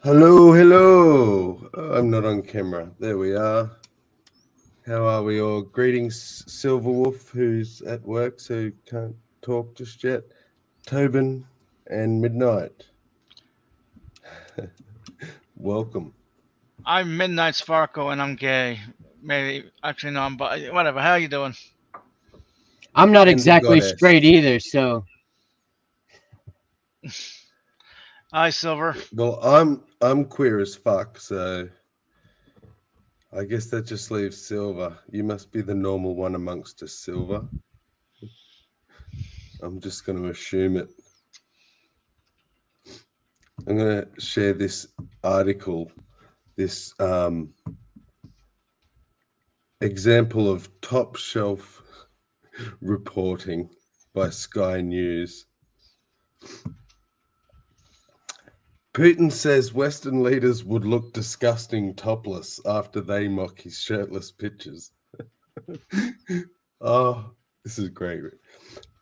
Hello, hello. I'm not on camera. There we are. How are we all? Greetings, Silverwolf, who's at work, so can't talk just yet. Tobin and Midnight. Welcome. I'm Midnight Sparkle and I'm gay. Maybe actually no, but whatever. How you doing? I'm not And the exactly goddess. straight either, so Hi, Silver. Well, I'm queer as fuck, so I guess that just leaves Silver. You must be the normal one amongst us, Silver. I'm just going to assume it. I'm going to share this article, this example of top shelf reporting by Sky News. Putin says Western leaders would look disgusting topless after they mock his shirtless pictures. Oh, this is great.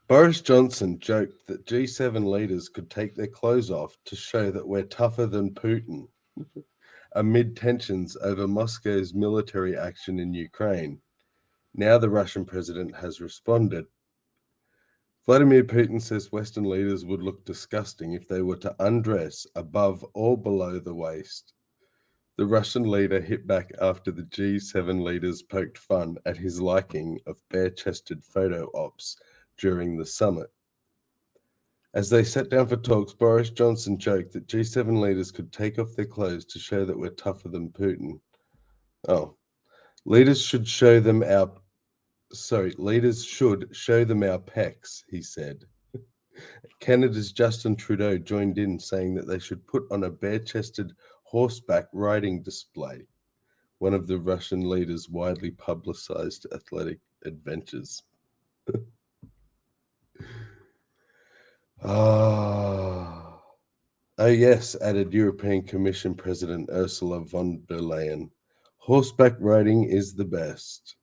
Boris Johnson joked that G7 leaders could take their clothes off to show that we're tougher than Putin amid tensions over Moscow's military action in Ukraine. Now the Russian president has responded. Vladimir Putin says Western leaders would look disgusting if they were to undress above or below the waist. The Russian leader hit back after the G7 leaders poked fun at his liking of bare chested photo ops during the summit. As they sat down for talks, Boris Johnson joked that G7 leaders could take off their clothes to show that we're tougher than Putin. Oh, leaders should show them our. Leaders should show them our pecs, he said. Canada's Justin Trudeau joined in, saying that they should put on a bare-chested horseback riding display, one of the Russian leader's widely publicized athletic adventures. Ah. Oh, yes, added European Commission President Ursula von der Leyen. Horseback riding is the best.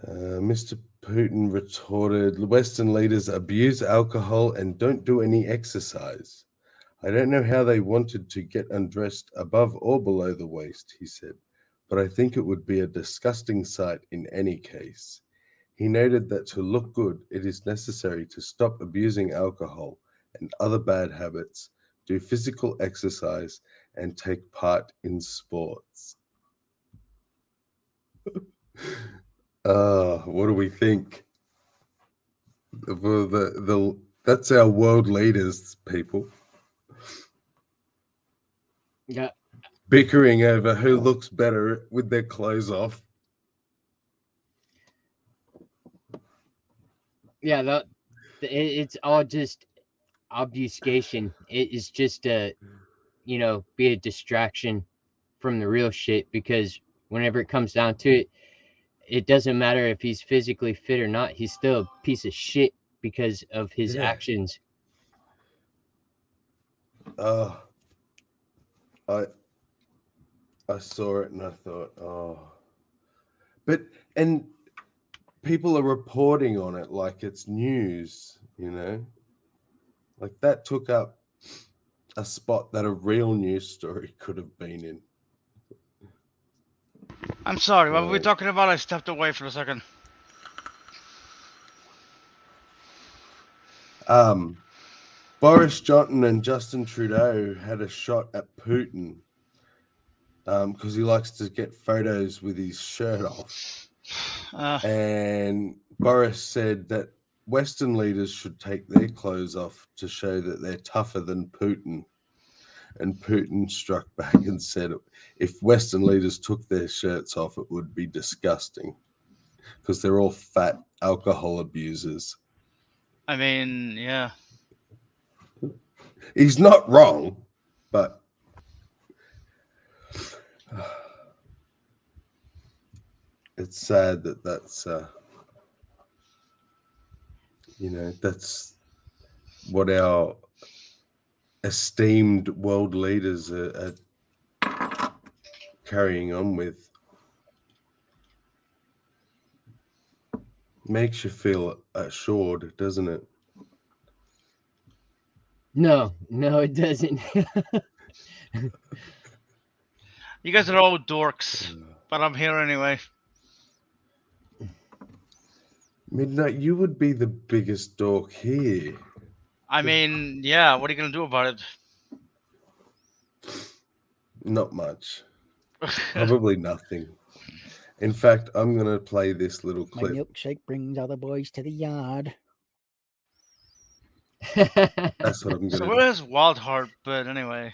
Mr. Putin retorted, Western leaders abuse alcohol and don't do any exercise. I don't know how they wanted to get undressed above or below the waist, he said, but I think it would be a disgusting sight in any case. He noted that to look good, it is necessary to stop abusing alcohol and other bad habits, do physical exercise, and take part in sports. What do we think? That's our world leaders, people, yeah, bickering over who looks better with their clothes off. yeah. It's all just obfuscation. It is just be a distraction from the real shit. Because whenever it comes down to it, it doesn't matter if he's physically fit or not. He's still a piece of shit because of his Yeah. actions. Uh, I I saw it and I thought, but and people are reporting on it like it's news, like that took up a spot that a real news story could have been in. I'm sorry. What were we Oh. talking about? I stepped away for a second. Boris Johnson and Justin Trudeau had a shot at Putin because he likes to get photos with his shirt off. And Boris said that Western leaders should take their clothes off to show that they're tougher than Putin. And Putin struck back and said, if Western leaders took their shirts off, it would be disgusting because they're all fat alcohol abusers. I mean, yeah. He's not wrong, but it's sad that that's what our esteemed world leaders are carrying on with. Makes you feel assured, doesn't it? No, it doesn't. You guys are all dorks, but I'm here anyway. Midnight, you would be the biggest dork here. I mean, yeah, what are you gonna do about it? Not much. Probably nothing. In fact, I'm going to play this little My clip. milkshake brings other boys to the yard. That's what I'm So going to do. where's Wildheart? But anyway,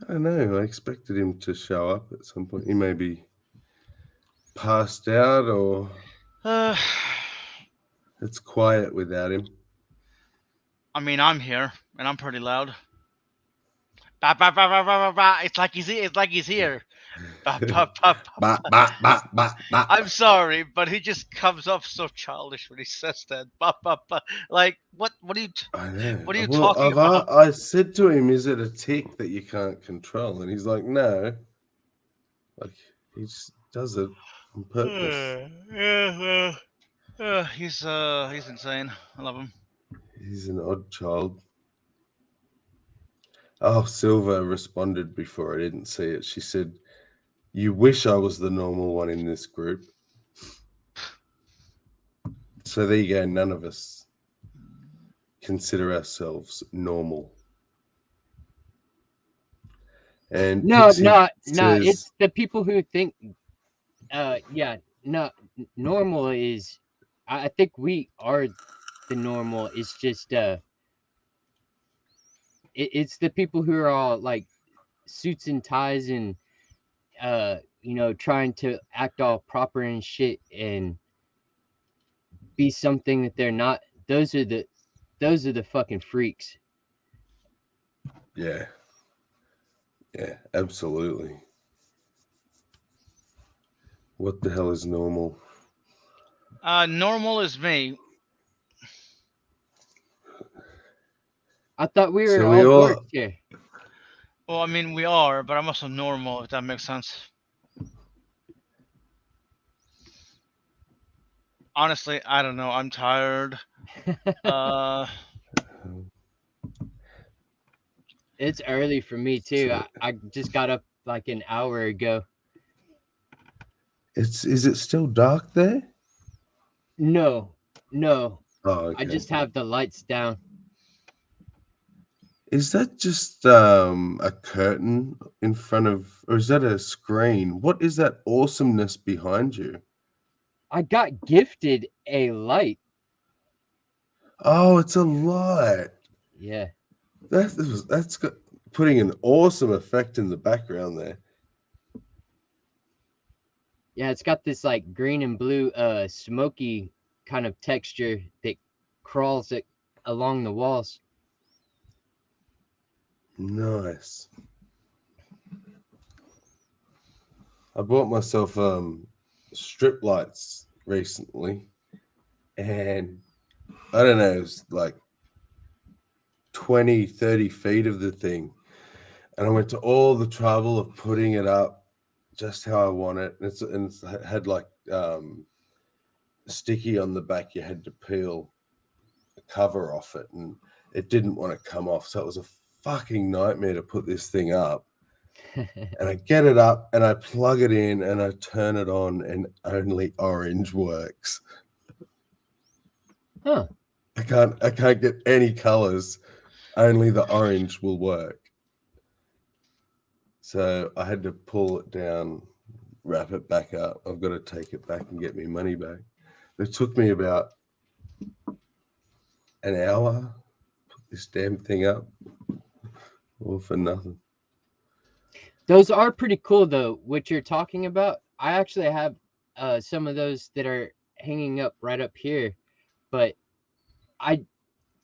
I don't know. I expected him to show up at some point. He may be passed out or uh, it's quiet without him. I mean, I'm here and I'm pretty loud. Bah, bah, bah, bah, bah, bah, bah. It's like he's here. Bah, bah, bah, bah, bah. I'm sorry, but he just comes off so childish when he says that. Bah, bah, bah. Like, what are you? I know. What are you Well, talking about? I said to him, "Is it a tick that you can't control?" And he's like, "No." Like he just does it on purpose. Yeah, well, he's insane. I love him. He's an odd child. Oh, Silva responded before I didn't see it. She said, "You wish I was the normal one in this group." So there you go. None of us consider ourselves normal. And No, Pixie says, it's the people who think normal is I think we are the normal. It's just it's the people who are all like suits and ties and trying to act all proper and shit and be something that they're not. Those are the fucking freaks. yeah, absolutely. What the hell is normal? Normal is me. I thought we were So all we all, dorks here. Well, I mean, we are, but I'm also normal, if that makes sense. Honestly, I don't know. I'm tired. It's early for me too. so I just got up like an hour ago. is it still dark there? No. Oh, okay. I just have the lights down. Is that just a curtain in front of, or is that a screen? What is that awesomeness behind you? I got gifted a light. Oh, it's a light. Yeah. That's got, putting an awesome effect in the background there. Yeah, it's got this like green and blue smoky kind of texture that crawls along the walls. Nice. I bought myself strip lights recently, and I don't know, it's like 20, 30 feet of the thing. And I went to all the trouble of putting it up just how I want it. And it's had like sticky on the back. You had to peel the cover off it, and it didn't want to come off. So it was a fucking nightmare to put this thing up. And I get it up and I plug it in and I turn it on and only orange works. Huh. I can't get any colors. Only the orange will work. So I had to pull it down, wrap it back up. I've got to take it back and get my money back. It took me about an hour to put this damn thing up. All for nothing. Those are pretty cool though, what you're talking about. I actually have some of those that are hanging up right up here, but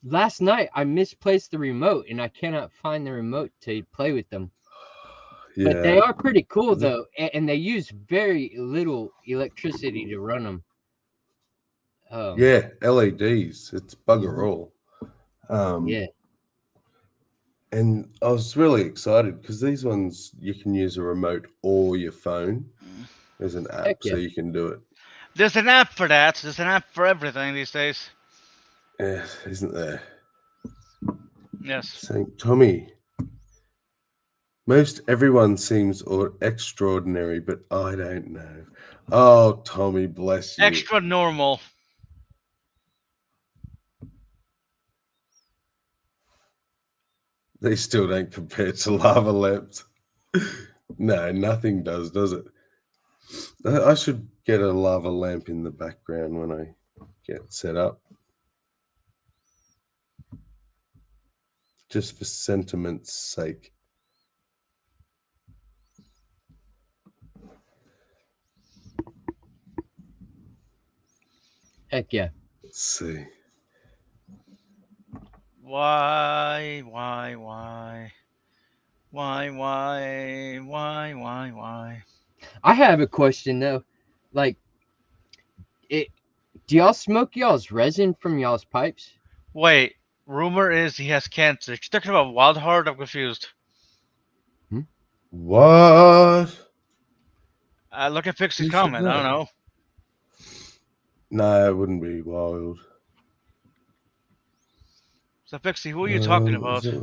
last night I misplaced the remote and I cannot find the remote to play with them. Yeah. But they are pretty cool though, and they use very little electricity to run them. Yeah, LEDs. It's bugger all. Yeah. And I was really excited because these ones you can use a remote or your phone. There's an app, Heck yeah. so you can do it. There's an app for that. There's an app for everything these days. Yeah, isn't there? Yes. Saying, Tommy, most everyone seems extraordinary, but I don't know. Oh, Tommy, bless you. Extra normal. They still don't compare to lava lamps. No, nothing does it? I should get a lava lamp in the background when I get set up. Just for sentiment's sake. Heck yeah. Let's see. Why? I have a question though. Like, do y'all smoke y'all's resin from y'all's pipes? Wait. Rumor is he has cancer. You're talking about Wild Heart? I'm confused. What? Look at Pixie's Who said comment. I don't that? know. No, it wouldn't be Wild. So Pixie, who are you talking about? Just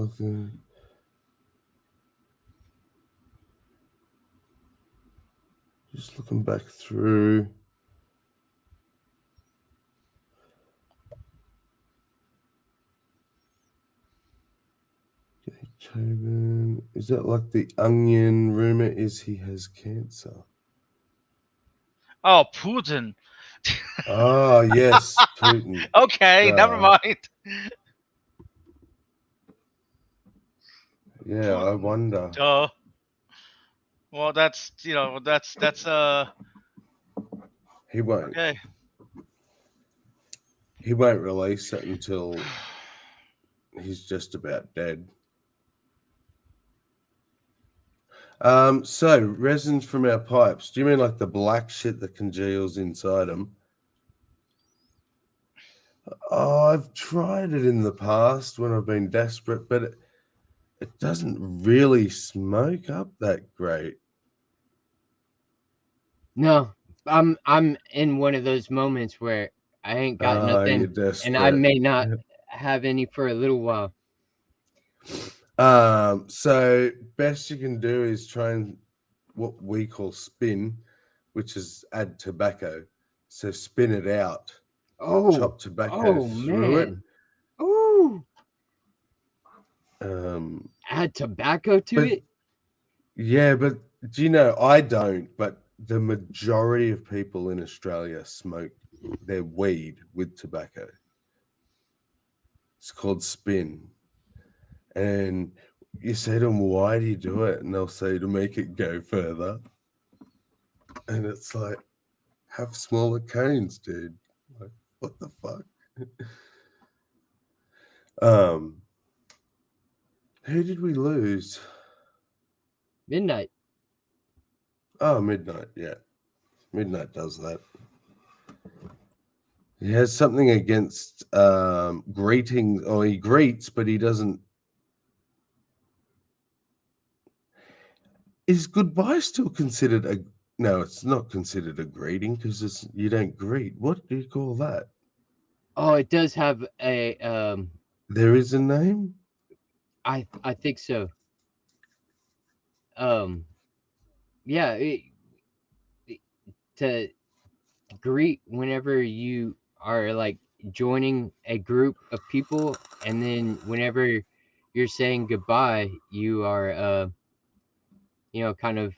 looking back through. Tobin. Is that like the Onion? Rumor is he has cancer. Oh, Putin. Ah, yes, Putin. Okay, never mind. Yeah, I Putin. wonder. Duh. Well, that's He won't. okay. He won't release it until he's just about dead. So resins from our pipes. Do you mean like the black shit that congeals inside them? Oh, I've tried it in the past when I've been desperate, but it doesn't really smoke up that great. No, I'm in one of those moments where I ain't got You're nothing, desperate. and I may not have any for a little while. So best you can do is try and what we call spin, which is add tobacco. So spin it out. Oh, Chop tobacco through man. Ooh. it. Add tobacco to it? Yeah, but do you know, I don't, but the majority of people in Australia smoke their weed with tobacco. It's called spin. And you say to them, why do you do it? And they'll say to make it go further. And it's like, have smaller cones, dude. Like, what the fuck? Who did we lose? Midnight. Oh, Midnight, yeah. Midnight does that. He has something against greeting, or he greets, but he doesn't. Is goodbye still considered a? No, it's not considered a greeting because you don't greet. What do you call that? Oh, it does have a There is a name. I think so. Yeah, to greet whenever you are like joining a group of people, and then whenever you're saying goodbye, you are kind of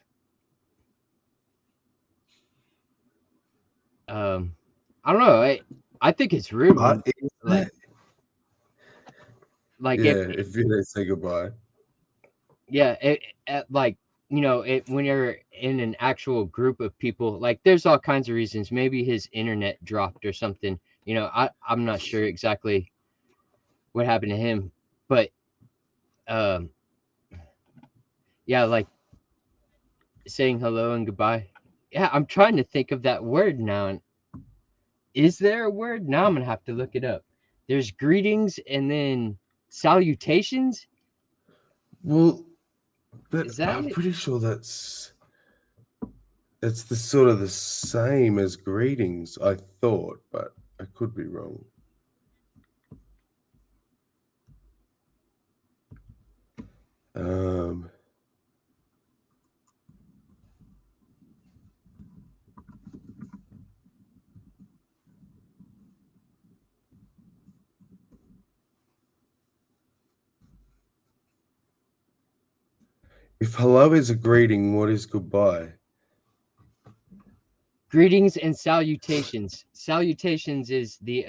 I don't know. I think it's rude. Like if you don't say goodbye. Yeah, like when you're in an actual group of people, like there's all kinds of reasons. Maybe his internet dropped or something. I'm not sure exactly what happened to him, but yeah, like saying hello and goodbye. Yeah, I'm trying to think of that word now. And is there a word? Now I'm gonna have to look it up. There's greetings and then salutations. Well, but Is that I'm it? pretty sure that's the sort of the same as greetings. I thought, but I could be wrong. If hello is a greeting, what is goodbye? Greetings and salutations. Salutations is the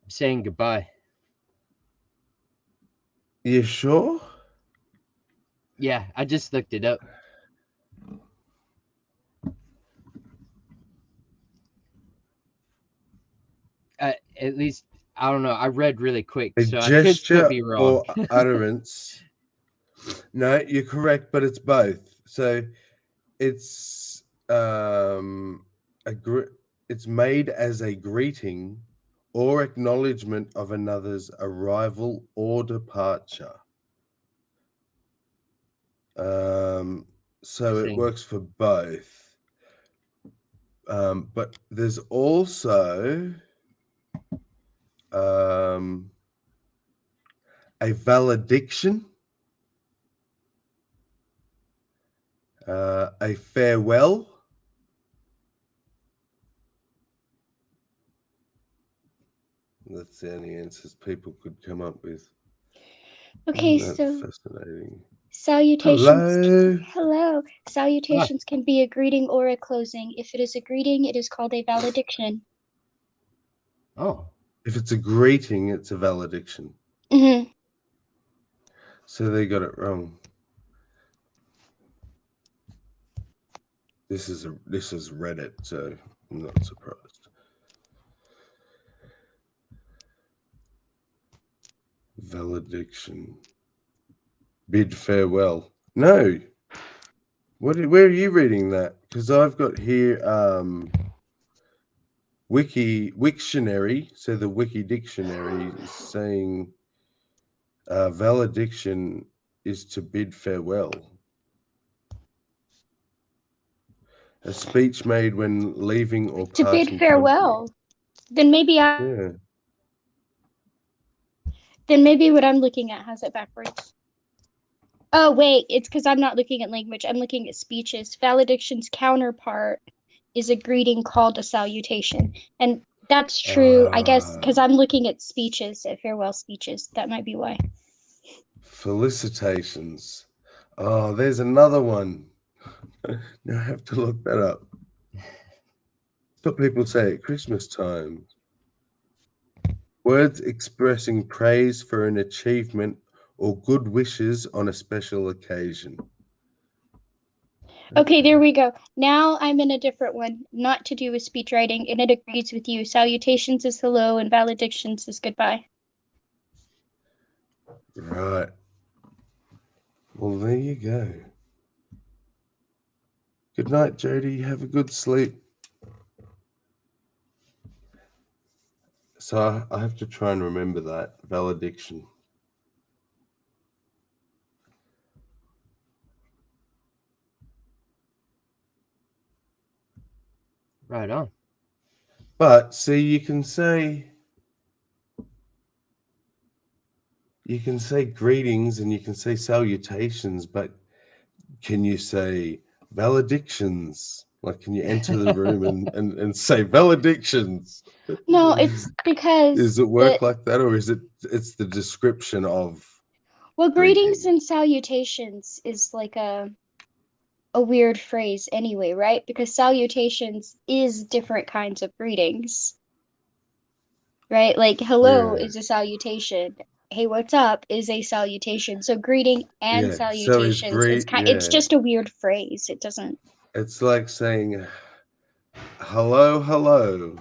saying goodbye. You sure? Yeah, I just looked it up. At least I don't know. I read really quick, A so I could still gesture be wrong. or utterance. No, you're correct, but it's both. So it's it's made as a greeting or acknowledgement of another's arrival or departure. So it works for both. But there's also a valediction, a farewell. That's the only answers people could come up with. Okay, That's so fascinating. salutations. Hello. Salutations can be a greeting or a closing. If it is a greeting, it is called a valediction. Oh. If it's a greeting, it's a valediction. Mm-hmm. So they got it wrong. This is Reddit, so I'm not surprised. Valediction. Bid farewell. No. Where are you reading that? Because I've got here Wiktionary. So the Wiki Dictionary is saying valediction is to bid farewell. A speech made when leaving or To parting bid farewell. company. Then maybe Yeah. Then maybe what I'm looking at has it backwards. Oh wait, it's because I'm not looking at language. I'm looking at speeches. Valediction's counterpart is a greeting called a salutation, and that's true. I guess because I'm looking at speeches, at farewell speeches. That might be why. Felicitations. Oh, there's another one. Now I have to look that up. It's what people say at Christmas time. Words expressing praise for an achievement or good wishes on a special occasion. Okay, there we go. Now I'm in a different one, not to do with speech writing, and it agrees with you. Salutations is hello, and valedictions is goodbye. Right. Well, there you go. Good night, Jody. Have a good sleep. So I have to try and remember that valediction. Right on. But see, you can say greetings and you can say salutations, but can you say valedictions? Like, can you enter the room and say valedictions? No, it's because Does it work like that, or is it's the description of? Well, greetings greeting? and salutations is like a weird phrase anyway, right? Because salutations is different kinds of greetings. Right? Like hello is a salutation. Hey, what's up is a salutation. So greeting and salutations it's just a weird phrase. It doesn't. It's like saying hello, hello,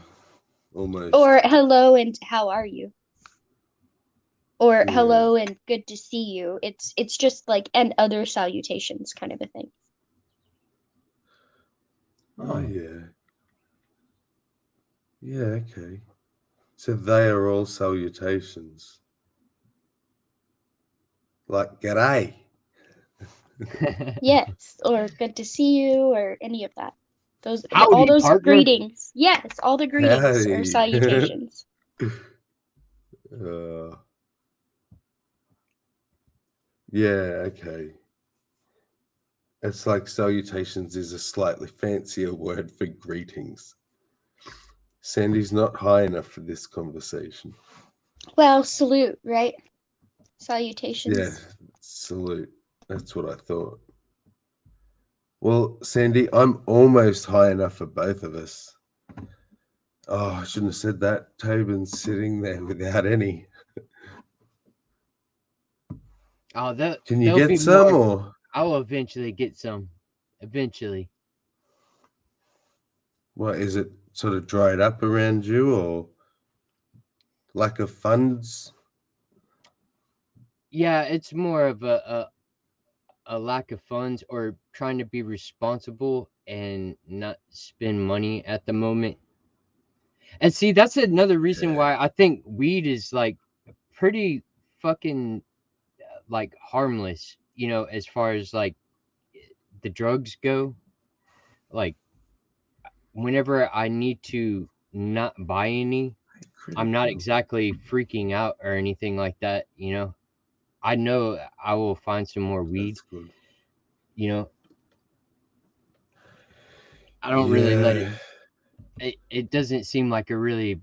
almost. Or hello and how are you? Or hello and good to see you. It's just like and other salutations kind of a thing. Oh yeah. Yeah, okay. So they are all salutations. Like g'day. Yes, or good to see you, or any of that. Howdy, all those partner. greetings. Yes, all the greetings Howdy. are salutations. Yeah, okay. It's like salutations is a slightly fancier word for greetings. Sandy's not high enough for this conversation. Well, salute, right? Yeah, Salutations. salute. That's what I thought. Well, Sandy, I'm almost high enough for both of us. Oh, I shouldn't have said that. Tobin's sitting there without any. Oh, Can you there'll get be some more. or I will eventually get some. Eventually. what? Is it sort of dried up around you or lack of funds? Yeah, it's more of a lack of funds or trying to be responsible and not spend money at the moment. And see, that's another reason Yeah. why I think weed is like pretty fucking like harmless, as far as like the drugs go. Like whenever I need to not buy any, I'm not exactly freaking out or anything like that, I know I will find some more weed, That's good. you know. I don't really let it doesn't seem like a really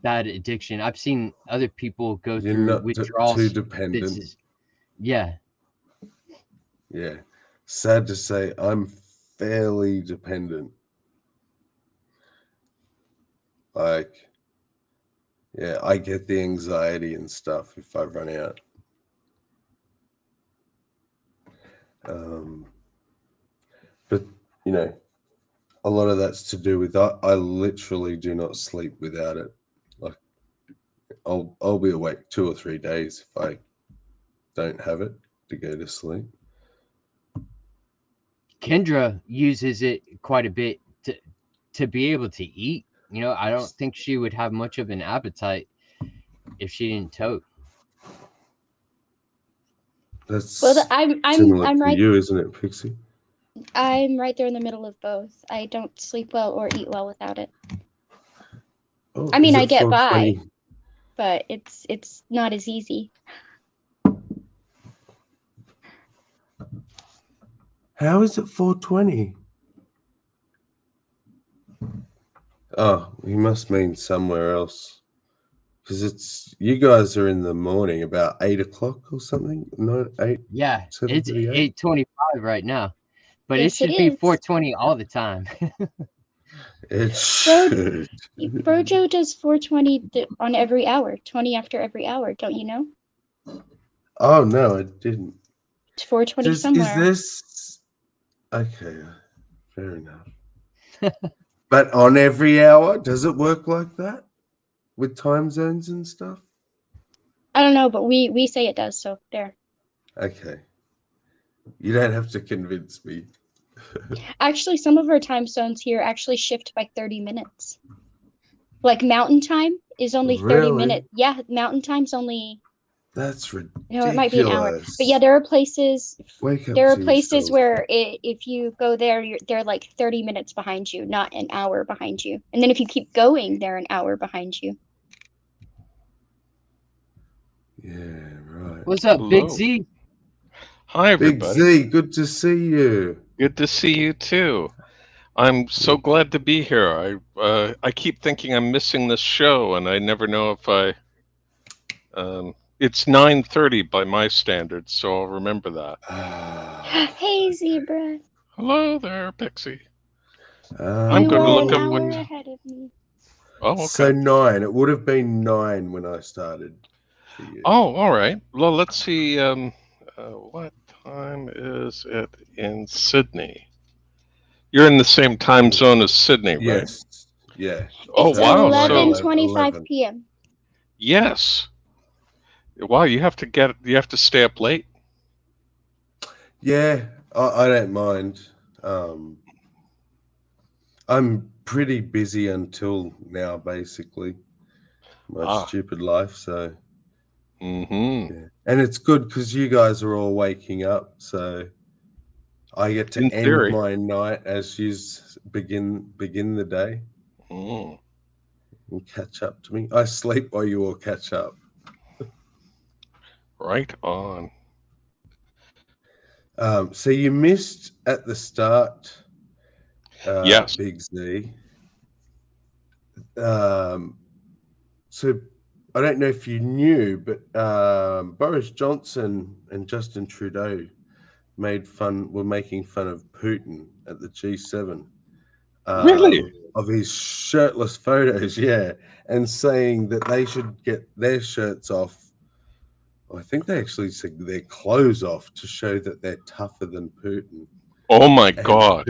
bad addiction. I've seen other people go You're through not withdrawal too fits. dependent. Yeah. Yeah. Sad to say, I'm fairly dependent. Like, yeah, I get the anxiety and stuff if I run out. But, a lot of that's to do with I literally do not sleep without it. Like, I'll be awake 2 or 3 days if I don't have it to go to sleep. Kendra uses it quite a bit to be able to eat. I don't think she would have much of an appetite if she didn't tote. That's Well, similar I'm to right. you, isn't it, Pixie? I'm right there in the middle of both. I don't sleep well or eat well without it. Oh, I mean, is I it get by, 420? but it's not as easy. How is it 420? Oh, he must mean somewhere else. Because you guys are in the morning about 8 o'clock or something? No, 8, Yeah, it's 7:38? 8:25 right now, but it Yes, it should be is. 4:20 all the time. It Bro, should. Brojo does 420 on every hour, 20 after every hour. Don't you know? Oh, no, I didn't. It's 420 Is somewhere. this... Okay, fair enough. But on every hour, does it work like that? With time zones and stuff? I don't know, but we say it does. So there. Okay. You don't have to convince me. Actually, some of our time zones here actually shift by 30 minutes. Like mountain time is only 30 Really? minutes. Yeah, mountain time's only, That's it might be an hour. ridiculous. But yeah, there are places Wake up there are to places yourself. where if you go there, they're like 30 minutes behind you, not an hour behind you. And then if you keep going, they're an hour behind you. Yeah, right. What's up, Big Hello. Z? Hi, Big everybody. Z, good to see you. Good to see you too. I'm so glad to be here. I keep thinking I'm missing this show, and I never know if I. It's 9:30 by my standards, so I'll remember that. Hey, Zebra. Hello there, Pixie. I'm You going to are an look up hour what. ahead of me. Oh, So okay. 9. It would have been 9 when I started for you. Oh, all right. Well, let's see. What time is it in Sydney? You're in the same time zone as Sydney, right? Yes. Yeah. Oh, It's wow. Like So 11:25 p.m. yes. Wow, you have to stay up late. Yeah, I don't mind. I'm pretty busy until now, basically. My stupid life, so Mm-hmm. yeah. And it's good because you guys are all waking up, so I get to In end theory. my night as you begin the day Mm. and catch up to me. I sleep while you all catch up. Right on. So you missed at the start, Yes. Big Z. So I don't know if you knew, but Boris Johnson and Justin Trudeau were making fun of Putin at the G7. Really? Of his shirtless photos, yeah, and saying that they should get their shirts off. I think they actually said their clothes off to show that they're tougher than Putin. Oh my And God.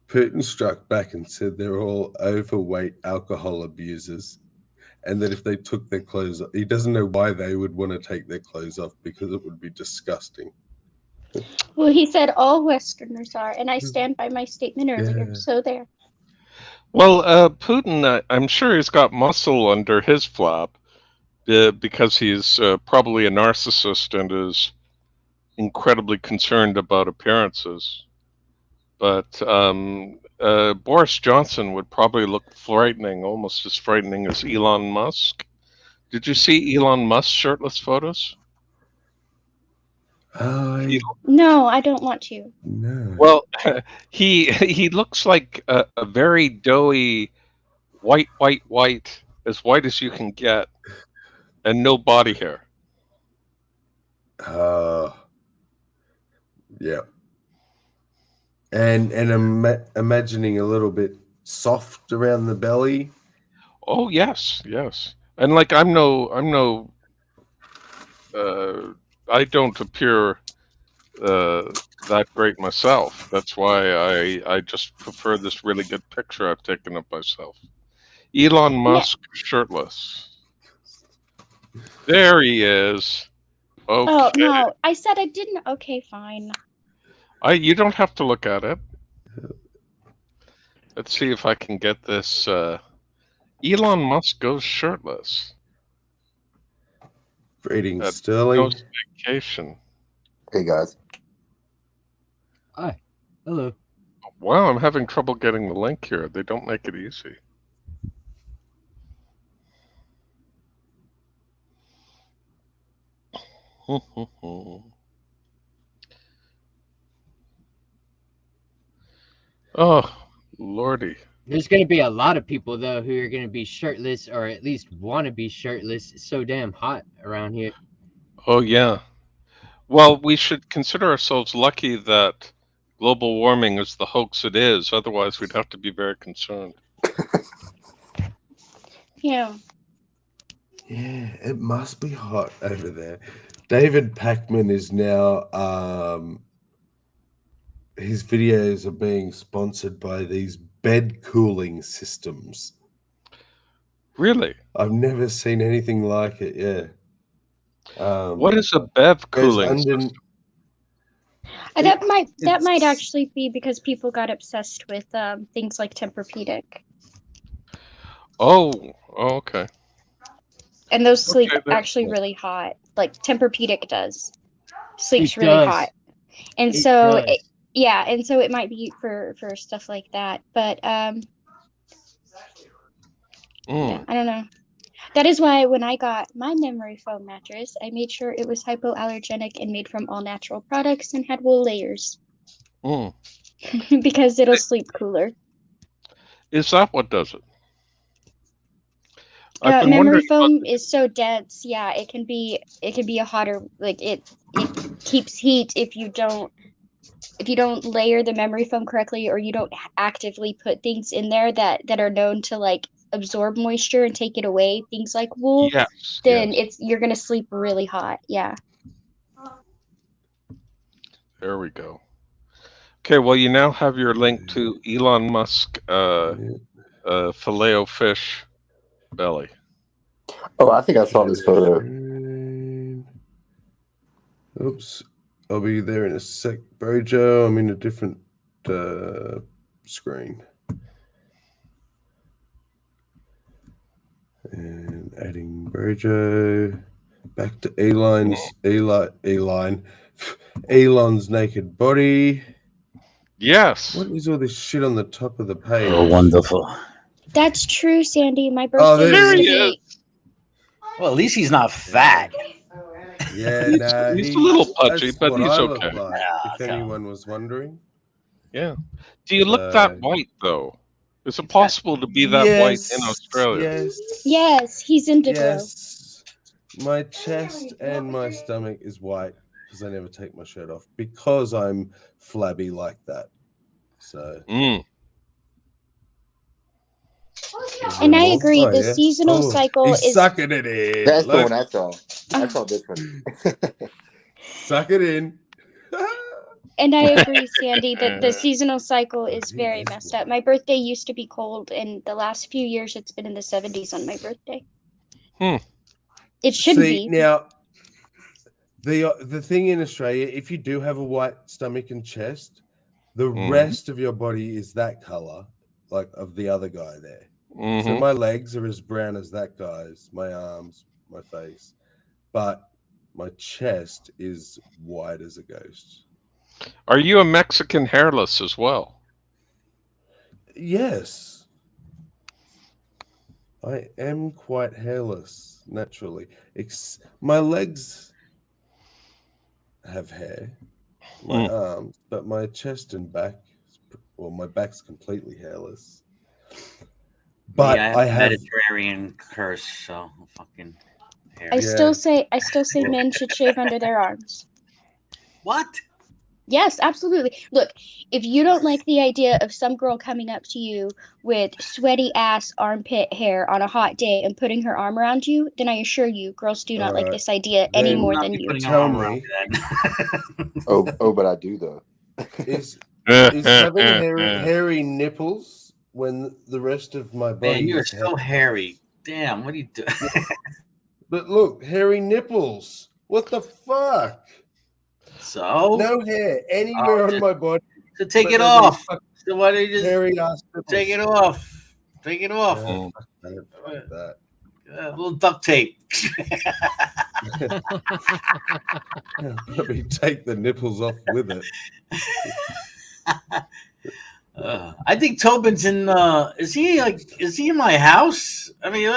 Putin struck back and said they're all overweight alcohol abusers, and that if they took their clothes off, he doesn't know why they would want to take their clothes off, because it would be disgusting. Well, he said all Westerners are, and I stand by my statement earlier. Yeah. So there. Well, Putin, I'm sure he's got muscle under his flap because he's probably a narcissist and is incredibly concerned about appearances. But Boris Johnson would probably look frightening, almost as frightening as Elon Musk. Did you see Elon Musk's shirtless photos? No, I don't want to. No. Well, he looks like a very doughy, white, as white as you can get, and no body hair. Yeah. And I'm imagining a little bit soft around the belly. Oh yes. And like I don't appear that great myself. That's why I just prefer this really good picture I've taken of myself. Elon Musk shirtless. There he is. Okay. Oh no, I said I didn't. Okay, fine. You don't have to look at it. Let's see if I can get this. Elon Musk goes shirtless. Greetings, Sterling. Goes vacation. Hey guys. Hi. Hello. Wow, I'm having trouble getting the link here. They don't make it easy. Oh, Lordy. There's going to be a lot of people, though, who are going to be shirtless, or at least want to be shirtless. It's so damn hot around here. Oh, yeah. Well, we should consider ourselves lucky that global warming is the hoax it is. Otherwise, we'd have to be very concerned. Yeah. Yeah, it must be hot over there. David Packman is now, his videos are being sponsored by these bed cooling systems. Really? I've never seen anything like it, yeah. What is a bev cooling system? That might actually be because people got obsessed with things like Tempur-Pedic. Oh, okay. And those sleep actually really hot. Like Tempur-Pedic does. Sleeps really hot. And so it might be for stuff like that. But yeah, I don't know. That is why when I got my memory foam mattress, I made sure it was hypoallergenic and made from all natural products and had wool layers. Because it'll sleep cooler. Is that what does it? Memory foam is so dense. Yeah, it can be a hotter, like it keeps heat if you don't layer the memory foam correctly, or you don't actively put things in there that are known to like absorb moisture and take it away, things like wool. Yes. Then you're gonna sleep really hot. Yeah. There we go. Okay, well, you now have your link to Elon Musk Filet-O-Fish belly. Oh, I think I saw this photo. Oops. I'll be there in a sec, Bojo. I'm in a different screen. And adding Bojo. Back to Elon's naked body. Yes. What is all this shit on the top of the page? Oh, wonderful. That's true, Sandy. My birthday there is he today. Well, at least he's not fat. Yeah, He's, nah, he's a little pudgy, that's but what he's I look okay. like, Yeah, if come on. anyone was wondering. Yeah. Do you look that white though? Is it possible to be that white in Australia? Yes, he's indigo. Yes. My chest and my stomach is white because I never take my shirt off because I'm flabby like that. So. Mm. And I agree. Oh, The yeah. seasonal cycle He's is. sucking it in. That's the Look. one I saw. I saw this one. Suck it in. And I agree, Sandy, that the seasonal cycle is He very is messed up. My birthday used to be cold, and the last few years it's been in the 70s on my birthday. It shouldn't See, be. now, the thing in Australia, if you do have a white stomach and chest, the rest of your body is that color, like of the other guy there. So my legs are as brown as that guy's, my arms, my face, but my chest is white as a ghost. Are you a Mexican hairless as well? Yes. I am quite hairless naturally. My legs have hair, my arms, but my chest and back, well, my back's completely hairless. But I have Mediterranean curse, so fucking hair. I still say men should shave under their arms. What? Yes, absolutely. Look, if you don't like the idea of some girl coming up to you with sweaty ass armpit hair on a hot day and putting her arm around you, then I assure you, girls do not like this idea any more than you. Tell me. Oh, but I do though. Is having hairy nipples when the rest of my body Man, you're is so hairy. Damn, what are you doing? But look, hairy nipples. What the fuck? So no hair anywhere on my body. So take it off. So why don't you just hairy ass nipples. take it off? Take it off. Fuck that. A little duct tape. Let me take the nipples off with it. I think Tobin's in. Is he in my house? I mean,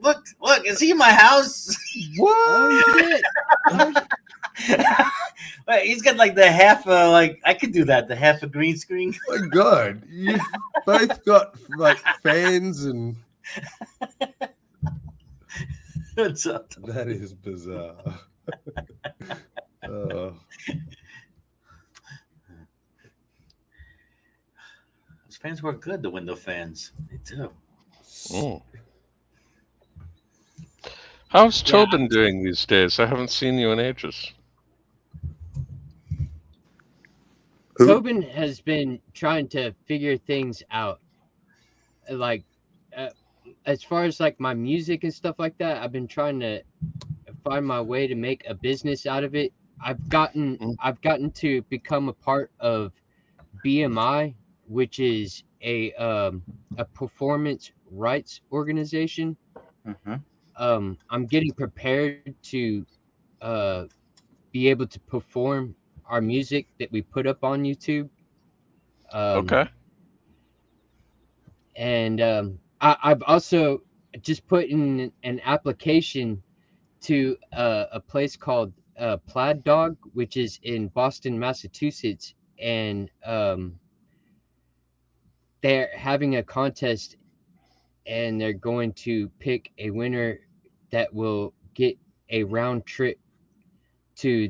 look! Is he in my house? What? Oh shit! Wait, he's got like the half. Like I could do that. The half a green screen. Oh my god! You've both got like fans and. What's up? That is bizarre. Those fans work good. The window fans, they do. How's Tobin doing these days? I haven't seen you in ages. Tobin has been trying to figure things out. Like, as far as like my music and stuff like that, I've been trying to find my way to make a business out of it. I've gotten to become a part of BMI, which is a performance rights organization. I'm getting prepared to be able to perform our music that we put up on YouTube. Okay. And I've also just put in an application to a place called Plaid Dog, which is in Boston, Massachusetts, and they're having a contest, and they're going to pick a winner that will get a round trip to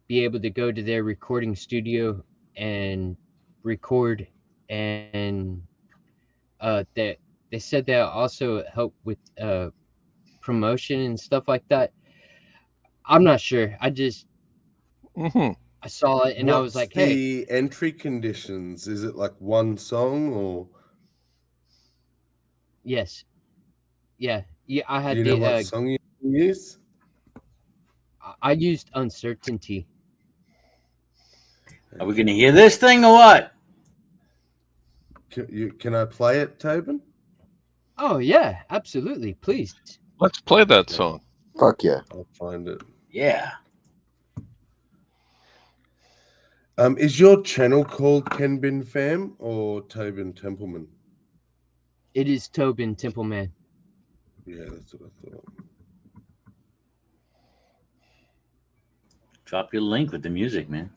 be able to go to their recording studio and record, and that they said they'll also help with promotion and stuff like that. I'm not sure. I just I saw it and I was like, hey. The entry conditions, is it like one song or? Yes. Yeah. I had Do you know what song you use? I used Uncertainty. Are we gonna hear this thing or what? Can I play it, Tobin? Oh yeah, absolutely. Please. Let's play that song. Fuck yeah. I'll find it. Yeah. Is your channel called Ken Bin Fam or Tobin Templeman? It is Tobin Templeman. Yeah, that's what I thought. Drop your link with the music, man.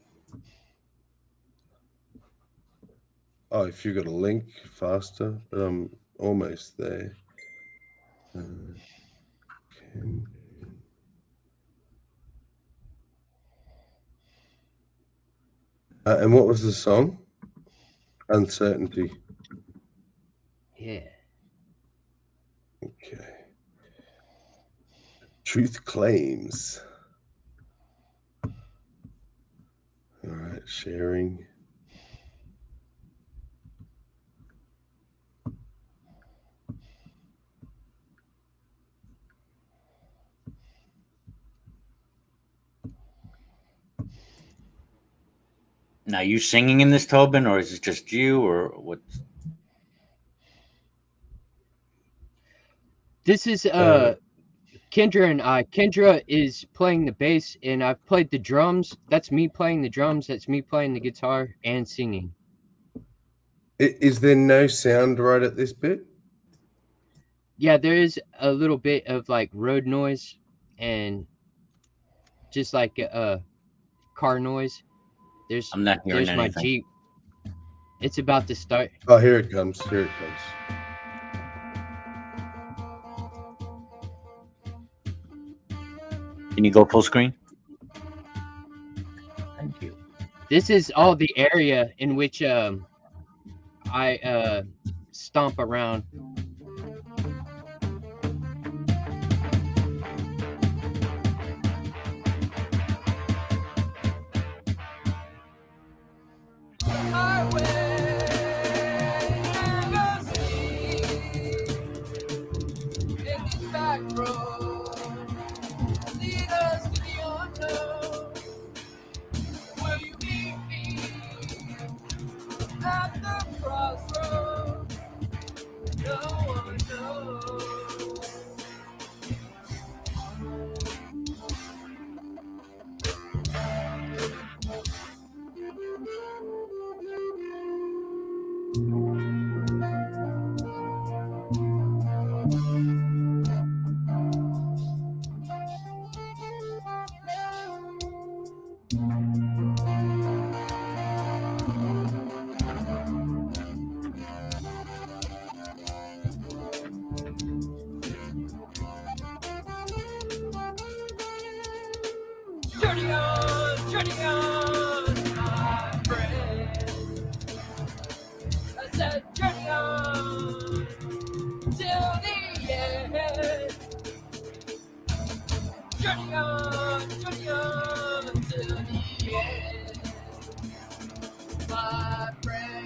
Oh, if you got a link faster, but I'm almost there. And what was the song? Uncertainty. Yeah. Okay. Truth claims. All right, sharing. Now, you singing in this, Tobin, or is it just you, or what? This is Kendra and I. Kendra is playing the bass, and I've played the drums. That's me playing the drums. That's me playing the guitar and singing. Is there no sound right at this bit? Yeah, there is a little bit of like road noise and just like car noise. I'm not hearing there's my anything. Jeep. It's about to start. Oh, here it comes. Here it comes. Can you go full screen? Thank you. This is all the area in which I stomp around. Journey on, my friend. I said, journey on till the end. Journey on till the end, my friend.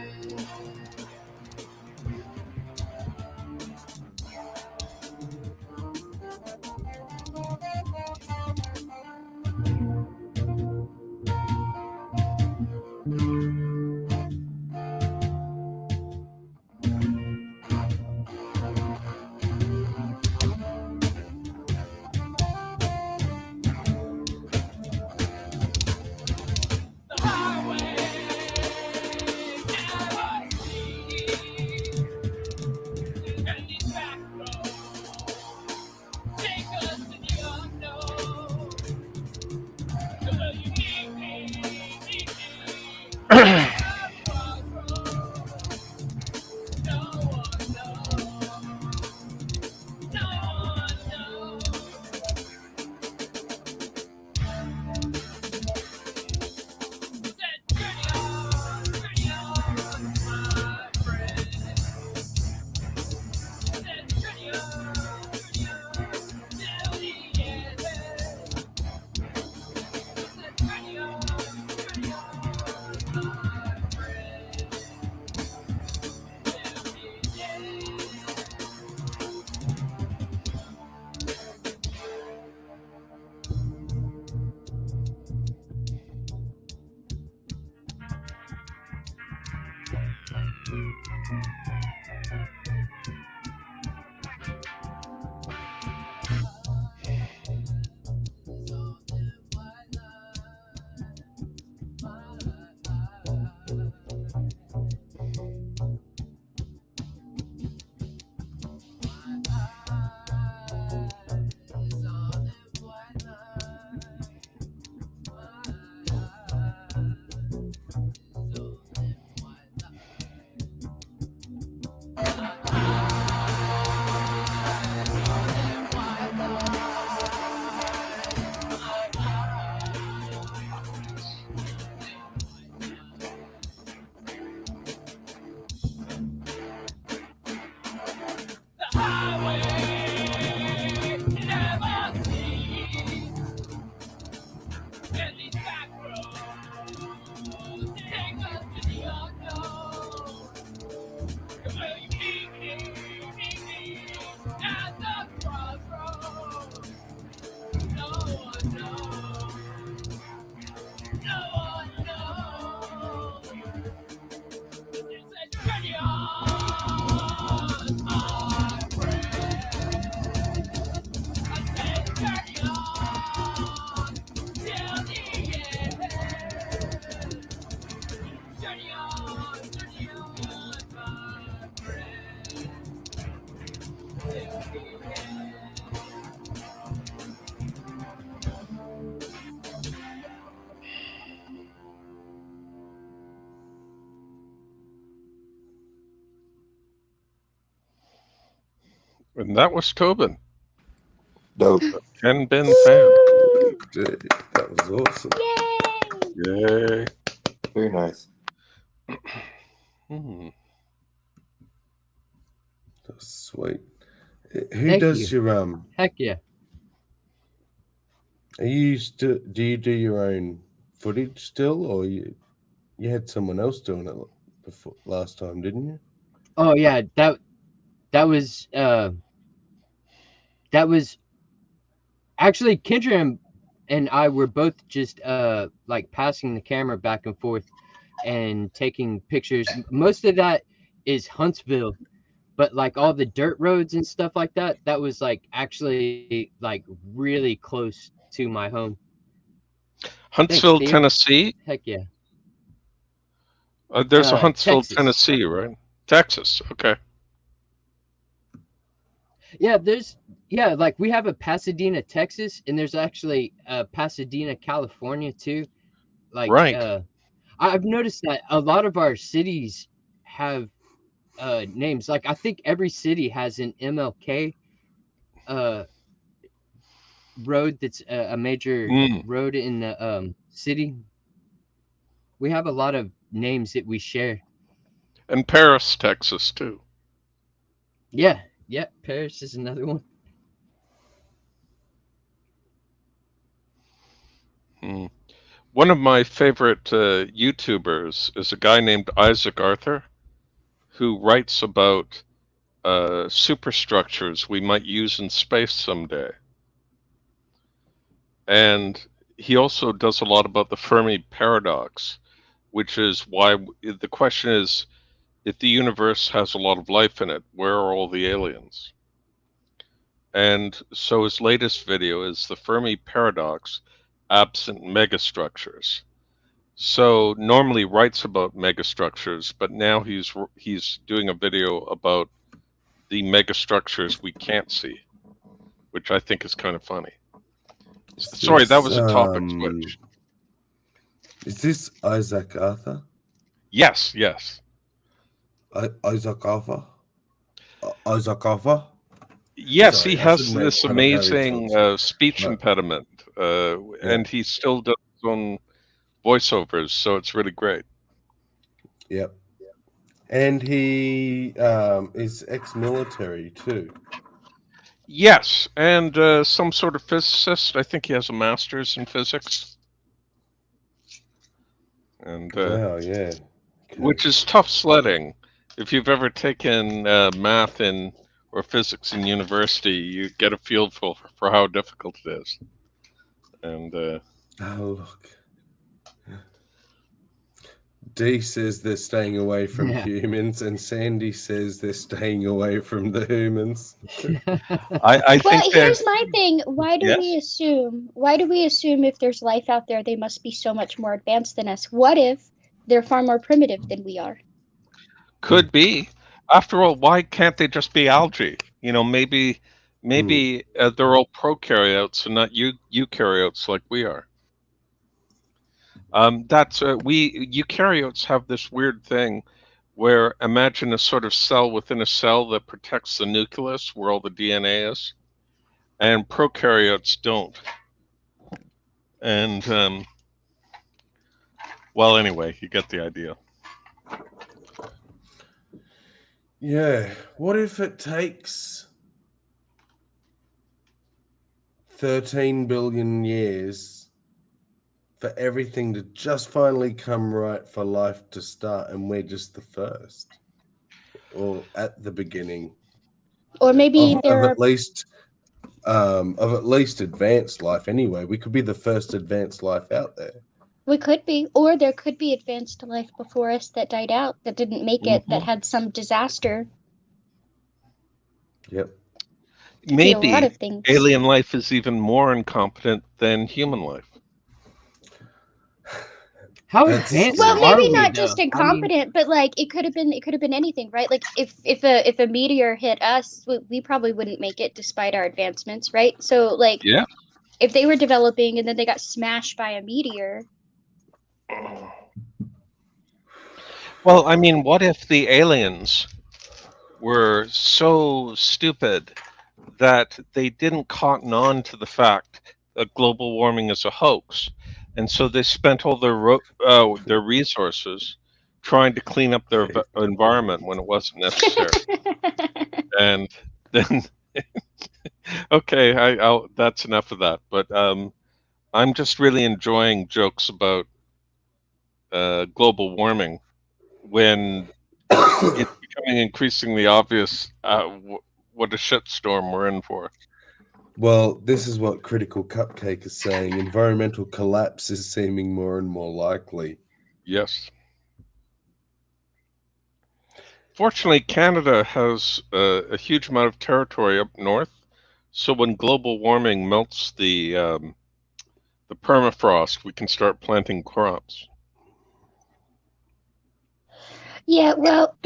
Journey on, my friend. Till the end. And that was Tobin, Dope. Ken Bin fan. Dude, that was awesome. Yay! Yay. Very nice. Hmm. That's sweet. Who Thank does you. your Heck yeah. Are you still? Do you do your own footage still, or you had someone else doing it before last time, didn't you? Oh yeah, that was actually Kendra and I were both just like passing the camera back and forth and taking pictures. Most of that is Huntsville, but like all the dirt roads and stuff like that, that was like actually like really close to my home. Huntsville, Theo. Tennessee. Heck yeah. There's a Huntsville, Texas. Tennessee, right? Texas. Okay. Yeah, like we have a Pasadena, Texas, and there's actually Pasadena, California too. Like Right. I've noticed that a lot of our cities have names. Like I think every city has an MLK road that's a major Mm. road in the city. We have a lot of names that we share. And Paris, Texas, too. Yeah, Paris is another one. Hmm. One of my favorite YouTubers is a guy named Isaac Arthur, who writes about superstructures we might use in space someday. And he also does a lot about the Fermi paradox, which is why the question is, if the universe has a lot of life in it, where are all the aliens? And so his latest video is the Fermi paradox, absent megastructures. So normally writes about megastructures, but now he's doing a video about the megastructures we can't see, which I think is kind of funny. Sorry, that was a topic switch. Is this Isaac Arthur? Yes. Isaac Arthur? Isaac Arthur? Yes, Sorry, he I has should make this fun of how he amazing talks, speech but- impediment, and he still does his own voiceovers, so it's really great. Yep. And he is ex-military too. Yes, and some sort of physicist. I think he has a master's in physics. And Wow, yeah. Okay. which is tough sledding. If you've ever taken math or physics in university, you get a feel for how difficult it is. And Oh, look. Dee says they're staying away from humans, and Sandy says they're staying away from the humans. I Well, think here's my thing. Why do Yes? we assume if there's life out there, they must be so much more advanced than us? What if they're far more primitive than we are? could be. After all, why can't they just be algae? You know, maybe they're all prokaryotes and not eukaryotes like we are. That's eukaryotes have this weird thing where imagine a sort of cell within a cell that protects the nucleus where all the DNA is, and prokaryotes don't. And well, anyway, you get the idea. Yeah. What if it takes 13 billion years for everything to just finally come right for life to start, and we're just the first, or at the beginning, Or maybe of there are at least advanced life? Anyway, we could be the first advanced life out there. we could be, or there could be advanced life before us that died out, that didn't make it, that had some disaster. Yep. Could be a lot Maybe of things. alien life is even more incompetent than human life. How That's- advanced Well, are maybe we, not though? just I mean, incompetent, but like it could have been anything, right? Like if a meteor hit us, we probably wouldn't make it despite our advancements, right? So like Yeah. if they were developing and then they got smashed by a meteor, Well, I mean, what if the aliens were so stupid that they didn't cotton on to the fact that global warming is a hoax, and so they spent all their resources trying to clean up their environment when it wasn't necessary, and then okay, that's enough of that. But I'm just really enjoying jokes about global warming when it's becoming increasingly obvious what a shitstorm we're in for. Well, this is what Critical Cupcake is saying. Environmental collapse is seeming more and more likely. Yes. Fortunately, Canada has a huge amount of territory up north, so when global warming melts the permafrost, we can start planting crops. yeah, well,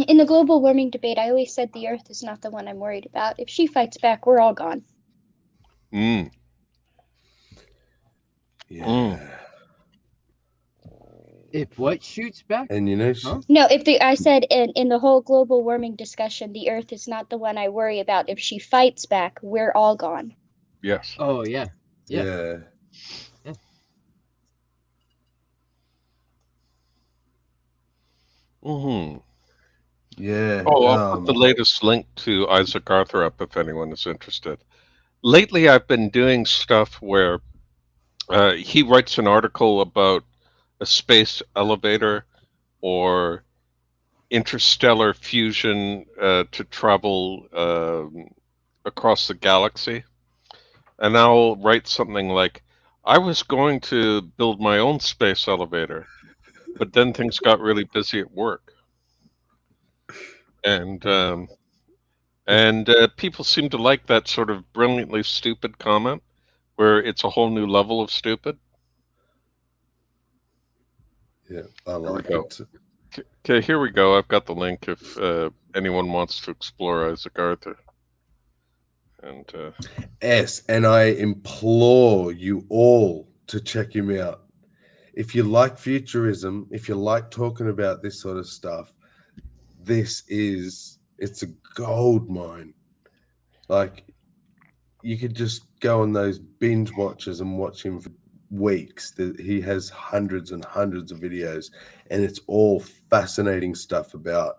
in the global warming debate, I always said the Earth is not the one I'm worried about. If she fights back, we're all gone. Mm. Yeah. Mm. if what shoots back? And you know, Huh? No, I said in the whole global warming discussion, the Earth is not the one I worry about. If she fights back, we're all gone. Yes. Oh yeah. yeah. Mm-hmm. Yeah. Oh, I'll put the latest link to Isaac Arthur up if anyone is interested. Lately, I've been doing stuff where he writes an article about a space elevator or interstellar fusion to travel across the galaxy. And I'll write something like, I was going to build my own space elevator, but then things got really busy at work. And people seem to like that sort of brilliantly stupid comment where it's a whole new level of stupid. Yeah, I Here we like go. it. Okay, here we go. I've got the link if anyone wants to explore Isaac Arthur. And Yes, and I implore you all to check him out. If you like futurism, if you like talking about this sort of stuff, it's a gold mine. Like, you could just go on those binge watches and watch him for weeks. He has hundreds and hundreds of videos, and it's all fascinating stuff about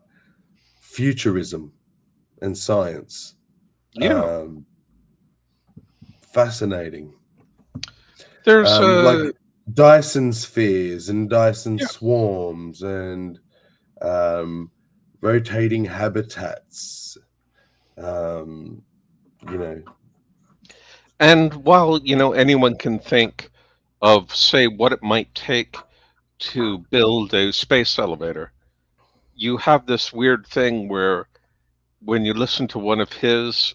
futurism and science. yeah, Fascinating. there's Like Dyson spheres and Dyson Yeah. swarms and rotating habitats. You know, and while anyone can think of, say, what it might take to build a space elevator, you have this weird thing where when you listen to one of his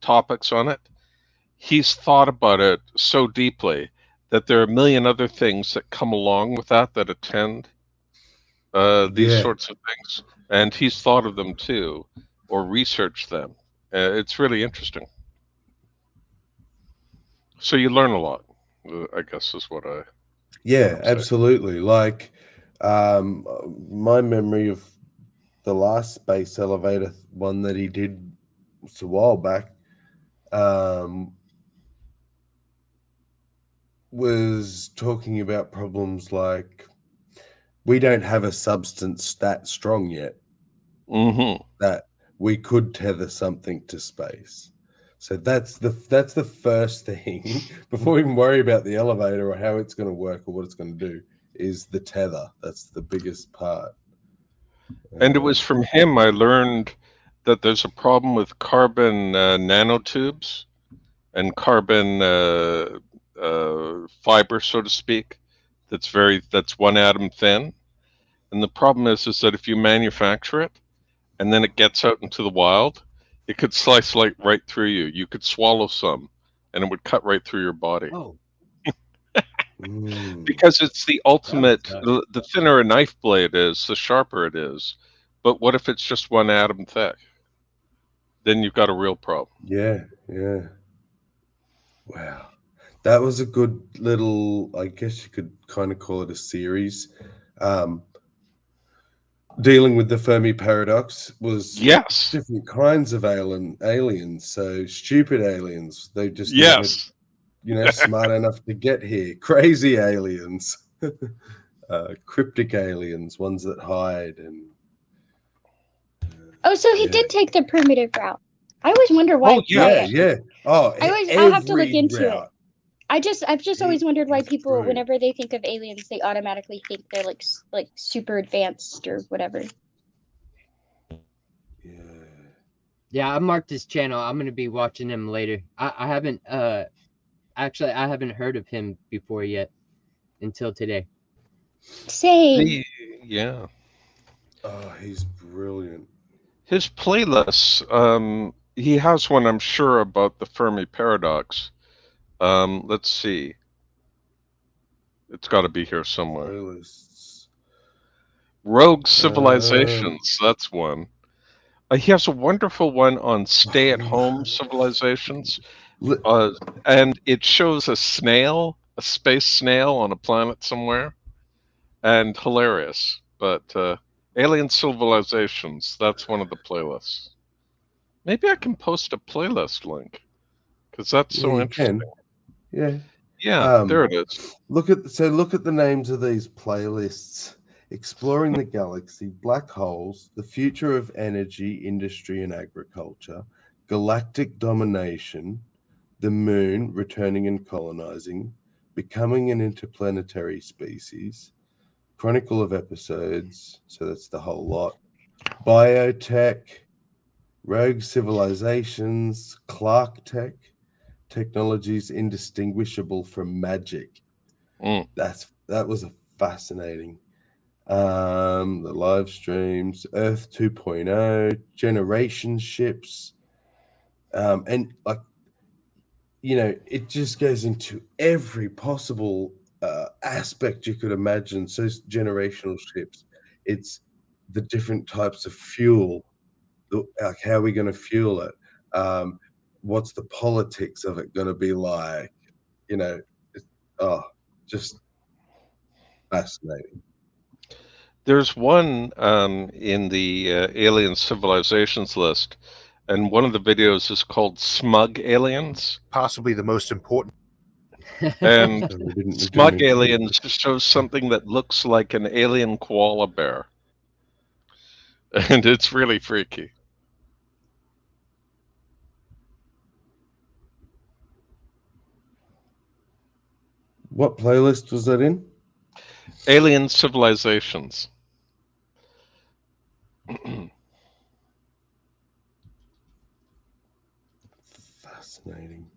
topics on it, he's thought about it so deeply that there are a million other things that come along with that attend these Yeah. sorts of things, and he's thought of them too, or researched them. It's really interesting. So you learn a lot, I guess is what I'm saying. Absolutely. Like my memory of the last space elevator one that he did a while back was talking about problems like we don't have a substance that strong yet that we could tether something to space. So that's the first thing before we even worry about the elevator or how it's going to work or what it's going to do is the tether. That's the biggest part. And it was from him I learned that there's a problem with carbon nanotubes and carbon fiber, so to speak, that's one atom thin. And the problem is that if you manufacture it and then it gets out into the wild, it could slice right through you. You could swallow some and it would cut right through your body. Oh. Because it's the ultimate. suck. The thinner a knife blade is, the sharper it is. But what if it's just 1 atom thick? Then you've got a real problem. Yeah. Wow. That was a good little, I guess you could kind of call it a series. Dealing with the Fermi paradox was Yes. different kinds of aliens. So stupid aliens, they just Yes. never, smart enough to get here. Crazy aliens, cryptic aliens, ones that hide. And Oh, so he did take the primitive route. I always wonder why. Oh, yeah. yeah. Oh, I'll have to look into route. it. I've just always wondered why people, Right. whenever they think of aliens, they automatically think they're like super advanced or whatever. Yeah, I marked his channel. I'm gonna be watching him later. I haven't actually I haven't heard of him before yet until today. Same. Yeah. Oh, he's brilliant. His playlists, he has one, I'm sure, about the Fermi paradox. Let's see. It's got to be here somewhere. Playlists. Rogue Civilizations, that's one. He has a wonderful one on stay-at-home civilizations. And it shows a space snail on a planet somewhere. And hilarious. But Alien Civilizations, that's one of the playlists. Maybe I can post a playlist link, because that's so interesting. Yeah. Yeah, there it is. Look at the names of these playlists: Exploring the Galaxy, Black Holes, The Future of Energy, Industry and Agriculture, Galactic Domination, The Moon, Returning and Colonizing, Becoming an Interplanetary Species, Chronicle of Episodes, so that's the whole lot, Biotech, Rogue Civilizations, Clark Tech, Technologies Indistinguishable from Magic. That was a fascinating. The live streams, Earth 2.0, Generation Ships, and it just goes into every possible aspect you could imagine. So generational ships, it's the different types of fuel, like how are we going to fuel it? What's the politics of it going to be like? Just fascinating. There's one in the Alien Civilizations list, and one of the videos is called Smug Aliens. Possibly the most important. And Smug Aliens shows something that looks like an alien koala bear. And it's really freaky. What playlist was that in? Alien Civilizations. Fascinating.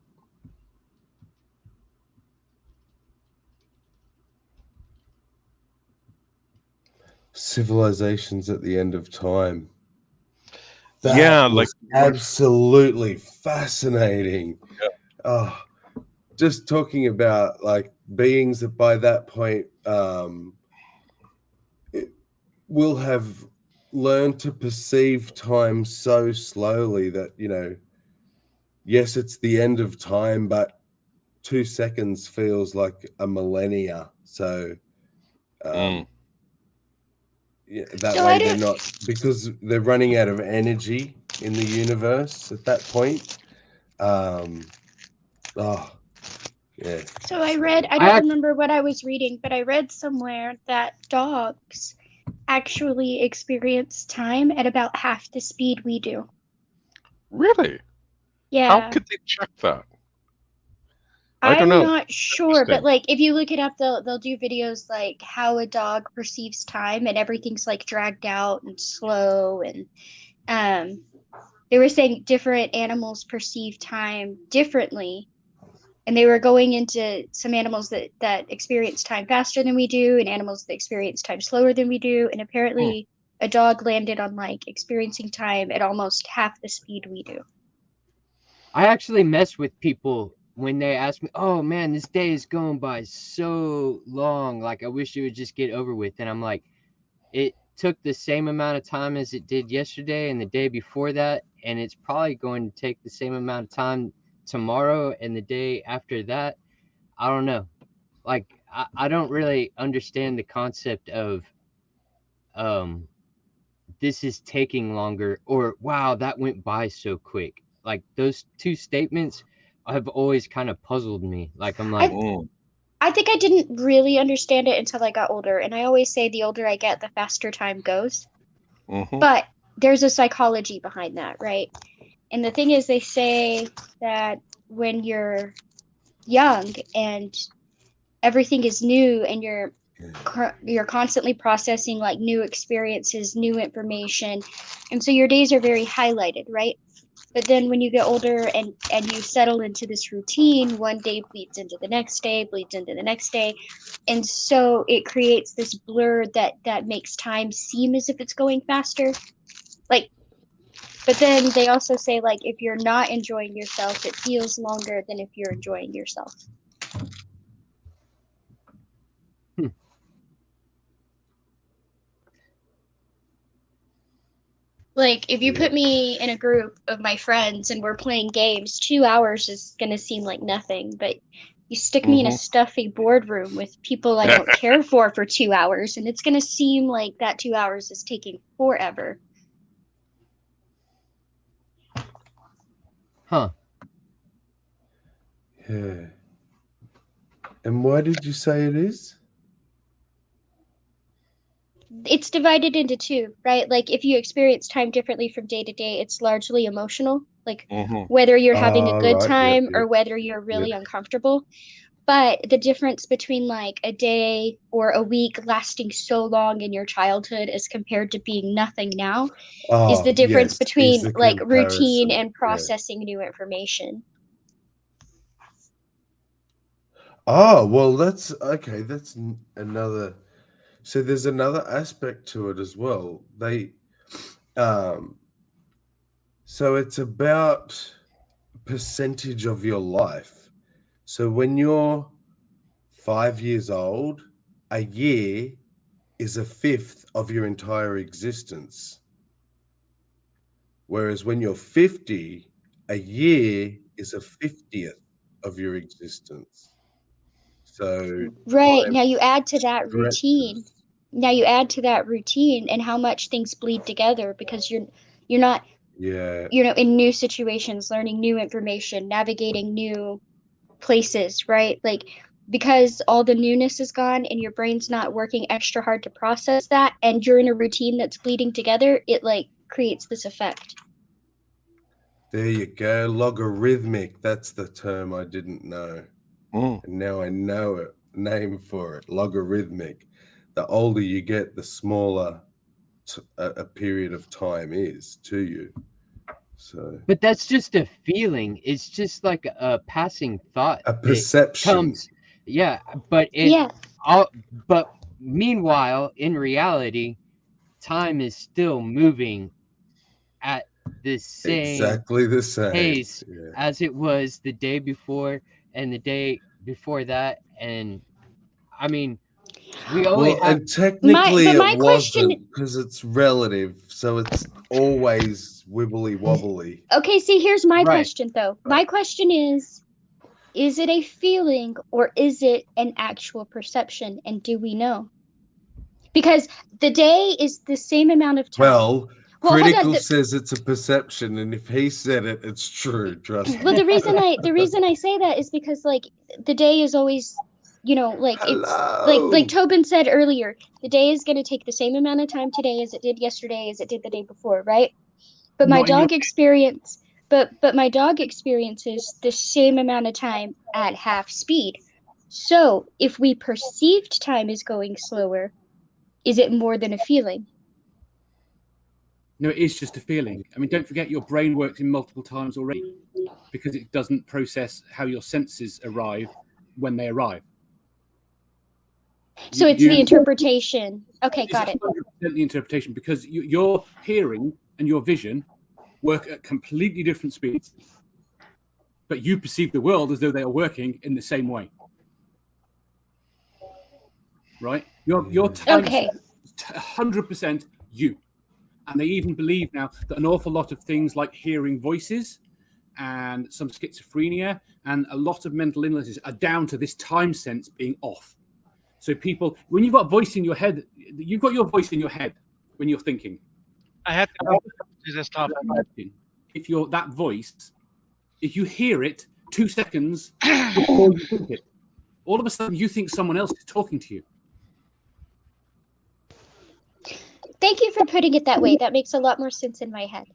Civilizations at the end of time. That was absolutely fascinating. Yeah. Oh, just talking about like beings that by that point will have learned to perceive time so slowly that yes, it's the end of time, but 2 seconds feels like a millennia. So that way they're not, because they're running out of energy in the universe at that point. Yeah. So I don't remember what I was reading, but I read somewhere that dogs actually experience time at about half the speed we do. Really? Yeah. How could they check that? I don't know. I'm not sure, but like if you look it up, they'll do videos like how a dog perceives time, and everything's like dragged out and slow, and they were saying different animals perceive time differently, and they were going into some animals that experience time faster than we do, and animals that experience time slower than we do, and apparently a dog landed on like experiencing time at almost half the speed we do. I actually mess with people when they ask me, "Oh man, this day is going by so long. Like I wish it would just get over with." And I'm like, it took the same amount of time as it did yesterday and the day before that, and it's probably going to take the same amount of time tomorrow and the day after that. I don't know. Like I don't really understand the concept of this is taking longer, or wow, that went by so quick. Like those two statements have always kind of puzzled me. Like I'm like, I think I didn't really understand it until I got older, and I always say the older I get, the faster time goes. But there's a psychology behind that, right? And the thing is, they say that when you're young and everything is new and you're constantly processing like new experiences, new information, and so your days are very highlighted, right? But then when you get older and you settle into this routine, one day bleeds into the next day, bleeds into the next day, and so it creates this blur that makes time seem as if it's going faster. Like, but then they also say, like, if you're not enjoying yourself, it feels longer than if you're enjoying yourself. Like, if you put me in a group of my friends and we're playing games, 2 hours is going to seem like nothing. But you stick me in a stuffy boardroom with people I don't care for 2 hours, and it's going to seem like that 2 hours is taking forever. Huh. Yeah. And why did you say it is? It's divided into two, right? Like, if you experience time differently from day to day, it's largely emotional. Like, whether you're having a good time or whether you're really uncomfortable. But the difference between like a day or a week lasting so long in your childhood as compared to being nothing now is the difference between like routine and processing new information. Oh, well, that's okay. That's another. So there's another aspect to it as well. So it's about percentage of your life. So when you're 5 years old, a year is a fifth of your entire existence. Whereas when you're 50, a year is a 50th of your existence. So right, now you add to that routine. Now you add to that routine and how much things bleed together, because you're not in new situations, learning new information, navigating new places, right? Like, because all the newness is gone and your brain's not working extra hard to process that, and you're in a routine that's bleeding together, it like creates this effect. There you go. Logarithmic. That's the term I didn't know. And now I know it. Name for it. Logarithmic. The older you get, the smaller a period of time is to you. So, but that's just a feeling. It's just like a passing thought. A perception. Comes, but but meanwhile, in reality, time is still moving at the same exactly the same pace as it was the day before and the day before that. And I mean, we only have. And technically, it wasn't, because it's relative, so it's always wibbly wobbly. Okay, see, here's my question though. My question is it a feeling or is it an actual perception, and do we know? Because the day is the same amount of time. Well, Critical says it's a perception, and if he said it, it's true. Trust me. Well, the reason I say that is because like the day is always, like it's like Tobin said earlier, the day is going to take the same amount of time today as it did yesterday, as it did the day before, right? But my dog experiences the same amount of time at half speed. So if we perceived time is going slower, is it more than a feeling? No, it is just a feeling. I mean, don't forget your brain works in multiple times already, because it doesn't process how your senses arrive when they arrive. So it's the interpretation. Okay, got it. The interpretation, because your hearing and your vision work at completely different speeds. but you perceive the world as though they are working in the same way. Right? Your time Okay. is 100% you. And they even believe now that an awful lot of things like hearing voices and some schizophrenia and a lot of mental illnesses are down to this time sense being off. So people, when you've got a voice in your head, you've got your voice in your head when you're thinking. I had to go to this topic. If you're that voice, if you hear it 2 seconds before you think it, all of a sudden you think someone else is talking to you. Thank you for putting it that way. That makes a lot more sense in my head.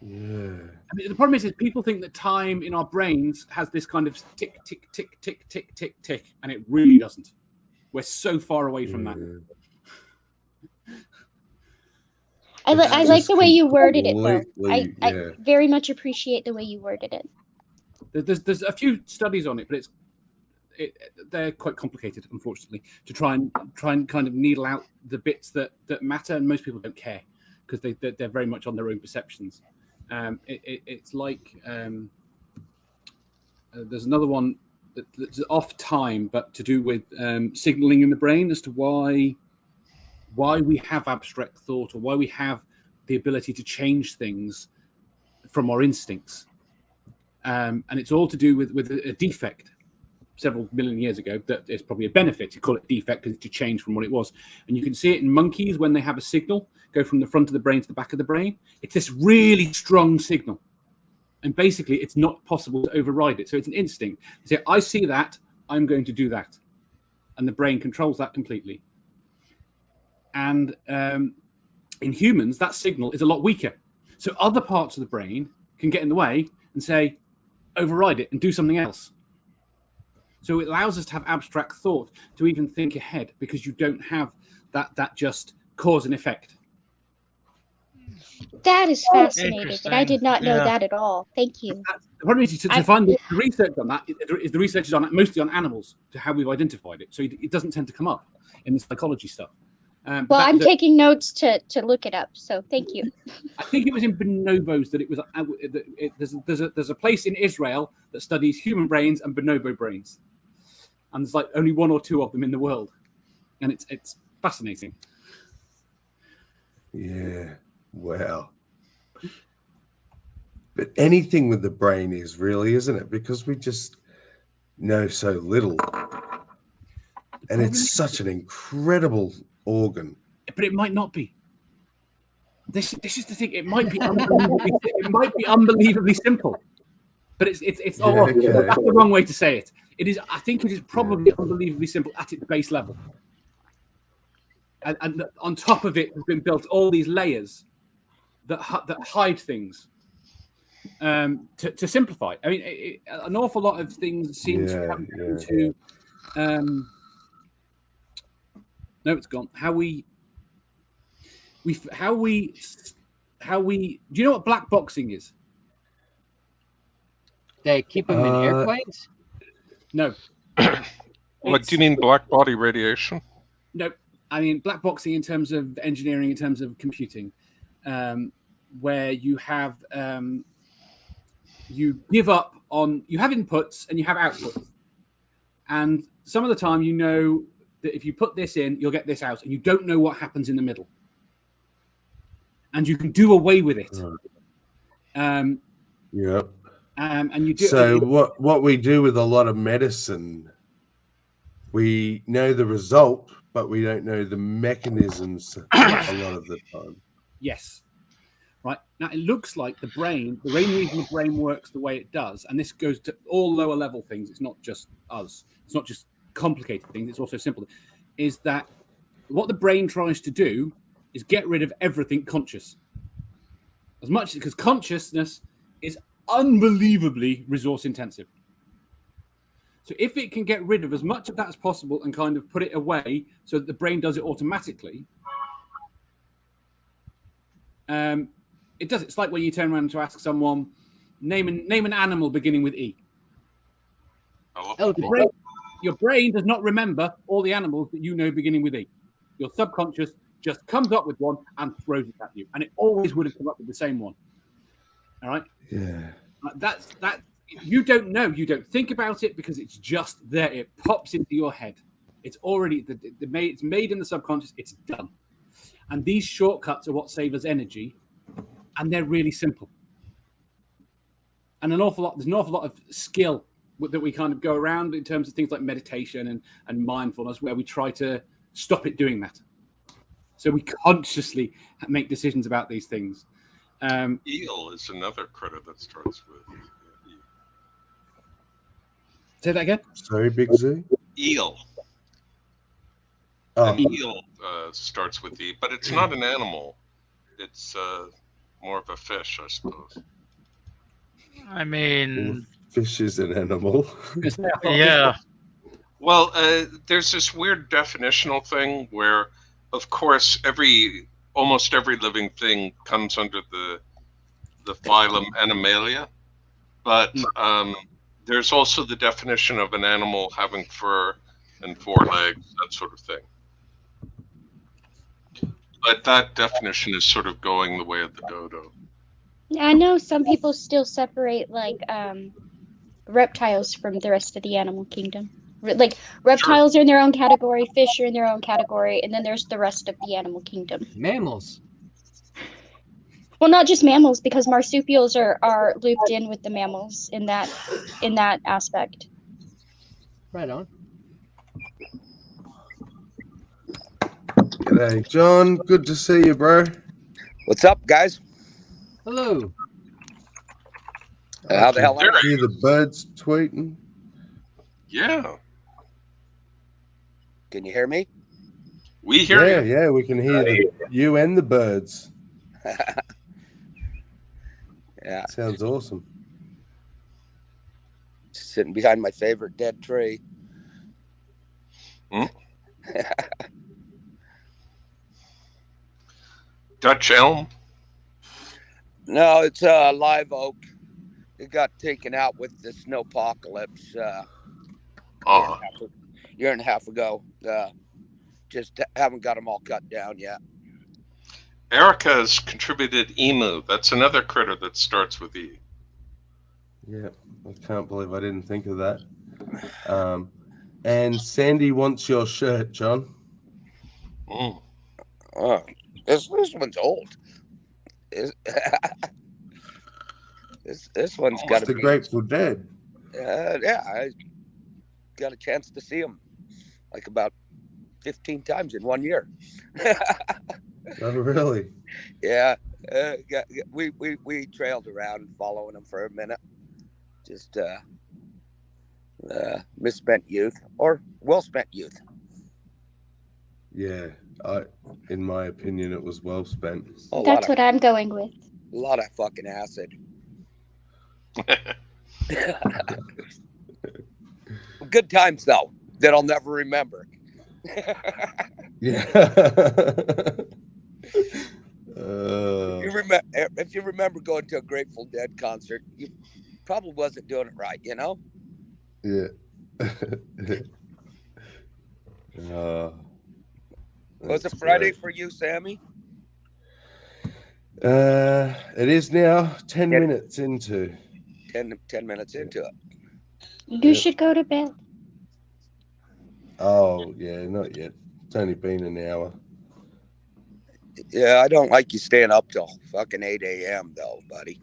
Yeah. I mean, the problem is people think that time in our brains has this kind of tick, tick, tick, tick, tick, tick, tick, and it really doesn't. We're so far away from that. I like the way you worded it, though. completely, I very much appreciate the way you worded it. There's a few studies on it, but they're quite complicated, unfortunately, to try and kind of needle out the bits that matter, and most people don't care because they're very much on their own perceptions. It's like there's another one that's off time, but to do with signaling in the brain as to why we have abstract thought, or why we have the ability to change things from our instincts. And it's all to do with a defect several million years ago that is probably a benefit. You call it defect because it's to change from what it was. And you can see it in monkeys when they have a signal go from the front of the brain to the back of the brain. It's this really strong signal. And basically, it's not possible to override it. So it's an instinct. You say, I see that, I'm going to do that. And the brain controls that completely. And in humans, that signal is a lot weaker. So other parts of the brain can get in the way and say, override it and do something else. So it allows us to have abstract thought, to even think ahead, because you don't have that just cause and effect. That is fascinating, and I did not know that at all. Thank you. The problem is to find the research on that is the research is on mostly on animals, to how we've identified it. So it doesn't tend to come up in the psychology stuff. Well, I'm taking notes to look it up, so thank you. I think it was in bonobos that it was. There's a place in Israel that studies human brains and bonobo brains, and there's like only 1 or 2 of them in the world, and it's fascinating. Yeah. Wow. But anything with the brain is really, isn't it? Because we just know so little. And it's such an incredible organ. But it might not be. This is the thing. It might be unbelievably simple. But it's that's the wrong way to say it. It is. I think it is probably unbelievably simple at its base level. And on top of it has been built all these layers that hide things to simplify. I mean, an awful lot of things seem to come into. No, it's gone. How we. Do you know what black boxing is? They keep them in airplanes? No. What do you mean, black body radiation? No, I mean black boxing in terms of engineering, in terms of computing, where you have you give up on, you have inputs and you have outputs, and some of the time you know that if you put this in, you'll get this out, and you don't know what happens in the middle, and you can do away with it. Yep. And you do. So what we do with a lot of medicine, we know the result, but we don't know the mechanisms a lot of the time. Yes. Right. Now, it looks like the main reason the brain works the way it does, and this goes to all lower level things, it's not just us, it's not just complicated things, it's also simple, is that what the brain tries to do is get rid of everything conscious. As much because consciousness is unbelievably resource intensive. So if it can get rid of as much of that as possible and kind of put it away so that the brain does it automatically, it does. It's like when you turn around to ask someone, name an animal beginning with E. Your brain does not remember all the animals that you know beginning with E. Your subconscious just comes up with one and throws it at you, and it always would have come up with the same one. All right. Yeah. That you don't know. You don't think about it because it's just there. It pops into your head. It's already it's made in the subconscious. It's done. And these shortcuts are what save us energy, and they're really simple. And there's an awful lot of skill that we kind of go around in terms of things like meditation and mindfulness, where we try to stop it doing that. So we consciously make decisions about these things. Eel is another critter that starts with E. Say that again? Sorry, Big Z? Eel. Oh. An eel starts with E, but it's not an animal. It's more of a fish, I suppose. I mean, Fish is an animal. yeah. Well, there's this weird definitional thing where, of course, almost every living thing comes under the phylum Animalia, but there's also the definition of an animal having fur and 4 legs, that sort of thing. But that definition is sort of going the way of the dodo. I know some people still separate like reptiles from the rest of the animal kingdom. Like reptiles are in their own category, fish are in their own category, and then there's the rest of the animal kingdom. Mammals. Well, not just mammals, because marsupials are looped in with the mammals in that aspect. Right on. G'day, John. Good to see you, bro. What's up, guys? Hello. How the hell are you? Hear the birds tweeting? Yeah. Can you hear me? We hear you. Yeah, we can hear you and the birds. Yeah. Sounds awesome. Sitting behind my favorite dead tree. Dutch elm? No, it's a live oak. It got taken out with the snowpocalypse year and a half ago. Just haven't got them all cut down yet. Erica has contributed emu. That's another critter that starts with E. Yeah, I can't believe I didn't think of that. And Sandy wants your shirt, John. Oh, this one's old. This one's got to be the Grateful Dead. Yeah, I got a chance to see him like about 15 times in 1 year. Oh, really? Yeah, we trailed around following him for a minute. Just misspent youth or well-spent youth. Yeah, in my opinion, it was well spent. That's what I'm going with. A lot of fucking acid. Good times though that I'll never remember. Yeah. If you remember going to a Grateful Dead concert, you probably wasn't doing it right, you know? Yeah. Was it Friday for you, Sammy? It is now 10 minutes into. 10 minutes into it. You should go to bed. Oh, yeah, not yet. It's only been an hour. Yeah, I don't like you staying up till fucking 8 a.m. though, buddy.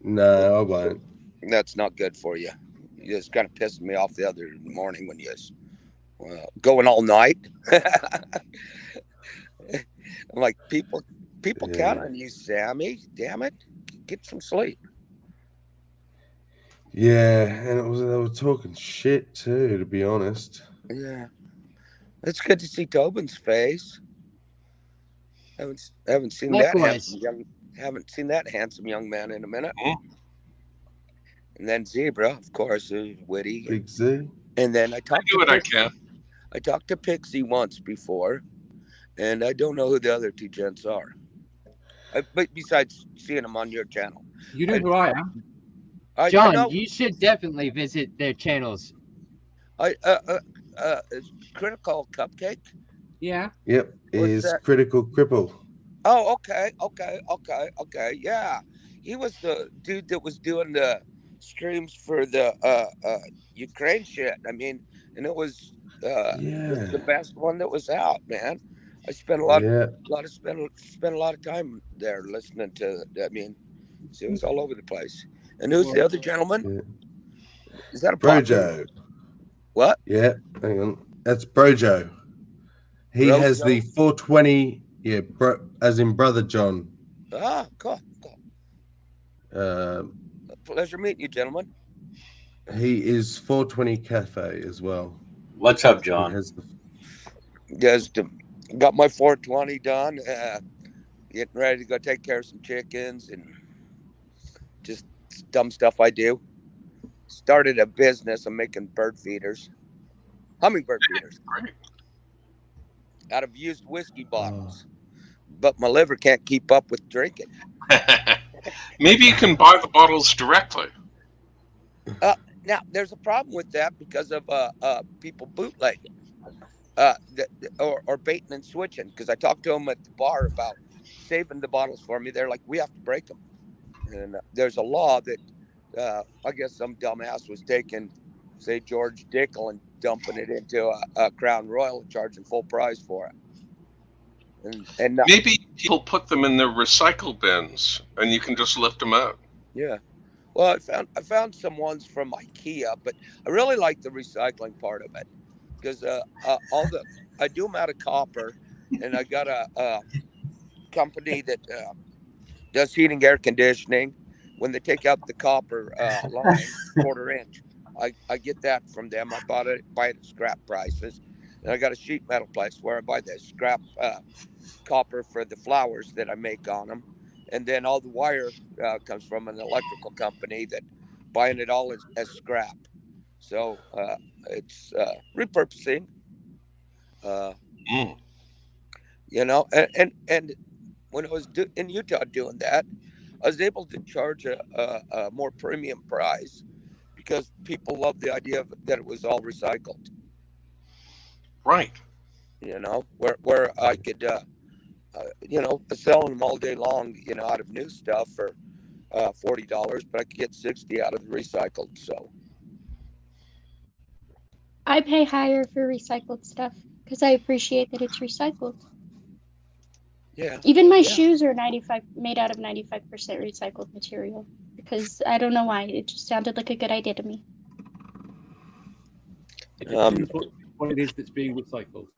No, I won't. That's not good for you. You just kind of pissed me off the other morning when you was going all night. I'm like, people count on you, Sammy. Damn it. Get some sleep. Yeah, and they were talking shit too, to be honest. Yeah. It's good to see Tobin's face. Haven't seen that handsome young man in a minute. And then Zebra, of course, is witty. Big Z. And then I talked to Pixie once before, and I don't know who the other two gents are. But besides seeing them on your channel. You know who I am. John, you should definitely visit their channels. Critical Cupcake? Yeah. Yep. Is Critical Cripple. Oh, okay. Yeah. He was the dude that was doing the streams for the Ukraine shit. I mean, and it was the best one that was out, man. I spent a lot of time there listening to. I mean, it was all over the place. And who's the other gentleman? Yeah. Is that a Brojo? What? Yeah, hang on. That's Brojo. He has the 420. Yeah, as in Brother John. Ah, cool. Pleasure meeting you, gentlemen. He is 420 Cafe as well. What's up, John? He has got my 420 done. Getting ready to go take care of some chickens and just dumb stuff I do. Started a business. I'm making bird feeders, hummingbird feeders, out of used whiskey bottles. But my liver can't keep up with drinking. Maybe you can buy the bottles directly. Now, there's a problem with that because of people bootlegging or baiting and switching. Because I talked to them at the bar about saving the bottles for me. They're like, we have to break them. And there's a law that I guess some dumbass was taking, say, George Dickel and dumping it into a Crown Royal and charging full price for it. And maybe people put them in their recycle bins and you can just lift them out. Yeah. Well, I found some ones from IKEA, but I really like the recycling part of it because I do them out of copper, and I got a company that does heating, air conditioning. When they take out the copper line, 1/4 inch, I get that from them. I buy it at scrap prices, and I got a sheet metal place where I buy the scrap copper for the flowers that I make on them. And then all the wire comes from an electrical company that buying it all as scrap. So it's repurposing, you know, and when I was in Utah doing that, I was able to charge a more premium price because people love the idea that it was all recycled. Right. You know, where I could, you know, selling them all day long, you know, out of new stuff for $40, but I could get 60 out of the recycled. So I pay higher for recycled stuff because I appreciate that it's recycled. Yeah. Even my shoes are made out of 95% recycled material because I don't know why. It just sounded like a good idea to me. It depends what it is that's being recycled,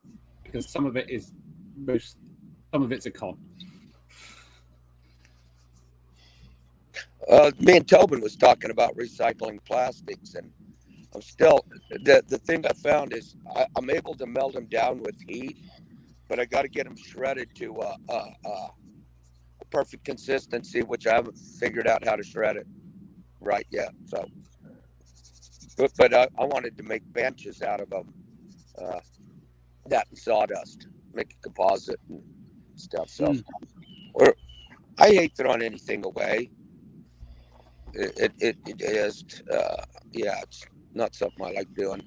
because some of it is some of it's a con. Me and Tobin was talking about recycling plastics, and I'm still the thing I found is I'm able to melt them down with heat, but I got to get them shredded to a perfect consistency, which I haven't figured out how to shred it right yet. So, but I wanted to make benches out of them, that and sawdust, make a composite and stuff. So, or I hate throwing anything away. It is, it's not something I like doing.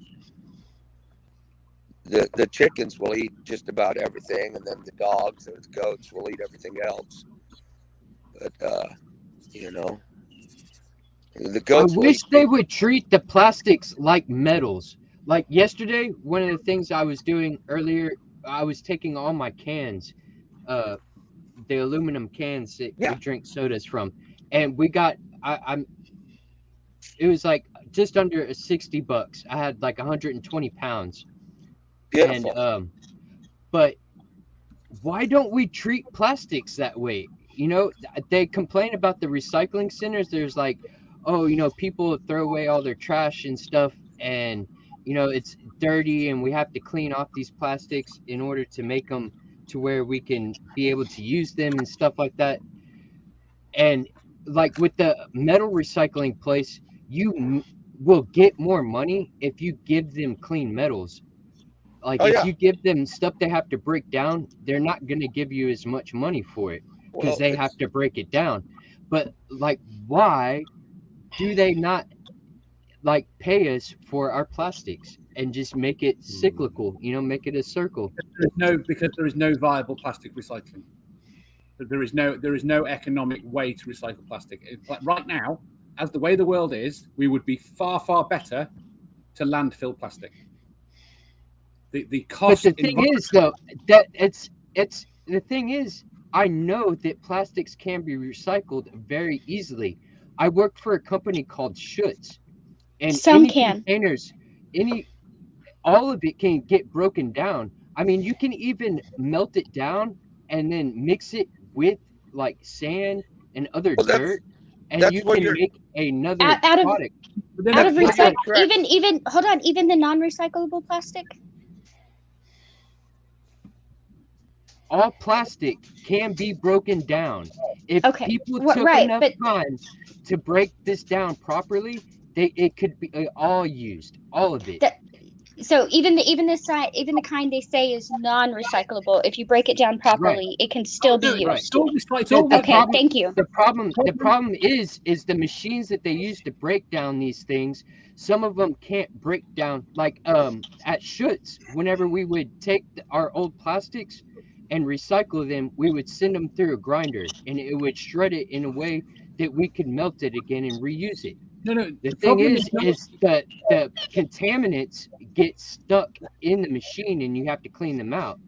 The chickens will eat just about everything, and then the dogs or the goats will eat everything else. But you know, the goats. I wish they would treat the plastics like metals. Like yesterday, one of the things I was doing earlier, I was taking all my cans, the aluminum cans that we drink sodas from, and we got it was like just under $60. I had like 120 pounds. Beautiful. And but why don't we treat plastics that way? You know, they complain about the recycling centers. There's like, oh, you know, people throw away all their trash and stuff, and you know, it's dirty, and we have to clean off these plastics in order to make them to where we can be able to use them and stuff like that. And like with the metal recycling place, you will get more money if you give them clean metals. Like if you give them stuff they have to break down, they're not going to give you as much money for it because they have to break it down. But like, why do they not like pay us for our plastics and just make it cyclical? You know, make it a circle. Because there is no viable plastic recycling. There is no economic way to recycle plastic. Right now, as the way the world is, we would be far, far better to landfill plastic. The cost. But the thing is, though, that it's the thing is, I know that plastics can be recycled very easily. I work for a company called Shirtless, and Some any can. containers, all of it can get broken down. I mean, you can even melt it down and then mix it with like sand and other Well, dirt, and that's you what can you're. make another Out of product. out of That's what recycle, you're correct. even hold on, even the non-recyclable plastic. All plastic can be broken down. If Okay, people took right, enough but time to break this down properly, it could be all used, all of it. so even the kind they say is non-recyclable, if you break it down properly, it can still be Right. used. The Thank you. The problem is the machines that they use to break down these things. Some of them can't break down. Like at Schutz, whenever we would take our old plastics and recycle them, we would send them through a grinder, and it would shred it in a way that we could melt it again and reuse it. No. The thing is that the contaminants get stuck in the machine, and you have to clean them out.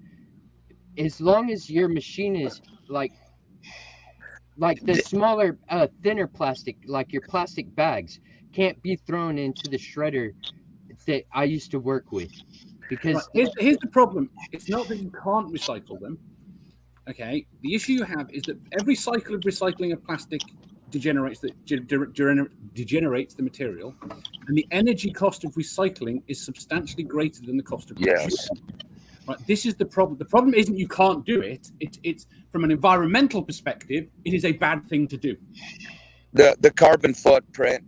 As long as your machine is like the smaller, thinner plastic, like your plastic bags, can't be thrown into the shredder that I used to work with, because here's the problem. It's not that you can't recycle them. Okay, the issue you have is that every cycle of recycling of plastic degenerates the material, and the energy cost of recycling is substantially greater than the cost of production. Yes. Right, this is the problem. The problem isn't you can't do it. It's from an environmental perspective, it is a bad thing to do. The carbon footprint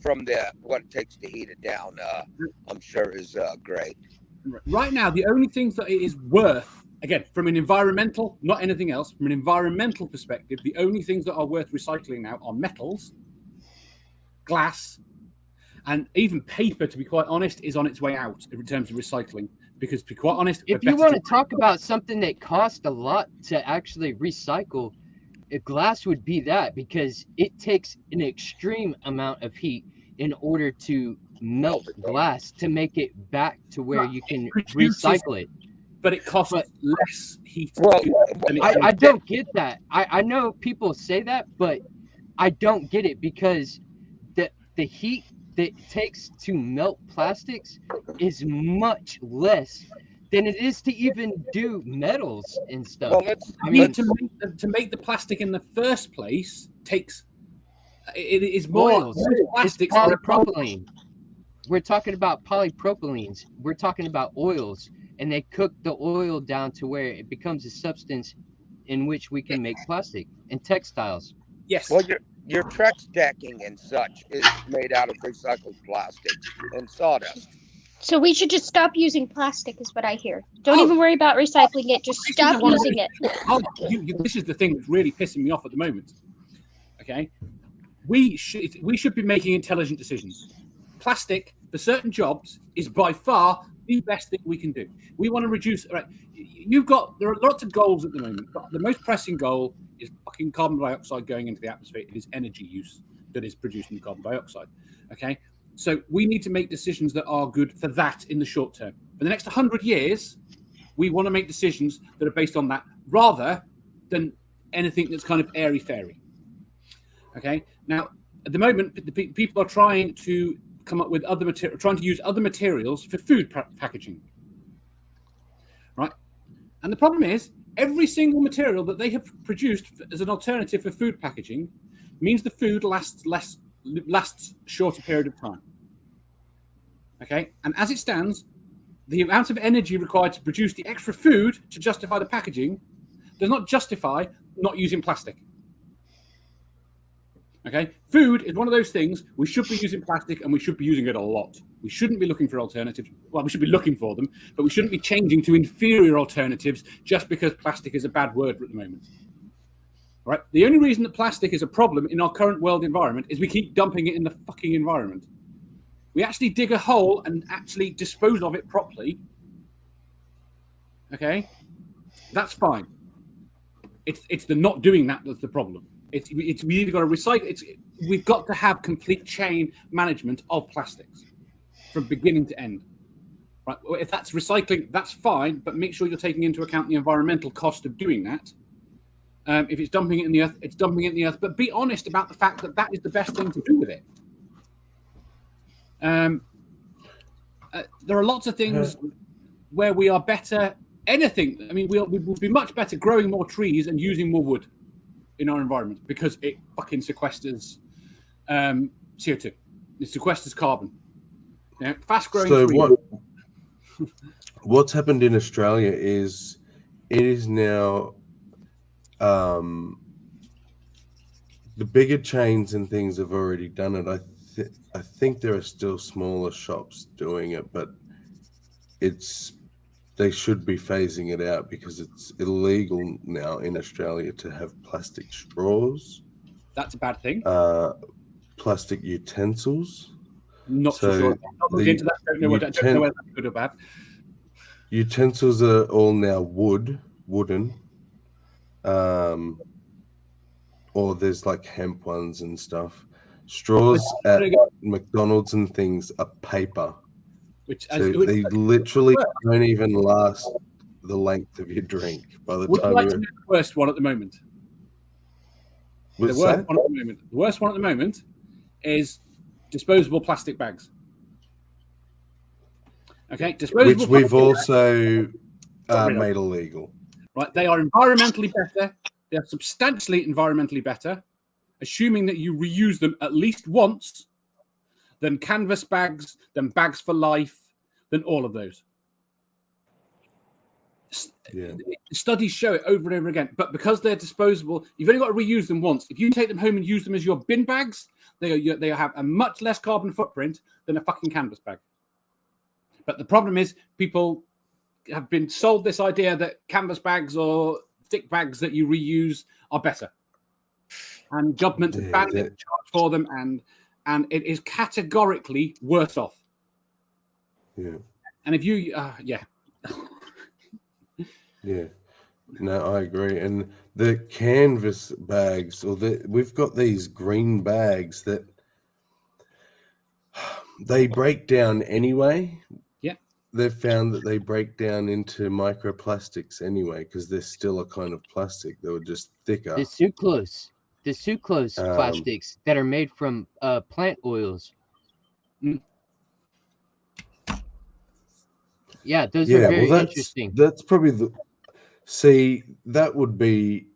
from what it takes to heat it down, I'm sure is great. Right now, the only things that it is worth, again, from an environmental, not anything else, from an environmental perspective, the only things that are worth recycling now are metals, glass, and even paper, to be quite honest, is on its way out in terms of recycling. Because to be quite honest, if you want to talk about something that costs a lot to actually recycle, glass would be that, because it takes an extreme amount of heat in order to melt glass to make it back to where you can recycle it. But it costs less heat. Well, I don't get that. I know people say that, but I don't get it, because the heat that it takes to melt plastics is much less than it is to even do metals and stuff. Well, to make the plastic in the first place takes it is more oils. plastics. It's polypropylene. We're talking about polypropylenes. We're talking about oils, and they cook the oil down to where it becomes a substance in which we can make plastic and textiles. Yes. Well, your Trex decking and such is made out of recycled plastics and sawdust. So we should just stop using plastic, is what I hear. Don't even worry about recycling it. Just stop using it. This is the thing that's really pissing me off at the moment. Okay, we should be making intelligent decisions. Plastic for certain jobs is by far the best thing we can do. We want to reduce. Right, there are lots of goals at the moment, but the most pressing goal is fucking carbon dioxide going into the atmosphere. It is energy use that is producing the carbon dioxide. Okay. So we need to make decisions that are good for that in the short term. For the next 100 years, we want to make decisions that are based on that rather than anything that's kind of airy-fairy. Okay. Now, at the moment, the people are trying to come up with trying to use other materials for food packaging. Right. And the problem is, every single material that they have produced as an alternative for food packaging means the food lasts shorter period of time. Okay, and as it stands, the amount of energy required to produce the extra food to justify the packaging does not justify not using plastic. Okay, food is one of those things we should be using plastic, and we should be using it a lot. We shouldn't be looking for alternatives. Well, we should be looking for them, but we shouldn't be changing to inferior alternatives just because plastic is a bad word at the moment. Right? The only reason that plastic is a problem in our current world environment is we keep dumping it in the fucking environment. We actually dig a hole and actually dispose of it properly. Okay? That's fine. It's the not doing that that's the problem. We either got to recycle. We've got to have complete chain management of plastics from beginning to end. Right? If that's recycling, that's fine, but make sure you're taking into account the environmental cost of doing that. If it's dumping it in the earth, it's dumping it in the earth. But be honest about the fact that that is the best thing to do with it. There are lots of things where we are better. Anything. I mean, we would be much better growing more trees and using more wood in our environment because it fucking sequesters CO2. It sequesters carbon. Fast-growing trees. What's happened in Australia is it is now the bigger chains and things have already done it. I think there are still smaller shops doing it, but they should be phasing it out because it's illegal now in Australia to have plastic straws. That's a bad thing. Plastic utensils. Not so sure. I'll look into that. I don't know whether that's good or bad. Utensils are all now wooden. Or there's like hemp ones and stuff. Straws at McDonald's and things are paper. They literally don't even last the length of your drink by the time you're... The worst one at the moment. The worst one at the moment is disposable plastic bags. Okay, disposable. Which we've also made illegal. Right, they are environmentally better. They are substantially environmentally better, assuming that you reuse them at least once, than canvas bags, than bags for life, than all of those. Yeah. Studies show it over and over again. But because they're disposable, you've only got to reuse them once. If you take them home and use them as your bin bags, they have a much less carbon footprint than a fucking canvas bag. But the problem is people have been sold this idea that canvas bags or thick bags that you reuse are better. And government have banned it, charged for them, and it is categorically worse off. Yeah. And if you, Yeah, no, I agree. And the canvas bags, we've got these green bags that they break down anyway. Yeah. They've found that they break down into microplastics anyway because they're still a kind of plastic. They were just thicker. The sucrose plastics that are made from plant oils. Yeah, those are very interesting. That's probably that would be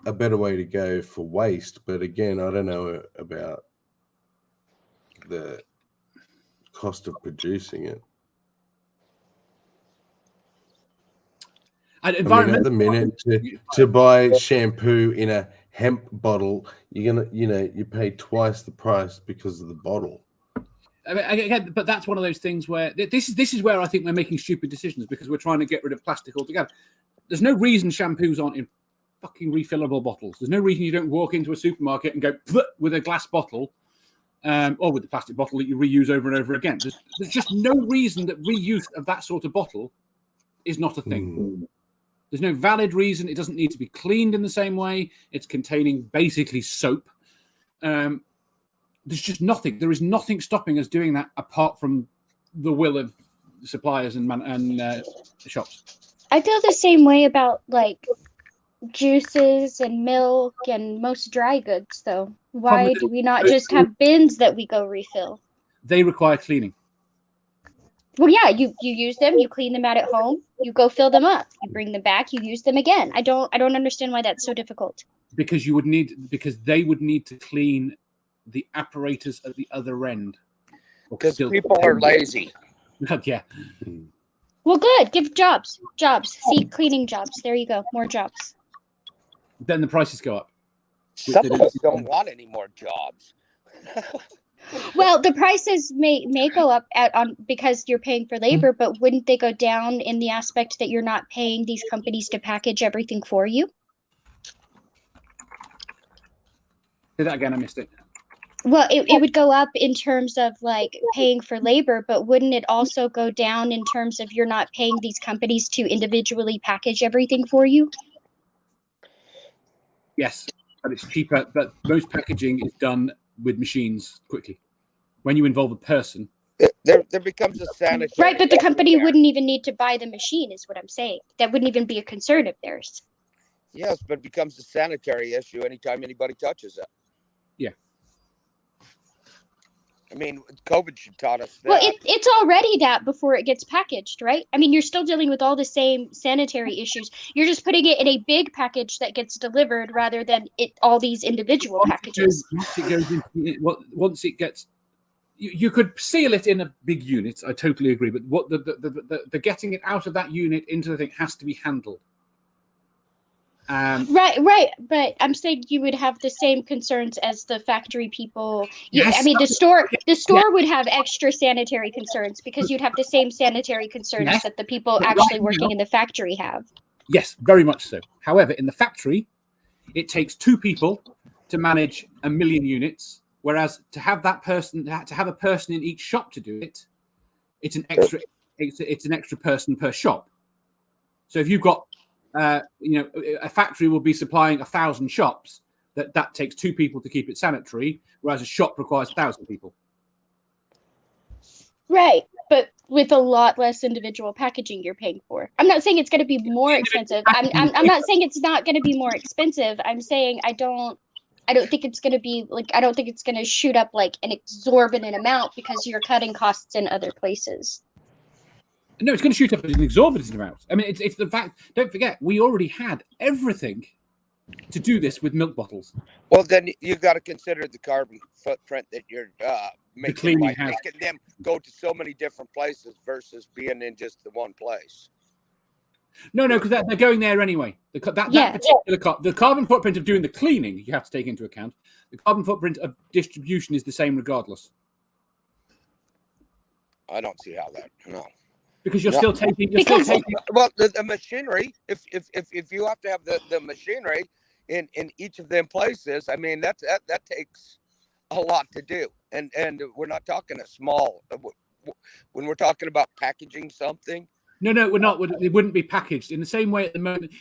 a better way to go for waste. But again, I don't know about the cost of producing it. And at the minute to buy shampoo in a hemp bottle, you pay twice the price because of the bottle. I mean, again, but that's one of those things where this is where I think we're making stupid decisions because we're trying to get rid of plastic altogether. There's no reason shampoos aren't in fucking refillable bottles. There's no reason you don't walk into a supermarket and go with a glass bottle or with the plastic bottle that you reuse over and over again. There's just no reason that reuse of that sort of bottle is not a thing. There's no valid reason. It doesn't need to be cleaned in the same way. It's containing basically soap. There's just nothing. There is nothing stopping us doing that apart from the will of suppliers and shops. I feel the same way about like juices and milk and most dry goods, though. Why do we not just have bins that we go refill? They require cleaning. Well, yeah, you use them, you clean them out at home, you go fill them up, you bring them back, you use them again. I don't understand why that's so difficult. Because they would need to clean the apparatus at the other end. Because people are lazy. Yeah. Well, good. Give jobs. See, cleaning jobs. There you go. More jobs. Then the prices go up. Some of us don't want any more jobs. Well, the prices may go up because you're paying for labor, but wouldn't they go down in the aspect that you're not paying these companies to package everything for you? Say that again. I missed it. Well, it would go up in terms of like paying for labor, but wouldn't it also go down in terms of you're not paying these companies to individually package everything for you? Yes. but it's cheaper. But most packaging is done with machines quickly. When you involve a person, there becomes a sanitary. Right, but the company there. wouldn't even need to buy the machine, is what I'm saying. That wouldn't even be a concern of theirs. Yes, but it becomes a sanitary issue anytime anybody touches it. Yeah. I mean, COVID should taught us that. Well, it's already that before it gets packaged, right? I mean, you're still dealing with all the same sanitary issues. You're just putting it in a big package that gets delivered rather than all these individual packages. Once it gets, you could seal it in a big unit. I totally agree, but what the getting it out of that unit into the thing has to be handled. Right, but I'm saying you would have the same concerns as the factory people. Yes. I mean, the store would have extra sanitary concerns because you'd have the same sanitary concerns that the people actually working in the factory have. Yes, very much so. However, in the factory, it takes 2 people to manage 1 million units, whereas to have a person in each shop to do it, it's an extra person per shop. So if you've got a factory will be supplying 1,000 shops. That takes 2 people to keep it sanitary, whereas a shop requires 1,000 people. Right, but with a lot less individual packaging you're paying for. I'm not saying it's going to be more expensive. I'm not saying it's not going to be more expensive. I'm saying I don't think it's going to be I don't think it's going to shoot up like an exorbitant amount because you're cutting costs in other places. No, it's going to shoot up an exorbitant amount. I mean, it's the fact. Don't forget, we already had everything to do this with milk bottles. Well, then you got to consider the carbon footprint that you're making them go to so many different places versus being in just the one place. No, because they're going there anyway. The carbon footprint of doing the cleaning you have to take into account. The carbon footprint of distribution is the same regardless. I don't see how that. No. Because you're still taking. Well, the machinery. If you have to have the machinery in each of them places, I mean that takes a lot to do, and we're not talking a small. When we're talking about packaging something. No, we're not. It wouldn't be packaged in the same way at the moment.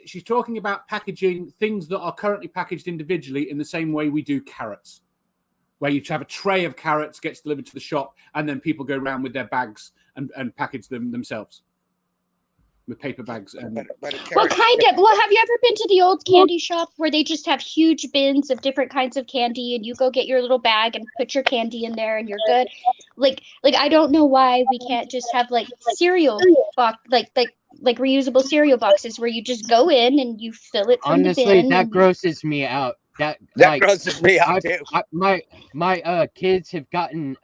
She's talking about packaging things that are currently packaged individually in the same way we do carrots, where you have a tray of carrots gets delivered to the shop, and then people go around with their bags and package them themselves with paper bags. Well, kind of. Well, have you ever been to the old candy shop where they just have huge bins of different kinds of candy, and you go get your little bag and put your candy in there, and you're good? Like I don't know why we can't just have like cereal box, like reusable cereal boxes where you just go in and you fill it from the bin. Honestly, that grosses me out. That grosses me out too. My kids have gotten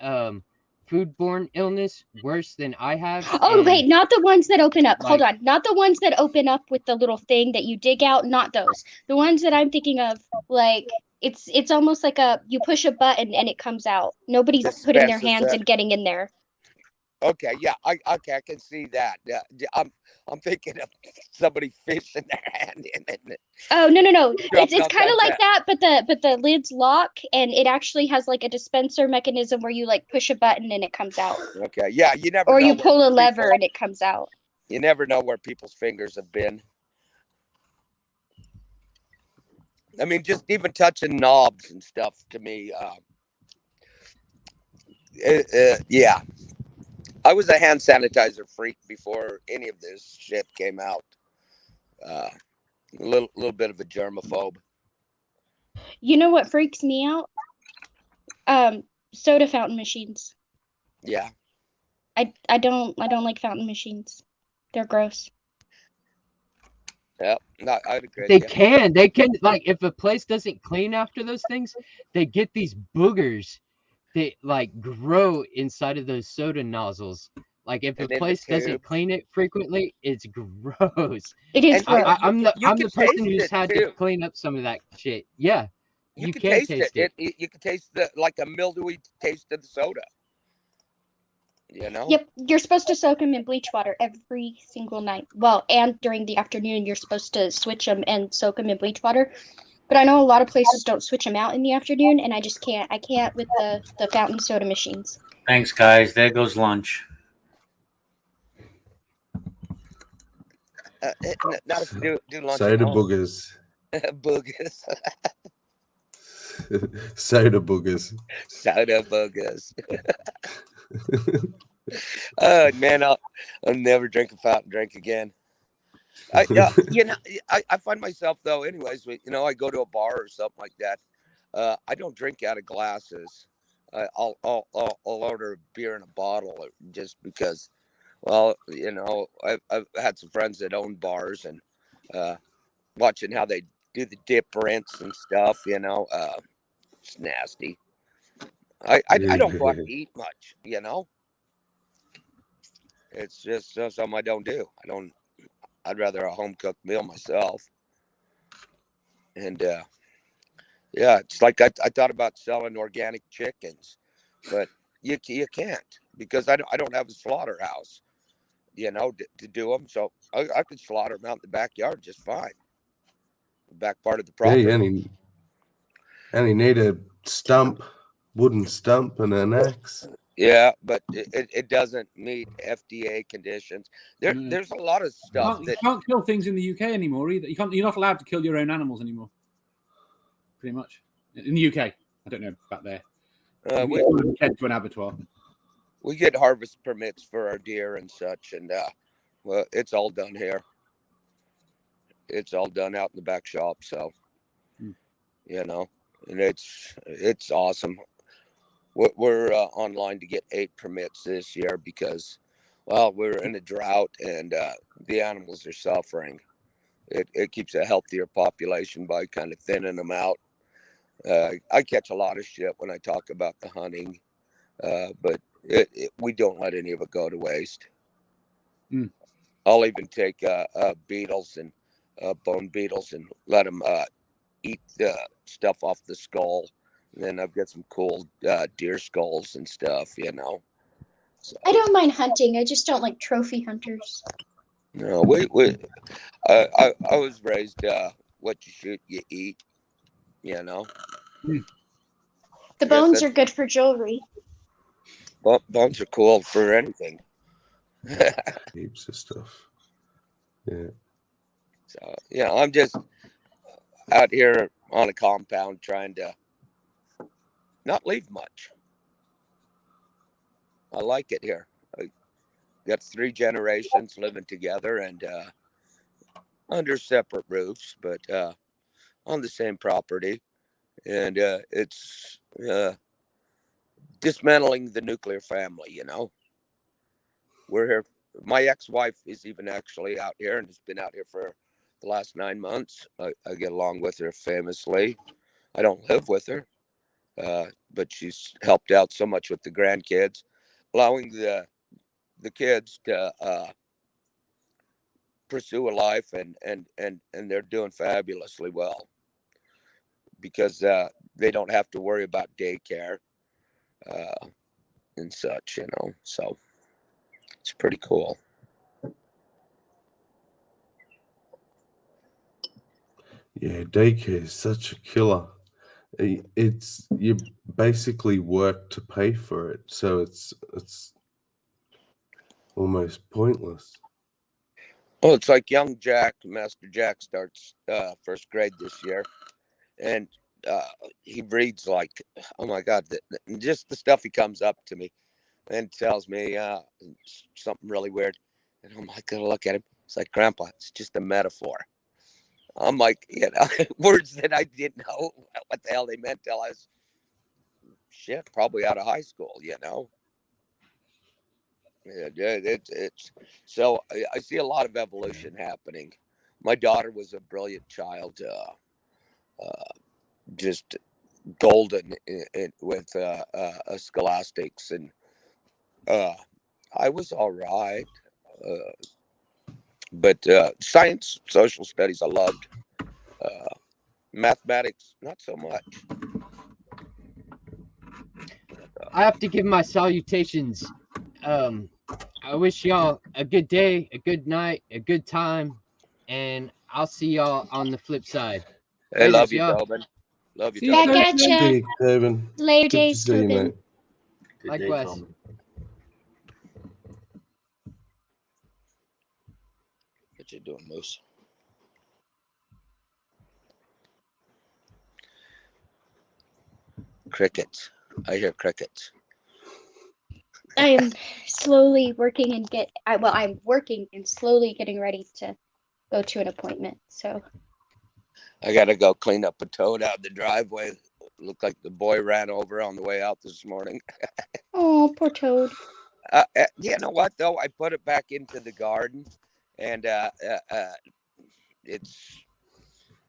foodborne illness worse than I have. Oh, wait, not the ones that open up. Hold on. Not the ones that open up with the little thing that you dig out. Not those. The ones that I'm thinking of, like, it's almost like you push a button and it comes out. Nobody's putting their hands and getting in there. Okay, yeah, I can see that. Yeah, I'm thinking of somebody fishing their hand in it. Oh no! It's kind of like that, but the lids lock, and it actually has like a dispenser mechanism where you like push a button and it comes out. Okay, yeah, you never. Or you pull a lever and it comes out. You never know where people's fingers have been. I mean, just even touching knobs and stuff to me. Yeah. I was a hand sanitizer freak before any of this shit came out. A little bit of a germaphobe. You know what freaks me out? Soda fountain machines. Yeah. I don't like fountain machines. They're gross. Yep, no, I'd agree. They can like if a place doesn't clean after those things, they get these boogers that like grow inside of those soda nozzles. Like if a place doesn't clean it frequently, it's gross. It is gross. I'm the person who just had to clean up some of that shit. Yeah, you can taste it. You can taste like a mildewy taste of the soda. You know. Yep, you're supposed to soak them in bleach water every single night. Well, and during the afternoon, you're supposed to switch them and soak them in bleach water. But I know a lot of places don't switch them out in the afternoon, and I just can't. I can't with the fountain soda machines. Thanks, guys. There goes lunch. Not do lunch. Soda boogers. Boogers. Soda boogers. Soda boogers. Oh man, I'll never drink a fountain drink again. I find myself though. Anyways, I go to a bar or something like that. I don't drink out of glasses. I'll order a beer in a bottle just because. Well, I've had some friends that own bars and watching how they do the dip rinse and stuff. It's nasty. I don't go out to eat much. It's just something I don't do. I'd rather a home cooked meal myself. And yeah, it's like I thought about selling organic chickens, but you can't because I don't have a slaughterhouse, to do them. So I could slaughter them out in the backyard just fine. The back part of the Yeah, property. you only need a wooden stump and an axe. Yeah, but it doesn't meet FDA conditions. There's a lot of stuff You can't kill things in the UK anymore either. You're not allowed to kill your own animals anymore. Pretty much in the UK. I don't know about there. We head to an abattoir. We get harvest permits for our deer and such, and well, it's all done here. It's all done out in the back shop, so and it's awesome. We're online to get 8 permits this year because, well, we're in a drought and the animals are suffering. It keeps a healthier population by kind of thinning them out. I catch a lot of shit when I talk about the hunting, but we don't let any of it go to waste. I'll even take beetles and bone beetles and let them eat the stuff off the skull. And then I've got some cool deer skulls and stuff, So, I don't mind hunting. I just don't like trophy hunters. No, I was raised what you shoot, you eat, The bones are good for jewelry. Bones are cool for anything. Heaps of stuff. Yeah. So, I'm just out here on a compound trying to not leave much. I like it here. I got 3 generations living together and under separate roofs, but on the same property. And it's dismantling the nuclear family, We're here. My ex-wife is even actually out here and has been out here for the last 9 months. I get along with her famously. I don't live with her, but she's helped out so much with the grandkids, allowing the kids to pursue a life, and they're doing fabulously well because they don't have to worry about daycare and such, So it's pretty cool. Yeah, daycare is such a killer. It's you basically work to pay for it, so it's almost pointless. Well, it's like young Jack, Master Jack starts first grade this year, and he reads like, oh my God, just the stuff he comes up to me and tells me something really weird, and I'm like, gonna look at him. It's like, Grandpa, it's just a metaphor. I'm like, words that I didn't know what the hell they meant till I was probably out of high school, It's so I see a lot of evolution happening. My daughter was a brilliant child, just golden with scholastics, and I was all right, but science, social studies, I loved. Mathematics, not so much. I have to give my salutations. I wish y'all a good day, a good night, a good time, and I'll see y'all on the flip side. Hey, love you, Tobin. Love you, Back Tobin. at ya. See you, Tobin. Later Good to days, see you, Tobin. mate. Likewise. What you doing, Moose? Crickets. I hear crickets. I am slowly working and I'm working and slowly getting ready to go to an appointment. So I gotta go clean up a toad out the driveway. Looked like the boy ran over on the way out this morning. oh, poor toad. You know what though? I put it back into the garden, and it's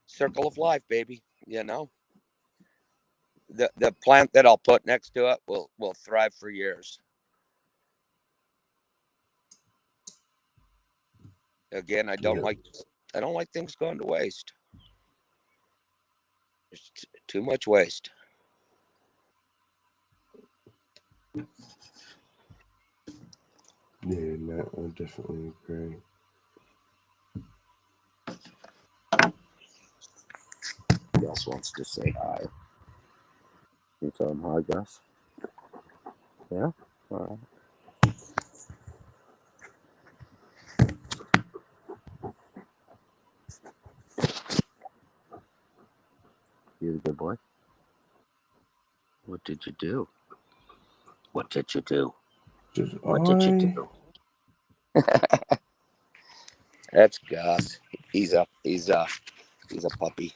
circle of life, baby. You know, the plant that I'll put next to it will thrive for years. Again, I don't like things going to waste. There's too much waste. Yeah, no, I definitely agree. Gus wants to say hi. You tell him hi, Gus? Yeah? All right. You the good boy? What did you do? What did you do? Did you do? That's Gus. He's a puppy.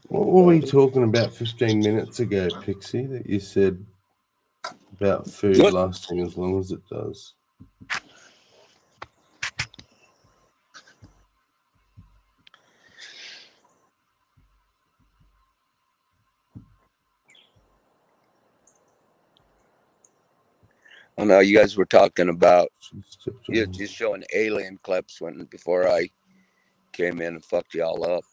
What were we talking about 15 minutes ago, Pixie, that you said about food lasting as long as it does? I know you guys were talking about you just showing alien clips before I came in and fucked y'all up.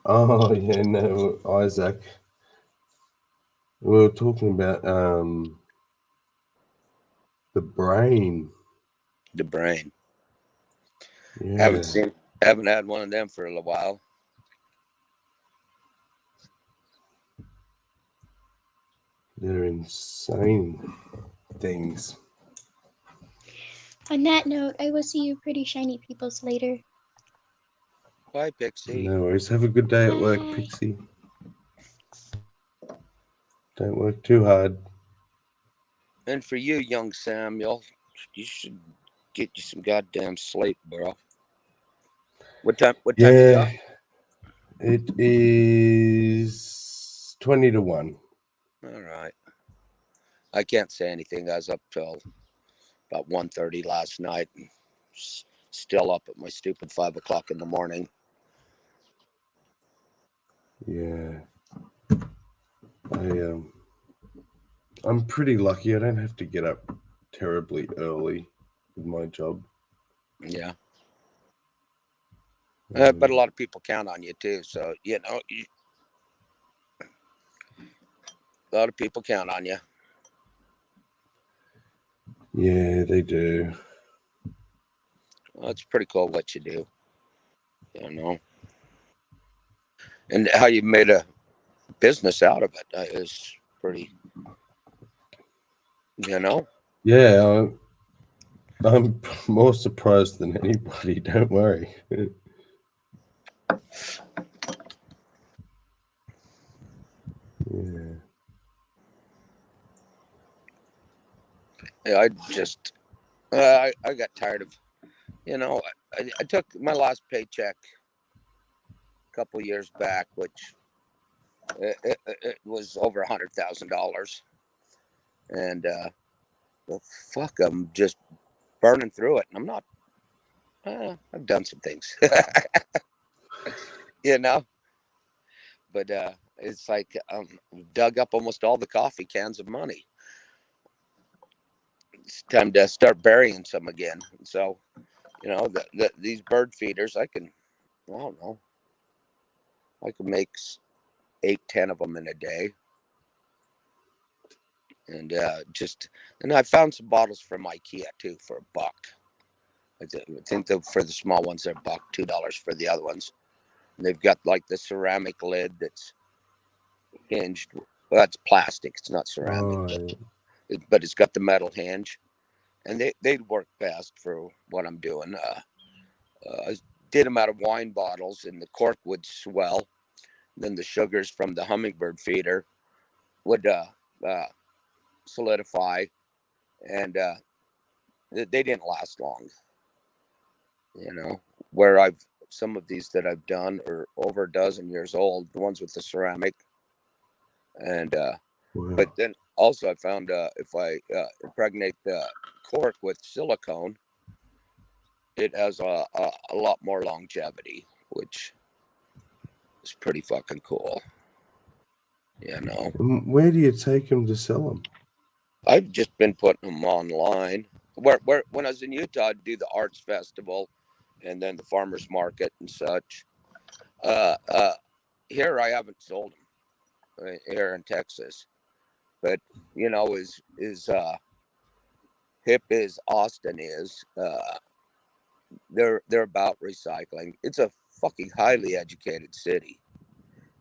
Oh yeah, no, Isaac. We were talking about the brain. The brain. Yeah. Haven't had one of them for a little while. They're insane things. On that note, I will see you pretty shiny peoples later. Bye, Pixie. No worries. Have a good day at work, Bye. Pixie. Don't work too hard. And for you, young Samuel, you should get you some goddamn sleep, bro. What time you got? It is 20 to 1. All right. I can't say anything. I was up till about 1:30 last night, and still up at my stupid 5 o'clock in the morning. Yeah. I'm pretty lucky. I don't have to get up terribly early with my job. Yeah. But a lot of people count on you too. So, you know, a lot of people count on you. Yeah, they do. Well, it's pretty cool what you do. You know. And how you made a business out of it is pretty, you know. Yeah, I'm more surprised than anybody. Don't worry. Yeah. Yeah, I just, I got tired of, you know, I took my last paycheck a couple years back, which it was over $100,000, and well, fuck, I'm just burning through it, and I'm not. I've done some things, you know, but it's like dug up almost all the coffee cans of money. It's time to start burying some again. So, you know, these bird feeders, I don't know, I can make 8-10 of them in a day. And and I found some bottles from IKEA too for $1. I think for the small ones they're $1, $2 for the other ones. And they've got like the ceramic lid that's hinged. Well, that's plastic. It's not ceramic, but it's got the metal hinge, and they'd work best for what I'm doing. I did them out of wine bottles, and the cork would swell, then the sugars from the hummingbird feeder would solidify, and they didn't last long. Where some of these that I've done are over a dozen years old, the ones with the ceramic, and Wow. but then also I found if I impregnate the cork with silicone, it has a lot more longevity, which is pretty fucking cool. Where do you take them to sell them? I've just been putting them online. Where when I was in Utah, I'd do the arts festival, and then the farmers market and such. Here I haven't sold them here in Texas, but is hip as Austin is, they're about recycling. It's a fucking highly educated city.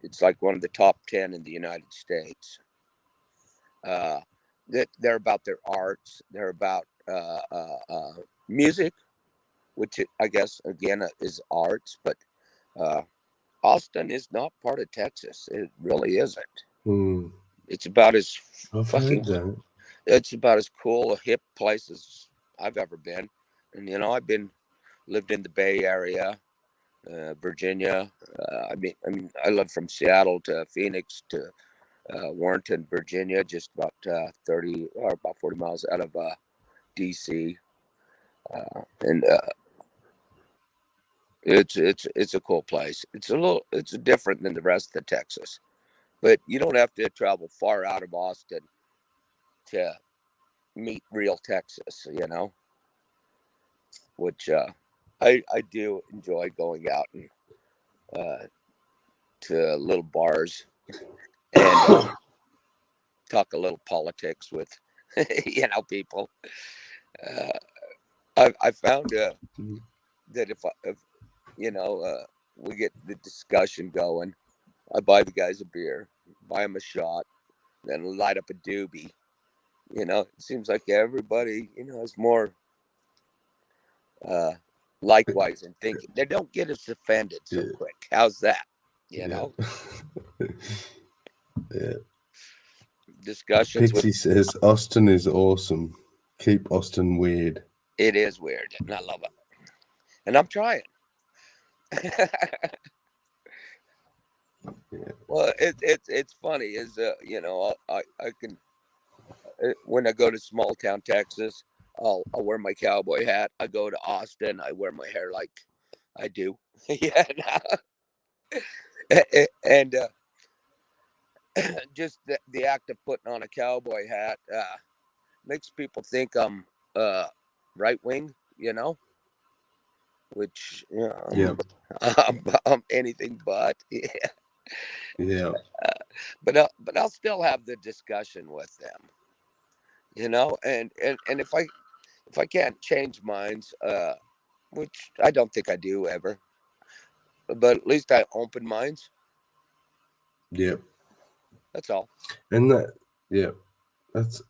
It's like one of the top 10 in the United States. They're about their arts. They're about music, which I guess again is arts. But Austin is not part of Texas. It really isn't. It's about as it's about as cool a hip place as I've ever been. And lived in the Bay Area, Virginia. I lived from Seattle to Phoenix to Warrenton, Virginia, just about 30 or about 40 miles out of DC, and it's a cool place. It's different than the rest of Texas, but you don't have to travel far out of Austin to meet real Texas, which I do enjoy going out and to little bars and talk a little politics with people. I found that if we get the discussion going, I buy the guys a beer, buy them a shot, then light up a doobie. It seems like everybody is more likewise in thinking. They don't get us offended so quick. How's that? Yeah. Discussions. Pixie says Austin is awesome. Keep Austin weird. It is weird, and I love it. And I'm trying. Well, it's funny. Is I can when I go to small town Texas, I'll wear my cowboy hat. I go to Austin, I wear my hair like I do. And just the act of putting on a cowboy hat makes people think I'm right wing, which I'm anything but. Yeah. But I'll still have the discussion with them, and if I can't change minds, which I don't think I do ever, but at least I open minds. Yeah. That's all. And that's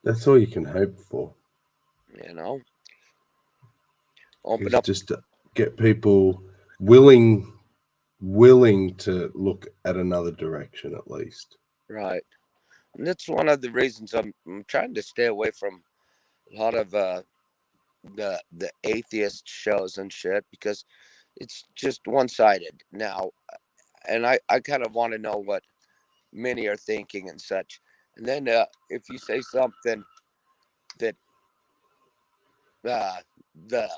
that's all you can hope for. Open up. Just to get people willing to look at another direction at least. Right. And that's one of the reasons I'm trying to stay away from a lot of the atheist shows and shit, because it's just one-sided now, and I kind of want to know what many are thinking and such. And then if you say something that the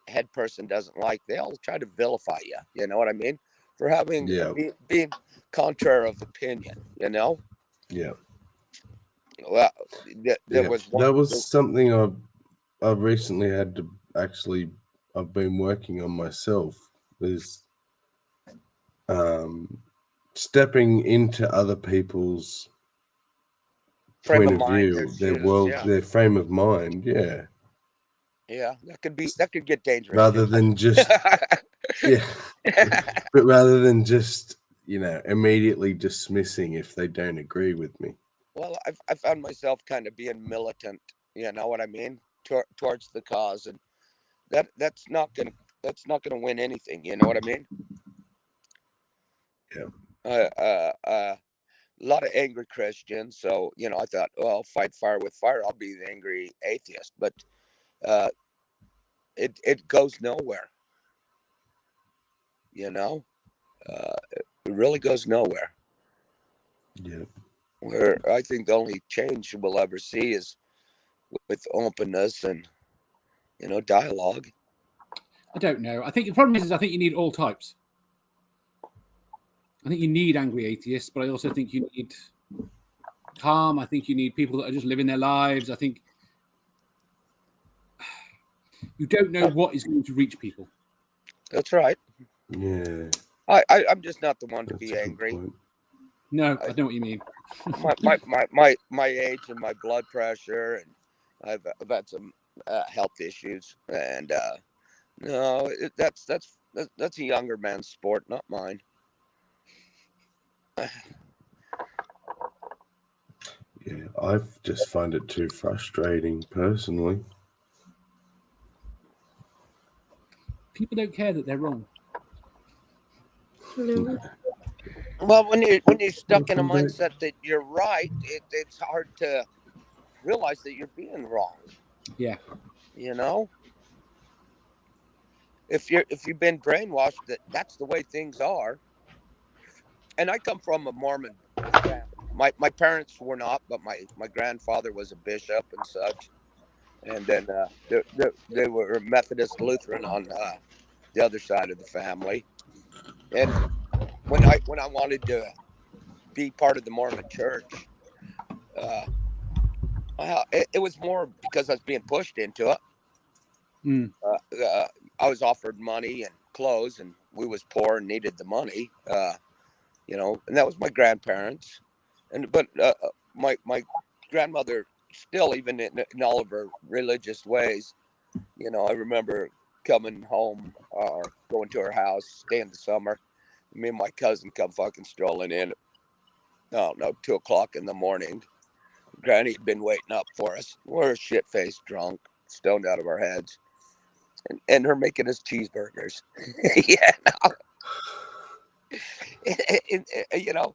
head person doesn't like, they'll try to vilify you. You know what I mean? For having being contrary of opinion. Yeah. Well, there was one. That was something I recently had to actually. I've been working on myself. Is stepping into other people's point of view, their world, their frame of mind. Yeah. Yeah, that could get dangerous. Rather than just but rather than just immediately dismissing if they don't agree with me. Well, I found myself kind of being militant. You know what I mean? Towards the cause, and that's not gonna win anything. You know what I mean? a lot of angry Christians. So, you know, I thought, well, fight fire with fire. I'll be the angry atheist. But it goes nowhere. You know, it really goes nowhere. Yeah. Where I think the only change we'll ever see is with openness and, you know, dialogue. I don't know. I think the problem is I think you need all types. I think you need angry atheists, but I also think you need calm. I think you need people that are just living their lives. I think you don't know what is going to reach people. That's right. Yeah. I'm just not the one to be angry. No, I know what you mean. my age and my blood pressure, and I've had some health issues, and no, that's a younger man's sport, not mine. Yeah, I've just find it too frustrating personally. People don't care that they're wrong. Well, when you're stuck in a mindset that you're right, it's hard to realize that you're being wrong. Yeah. You know, if you've been brainwashed that that's the way things are. And I come from a Mormon family. My parents were not, but my grandfather was a bishop and such. And then they were Methodist Lutheran on the other side of the family. And when I wanted to be part of the Mormon Church, it was more because I was being pushed into it. I was offered money and clothes, and we was poor and needed the money. You know, and that was my grandparents, but my grandmother still, even in all of her religious ways, you know, I remember coming home or going to her house, staying the summer. Me and my cousin come fucking strolling in. Oh no, 2 o'clock in the morning. Granny had been waiting up for us. We're shit-faced drunk, stoned out of our heads, and her making us cheeseburgers. Yeah, no. You know,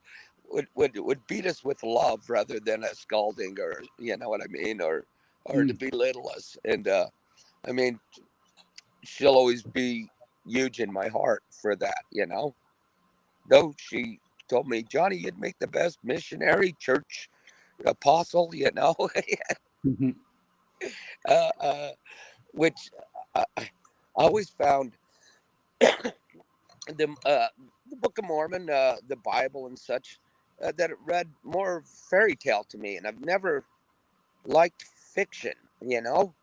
would beat us with love rather than a scalding, or you know what I mean, or to belittle us. And I mean, she'll always be huge in my heart for that, you know. Though she told me, Johnny, you'd make the best missionary, church apostle, you know. Which I always found the Book of Mormon, the Bible and such, that it read more fairy tale to me. And I've never liked fiction, you know.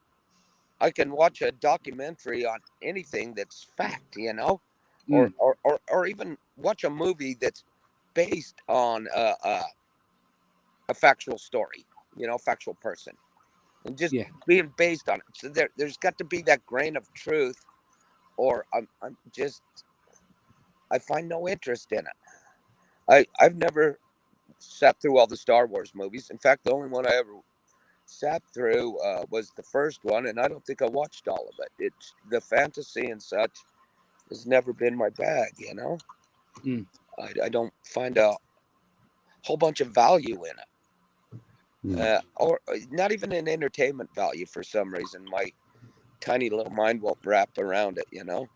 I can watch a documentary on anything that's fact, you know, or even watch a movie that's based on a factual story, you know, factual person, and just being based on it. So there's got to be that grain of truth, or I find no interest in it. I've never sat through all the Star Wars movies. In fact, the only one I ever sat through was the first one, and I don't think I watched all of it. It's the fantasy and such has never been my bag, you know. I don't find a whole bunch of value in it, or not even an entertainment value for some reason. My tiny little mind won't wrap around it, you know.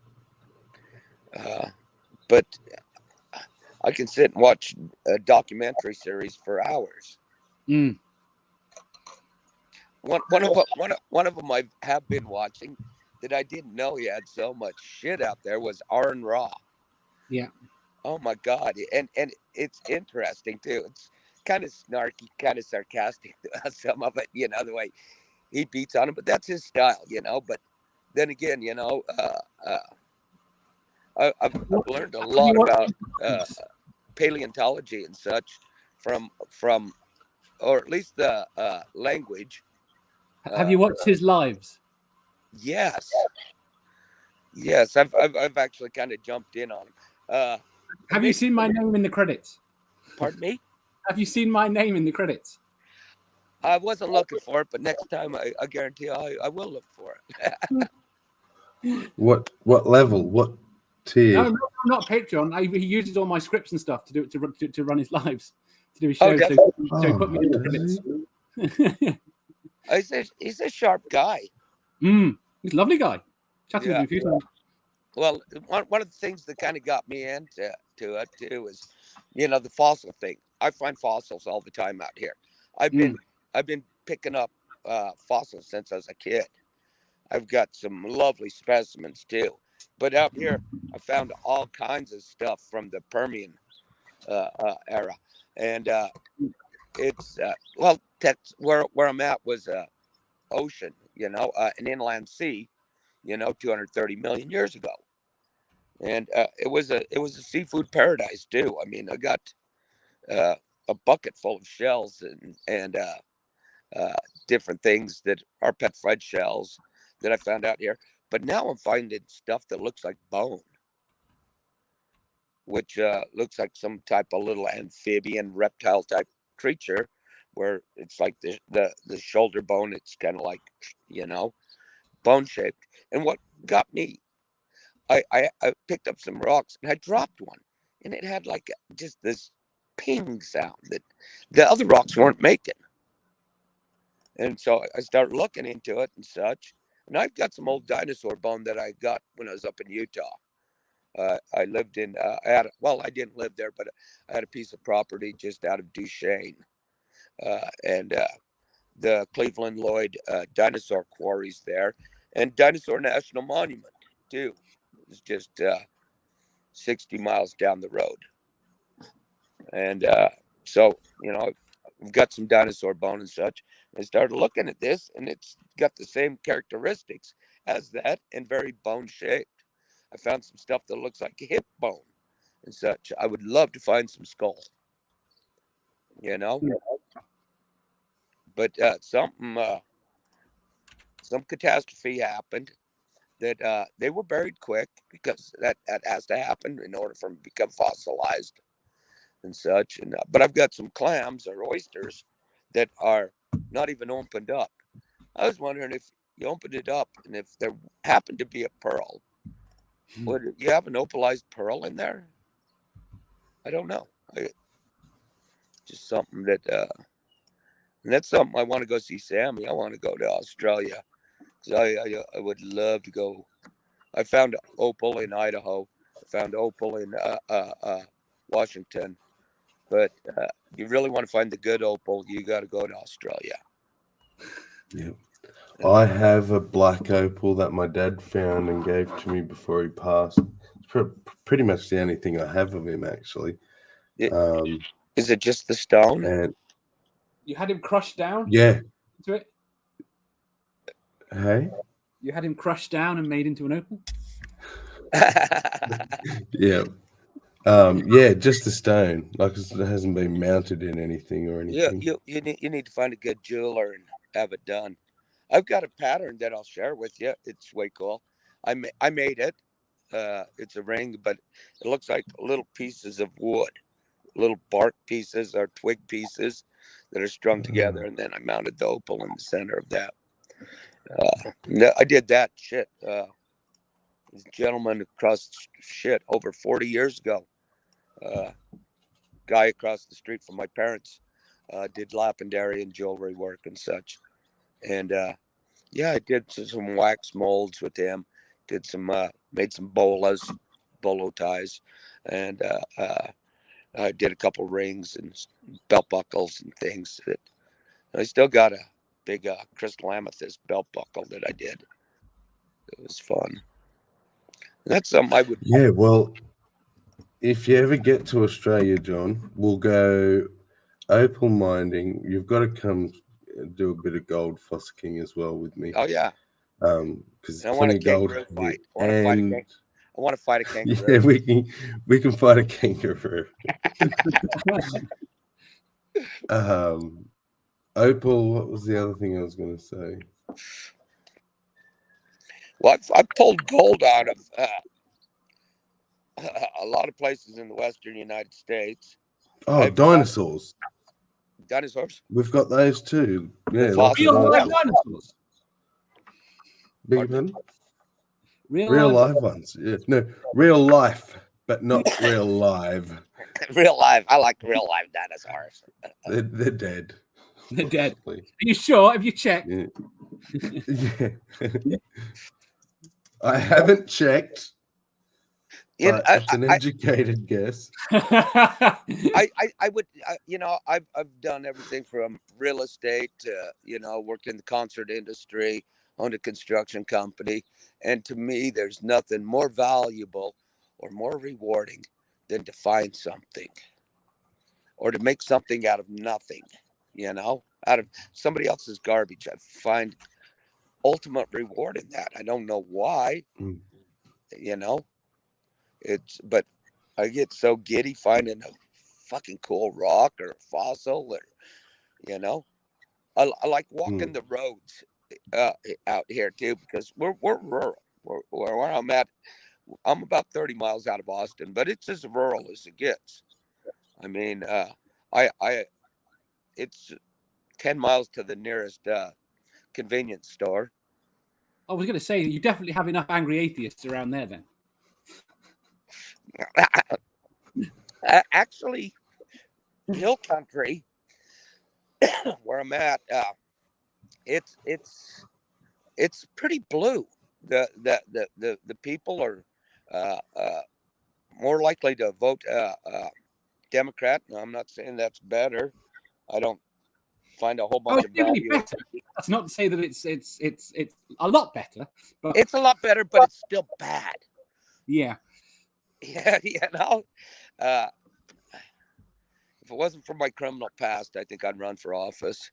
But I can sit and watch a documentary series for hours. One of them I have been watching that I didn't know he had so much shit out there was Aaron Raw. Yeah. Oh my God. And it's interesting too. It's kind of snarky, kind of sarcastic, some of it, you know, the way he beats on him, but that's his style, you know. But then again, you know, I've learned a lot about paleontology and such from or at least the language. Have you watched his lives? Yes. I've actually kind of jumped in on him. Have you seen my name in the credits? Pardon me? Have you seen my name in the credits? I wasn't looking for it, but next time I guarantee I will look for it. What level? What Tier. No, not Patreon. He uses all my scripts and stuff to do to run his lives, to do his Oh, shows. does So he put me in the credits. He's a sharp guy. He's a lovely guy. Chatted with him a few times. Well, one of the things that kind of got me into it too is, the fossil thing. I find fossils all the time out here. I've been picking up fossils since I was a kid. I've got some lovely specimens too. But out here, I found all kinds of stuff from the Permian era, and it's where I'm at was ocean, an inland sea, 230 million years ago, and it was a seafood paradise too. I mean, I got a bucket full of shells and different things that are petrified shells that I found out here. But now I'm finding stuff that looks like bone, which looks like some type of little amphibian reptile type creature, where it's like the shoulder bone. It's kind of like, bone shaped. And what got me, I picked up some rocks and I dropped one, and it had like just this ping sound that the other rocks weren't making. And so I started looking into it and such. And I've got some old dinosaur bone that I got when I was up in Utah. I lived in, I didn't live there, but I had a piece of property just out of Duchesne. And the Cleveland Lloyd dinosaur quarries there, and Dinosaur National Monument too. It's just 60 miles down the road. And so, we've got some dinosaur bone and such. I started looking at this, and it's got the same characteristics as that, and very bone shaped. I found some stuff that looks like a hip bone and such. I would love to find some skull, but some catastrophe happened that they were buried quick, because that has to happen in order for them to become fossilized and such. And but I've got some clams or oysters that are not even opened up. I was wondering if you opened it up, and if there happened to be a pearl, would you have an opalized pearl in there? I don't know. Just something that, and that's something I want to go see Sammy. I want to go to Australia, because I would love to go. I found opal in Idaho. I found opal in Washington. But you really want to find the good opal, you got to go to Australia. Yeah. I have a black opal that my dad found and gave to me before he passed. It's pretty much the only thing I have of him, actually. Is it just the stone? And you had him crushed down? Yeah. Into it? Hey? You had him crushed down and made into an opal? Yeah. Yeah, just the stone. Like, it hasn't been mounted in anything or anything. Yeah, you need to find a good jeweler and have it done. I've got a pattern that I'll share with you. It's way cool. I made it. It's a ring, but it looks like little pieces of wood, little bark pieces or twig pieces that are strung together, and then I mounted the opal in the center of that. I did that shit. This gentleman across shit over 40 years ago. Guy across the street from my parents did lapidary and jewelry work and such. And I did some wax molds with him. Did some made some bolo ties, and I did a couple rings and belt buckles and things. I still got a big crystal amethyst belt buckle that I did. It was fun. And that's something I would. Yeah, well, if you ever get to Australia, John, we'll go opal mining. You've got to come do a bit of gold fossicking as well with me. Oh yeah. Because I want a gold. kangaroo fight. I want to fight a kangaroo. Yeah, we can fight a kangaroo. Opal. What was the other thing I was going to say? Well, I've pulled gold out of a lot of places in the western United States. Oh, dinosaurs. Dinosaurs? We've got those too. Yeah, real live dinosaurs. Big pardon? Real live ones. Yeah. No, real life, but not real live. Real life. I like real live dinosaurs. They're dead. They're dead. Obviously. Are you sure? Have you checked? Yeah. Yeah. I haven't checked, but it's an educated guess. I would, I've done everything from real estate to, worked in the concert industry, owned a construction company. And to me, there's nothing more valuable or more rewarding than to find something or to make something out of nothing, out of somebody else's garbage. I find ultimate reward in that. I don't know why, but I get so giddy finding a fucking cool rock or a fossil or, I like walking the roads out here too, because we're rural. Where I'm at, I'm about 30 miles out of Austin, but it's as rural as it gets. I mean, it's 10 miles to the nearest convenience store. I was going to say, you definitely have enough angry atheists around there then. Actually, hill country where I'm at, it's pretty blue. The people are more likely to vote Democrat. No, I'm not saying that's better. I don't find a whole bunch of value. Better. That's not to say that it's a lot better, but it's a lot better, but it's still bad. Yeah. Yeah, if it wasn't for my criminal past, I think I'd run for office.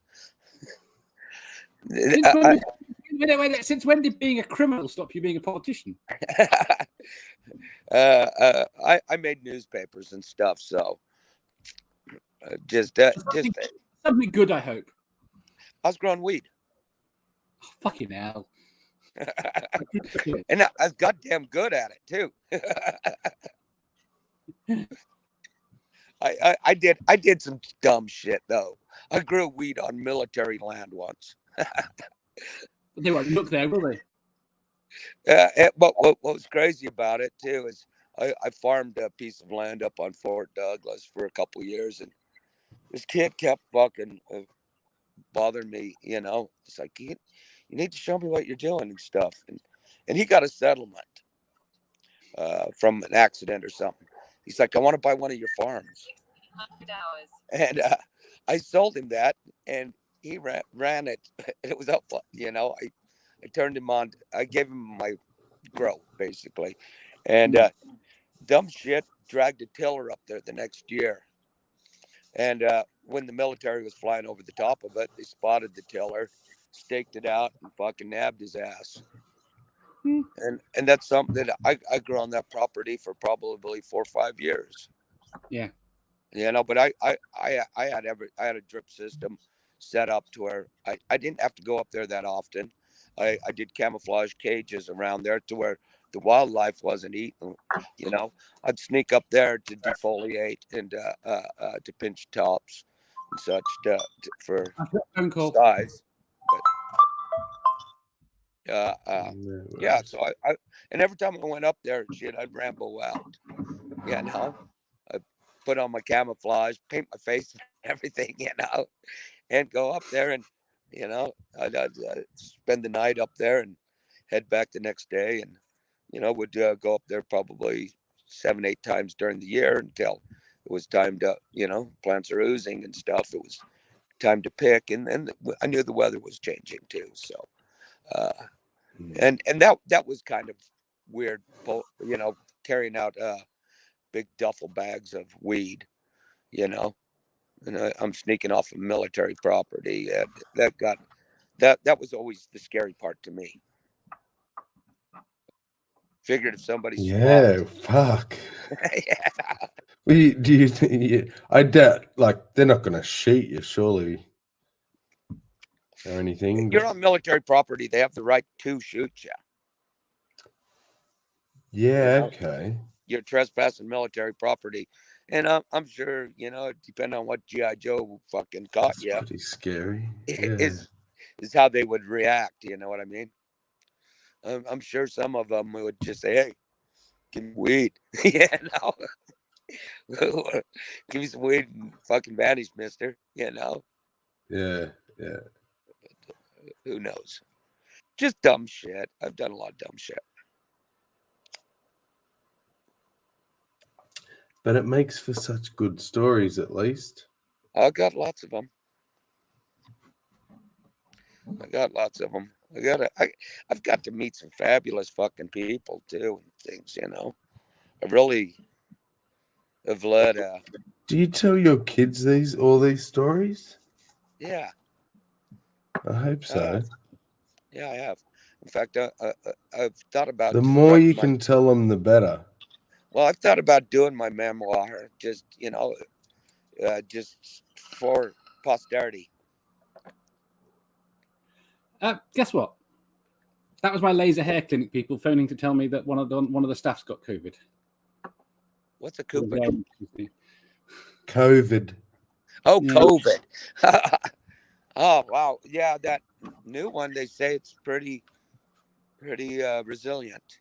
Since when did being a criminal stop you being a politician? I made newspapers and stuff, so just something good, I hope. I was growing weed. Oh, fucking hell. And I was goddamn good at it too. I did some dumb shit though. I grew weed on military land once. They won't look there, will they? What was crazy about it too is I farmed a piece of land up on Fort Douglas for a couple years, and this kid kept fucking bothering me. It's like, you need to show me what you're doing and stuff. And he got a settlement from an accident or something. He's like, I want to buy one of your farms. And I sold him that, and he ran it. It was up, I turned him on. I gave him my grow, basically. And dumb shit, dragged a tiller up there the next year. And when the military was flying over the top of it, they spotted the tiller, staked it out, and fucking nabbed his ass. And that's something that I grew on that property for probably 4 or 5 years. Yeah. But I had a drip system set up to where I didn't have to go up there that often. I did camouflage cages around there to where the wildlife wasn't eaten. I'd sneak up there to defoliate and to pinch tops and such for size. But yeah, so I and every time I went up there, shit, I'd ramble out. I put on my camouflage, paint my face, and everything, and go up there and I'd spend the night up there and head back the next day, and would go up there probably 7, 8 times during the year until it was time to plants are oozing and stuff. It was time to pick, and then I knew the weather was changing too, so and that was kind of weird, carrying out big duffel bags of weed, and I'm sneaking off of military property. That was always the scary part to me. Figured if somebody fuck. Do you think? I doubt, they're not going to shoot you, surely, or anything. You're on military property; they have the right to shoot you. Yeah. Okay. You're trespassing military property, and I'm sure depending on what GI Joe fucking caught you, pretty scary. Is how they would react. You know what I mean? I'm sure some of them would just say, "Hey, give me weed." Yeah, no. Give me some weed and fucking vanish, mister. You know, Yeah, yeah. who knows? Just dumb shit. I've done a lot of dumb shit. But it makes for such good stories, at least. I've got lots of them. I got lots of them. I've got to meet some fabulous fucking people too, and things. You know, I really have led. Do you tell your kids all these stories? Yeah. I hope so. Yeah, I have. In fact, I've thought about The just more writing you can tell them, the better. Well, I've thought about doing my memoir, just just for posterity. Guess what? That was my laser hair clinic people phoning to tell me that one of the staff's got COVID. What's a COVID? COVID. Oh, Yeah. COVID. Oh, wow. Yeah, that new one, they say it's pretty resilient.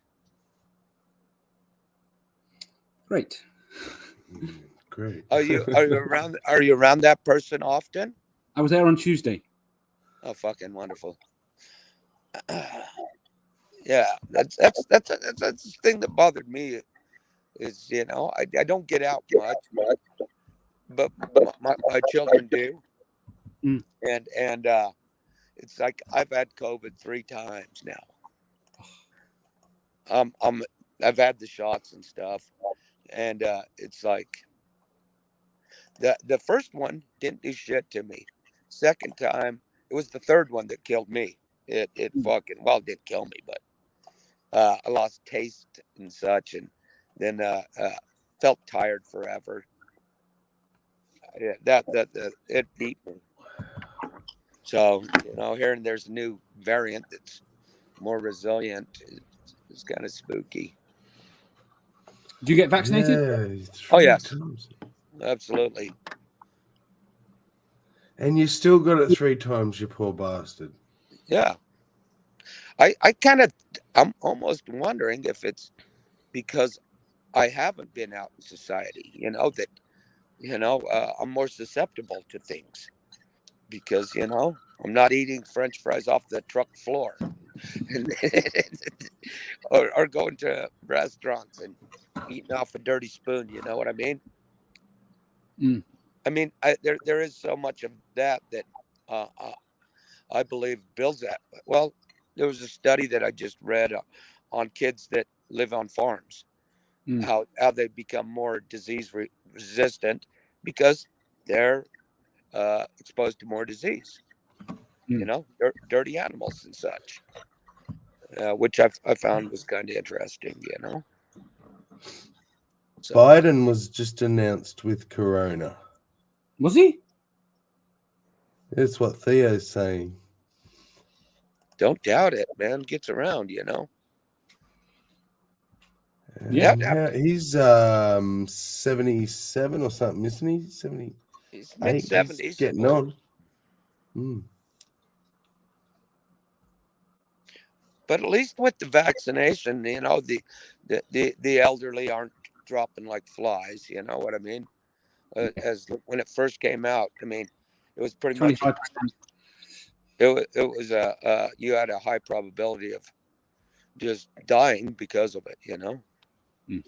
Great. Great. Are you around that person often? I was there on Tuesday. Oh, fucking wonderful. Yeah, that's the thing that bothered me is, I don't get out much, but my children do. Mm. And it's like I've had COVID 3 times now. I've had the shots and stuff, and it's like the first one didn't do shit to me. Second time, it was the third one that killed me. It fucking didn't kill me, but I lost taste and such, and then felt tired forever. Yeah, that it beat me. So hearing there's a new variant that's more resilient is kind of spooky. Do you get vaccinated? Yeah, Oh yes, times. Absolutely. And you still got it 3 times, you poor bastard. Yeah. I'm almost wondering if it's because I haven't been out in society, that, I'm more susceptible to things because, I'm not eating French fries off the truck floor or going to restaurants and eating off a dirty spoon. You know what I mean? Mm. I mean, there is so much of that I believe builds that. Well, there was a study that I just read on kids that live on farms, how they become more disease resistant because they're exposed to more disease. Dirty animals and such, which I found was kind of interesting. So, Biden was just announced with corona. Was he? That's what Theo's saying. Don't doubt it, man. Gets around, Yeah, he's 77 or something, isn't he? 70. He's mid-70s. He's getting on. Mm. But at least with the vaccination, the elderly aren't dropping like flies. You know what I mean? As when it first came out, I mean, it was pretty 25%. Much. It was you had a high probability of just dying because of it. Mm.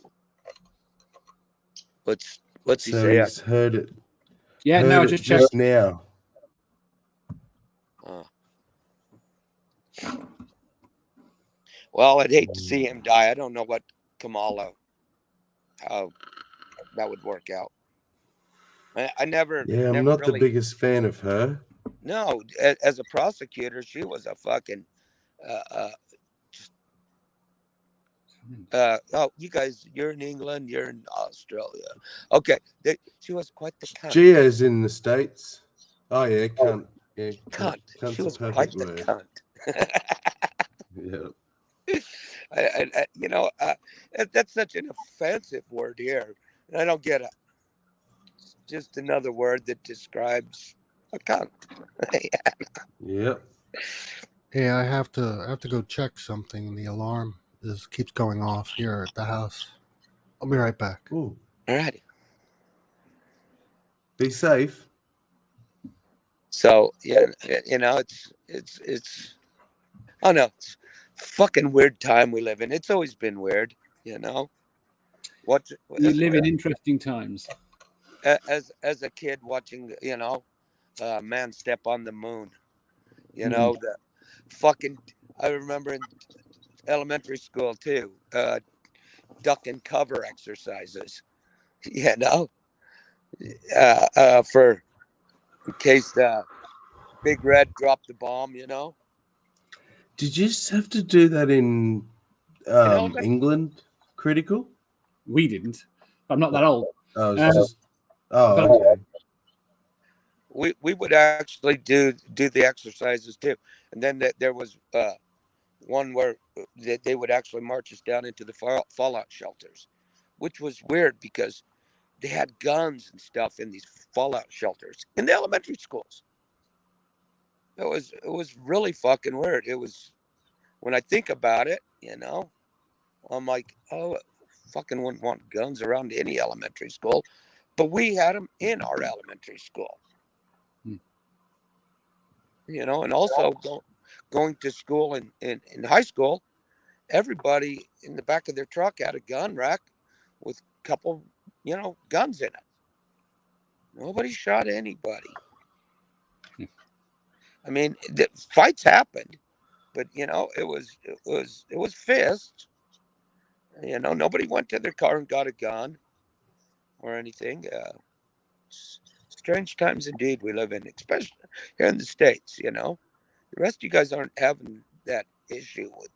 What's he So say? He's heard it. Yeah, heard no, it just checked now. Well, I'd hate to see him die. I don't know what Kamala, how that would work out. I never. Yeah, I'm not really the biggest fan of her. No, as a prosecutor, she was a fucking. Oh, you guys, you're in England, you're in Australia. Okay, she was quite the cunt. Gio's in the States. Oh yeah, cunt. Yeah, cunt. Cunt's she was a quite word. The cunt. Yeah. That's such an offensive word here. And I don't get it. It's just another word that describes a cunt. Yep. Hey, I have to go check something. The alarm keeps going off here at the house. I'll be right back. Ooh, All right. be safe. So yeah, it's I don't know. It's fucking weird time we live in. It's always been weird, you know. What We live in interesting times. as a kid watching, man step on the moon. The fucking. I remember in elementary school too, duck and cover exercises. You know, for in case Big Red dropped the bomb. Did you just have to do that in elementary- England? Critical? We didn't. I'm not that old. Oh, Um, just. Oh, but- okay. We would actually do the exercises too, and then there was one where they would actually march us down into the fallout shelters, which was weird because they had guns and stuff in these fallout shelters in the elementary schools. It was really fucking weird. It was, when I think about it, I'm like, oh, fucking wouldn't want guns around any elementary school, but we had them in our elementary school. And also going to school in high school, everybody in the back of their truck had a gun rack with a couple, guns in it. Nobody shot anybody. I mean, the fights happened, but it was fists. Nobody went to their car and got a gun or anything. Strange times indeed we live in, especially here in the States. The rest of you guys aren't having that issue with.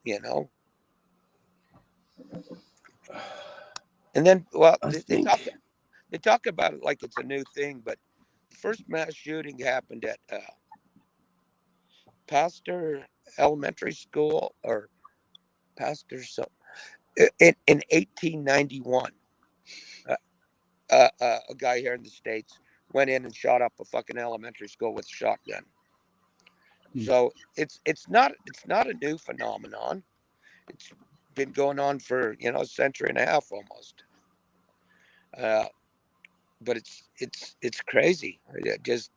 And then, well, they talk about it like it's a new thing, but the first mass shooting happened at Pastor Elementary School or Pastor in 1891. A guy here in the States went in and shot up a fucking elementary school with a shotgun. So it's not a new phenomenon. It's been going on for a century and a half almost. But it's crazy. It's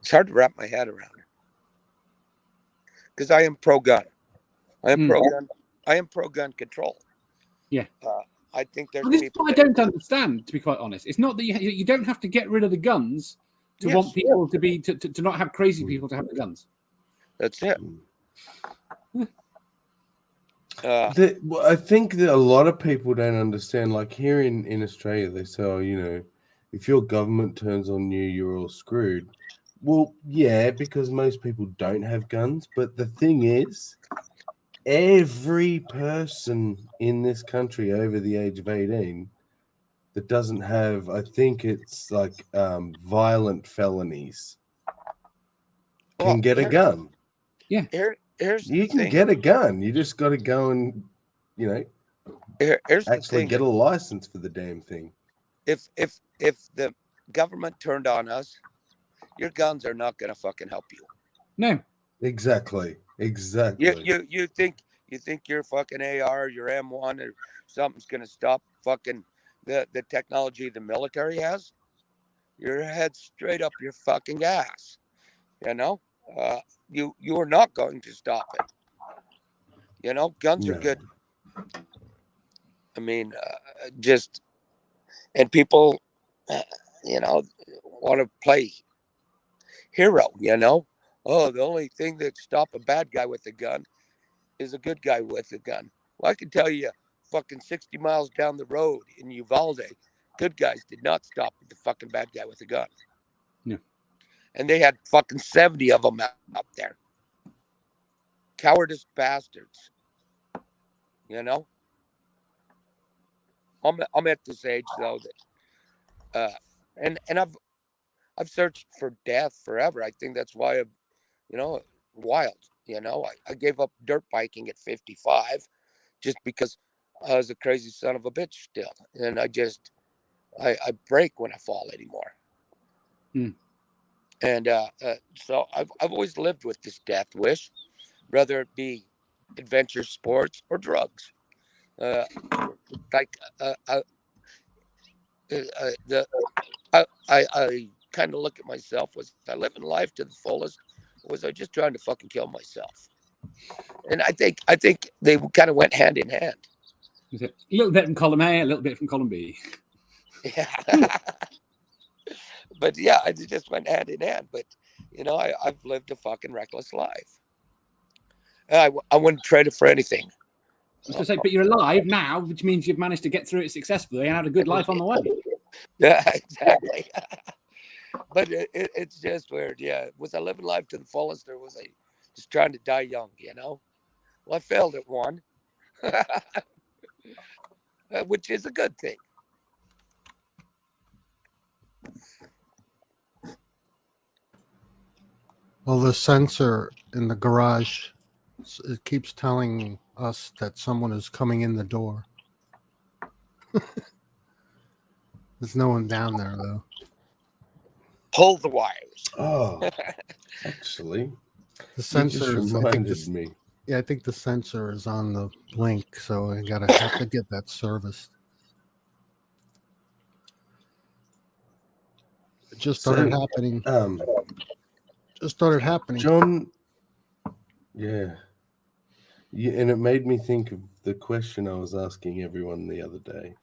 hard to wrap my head around it because I am pro-gun. I am pro-gun. I am pro-gun control. Yeah. I think there's this people. I don't understand, to be quite honest. It's not that you don't have to get rid of the guns to want people to be to not have crazy people to have the guns. That's it. I think that a lot of people don't understand. Like here in Australia, they say, "Oh, if your government turns on you, you're all screwed." Well, yeah, because most people don't have guns. But the thing is, every person in this country over the age of 18 that doesn't have, I think it's like violent felonies, can get a gun. Yeah. You can get a gun. You just got to go and, actually get a license for the damn thing. If the government turned on us, your guns are not going to fucking help you. No. Exactly. You think your fucking AR, your M1 or something's going to stop fucking the technology the military has? Your head straight up your fucking ass. You are not going to stop it. Guns are good. I mean, and people, want to play hero. Oh, the only thing that stop a bad guy with a gun is a good guy with a gun. Well, I can tell you, fucking 60 miles down the road in Uvalde, good guys did not stop the fucking bad guy with a gun. Yeah. And they had fucking 70 of them up there. Cowardice bastards. I'm at this age though that and I've searched for death forever. I think that's why I'm wild. I gave up dirt biking at 55 just because I was a crazy son of a bitch still, and I break when I fall anymore. And so I've always lived with this death wish, whether it be adventure sports or drugs. Like the I kind of look at myself, was I living life to the fullest, or was I just trying to fucking kill myself? And I think they kind of went hand in hand. A little bit from column A, a little bit from column B. Yeah. But yeah, it just went hand in hand. But you know, I've lived a fucking reckless life. I wouldn't trade it for anything. I was going to say, but you're alive now, which means you've managed to get through it successfully and had a good life on the way. Yeah, exactly. But it's just weird. Yeah, was I living life to the fullest, or was I just trying to die young? You know, well, I failed at one, which is a good thing. Well, the sensor in the garage, it keeps telling us that someone is coming in the door. There's no one down there, though. Pull the wires. Oh, actually, The sensor just is, reminded me. Yeah, I think the sensor is on the blink, so I have to get that serviced. It just started happening. Just started happening. John, yeah, and it made me think of the question I was asking everyone the other day,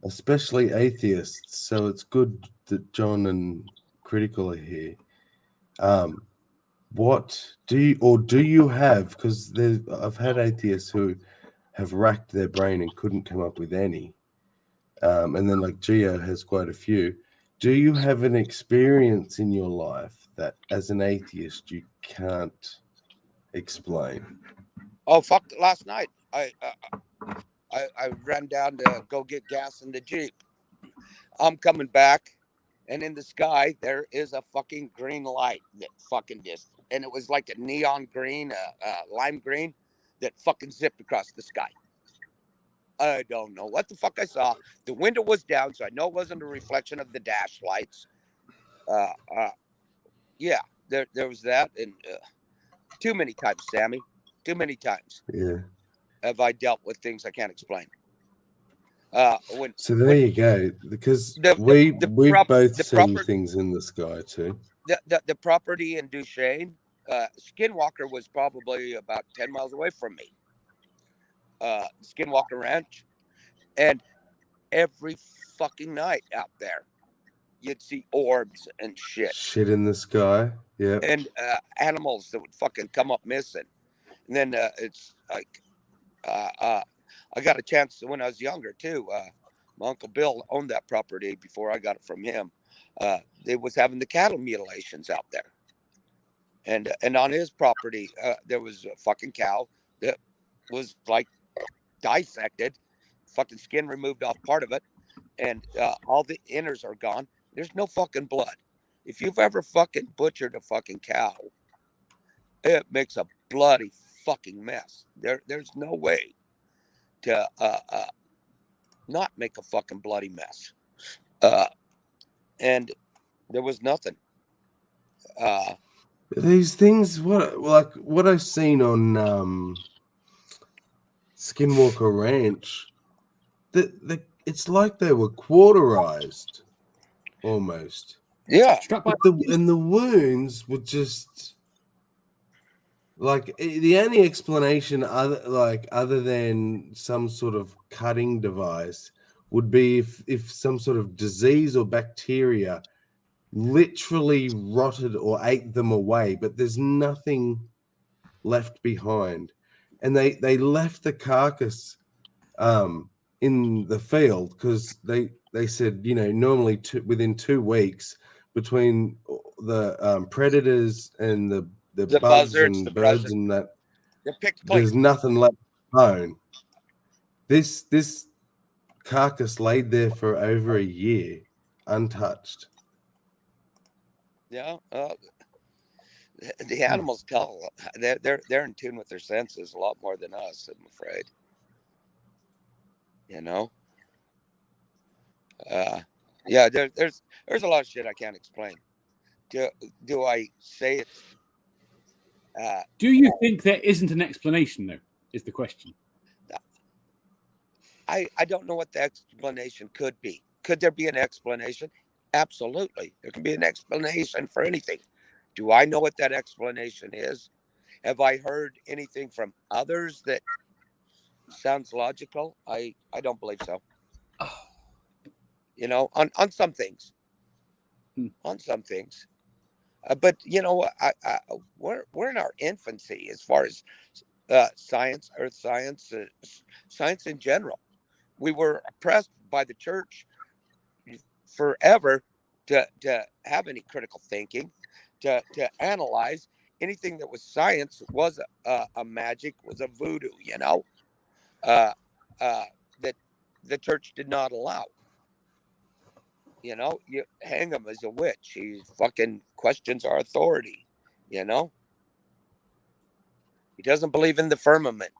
especially atheists. So it's good that John and Critical are here. What do you have? Because I've had atheists who have racked their brain and couldn't come up with any, and then like Geo has quite a few. Do you have an experience in your life that, as an atheist, you can't explain? Oh fuck! Last night I ran down to go get gas in the Jeep. I'm coming back, and in the sky there is a fucking green light that fucking just, and it was like a neon green, lime green, that fucking zipped across the sky. I don't know what the fuck I saw. The window was down, so I know it wasn't a reflection of the dash lights. Yeah, there was that, and too many times, Sammy, too many times. Yeah. Have I dealt with things I can't explain? So there you go. Because we've both seen things in the sky too. The property in Duchesne, Skinwalker was probably about 10 miles away from me. Skinwalker Ranch, and every fucking night out there, you'd see orbs and shit. Shit in the sky, yeah. And animals that would fucking come up missing. And then it's like, I got a chance when I was younger too. My Uncle Bill owned that property before I got it from him. They was having the cattle mutilations out there. And on his property, there was a fucking cow that was like dissected, fucking skin removed off part of it, and all the innards are gone. There's no fucking blood. If you've ever fucking butchered a fucking cow, it makes a bloody fucking mess. There's no way to not make a fucking bloody mess. And there was nothing. These things, what I've seen on Skinwalker Ranch, it's like they were quarterized, almost. Yeah. And the wounds were just like the only explanation other than some sort of cutting device would be if some sort of disease or bacteria literally rotted or ate them away, but there's nothing left behind. And they left the carcass in the field because they said, you know, normally within 2 weeks between the predators and the bugs and birds and that, there's nothing left bone. This carcass laid there for over a year untouched. Yeah, the animals tell. They're in tune with their senses a lot more than us, I'm afraid. You know. Yeah, there's a lot of shit I can't explain. do I say it's? Do you think there isn't an explanation, though? Is the question. I don't know what the explanation could be. Could there be an explanation? Absolutely. There can be an explanation for anything. Do I know what that explanation is? Have I heard anything from others that sounds logical? I don't believe so. You know, on some things. On some things. But you know, we're in our infancy as far as science, earth science, science in general. We were oppressed by the church forever to have any critical thinking, to analyze anything that was science was a magic, was a voodoo, you know, that the church did not allow. You know, you hang him as a witch. He fucking questions our authority, you know. He doesn't believe in the firmament.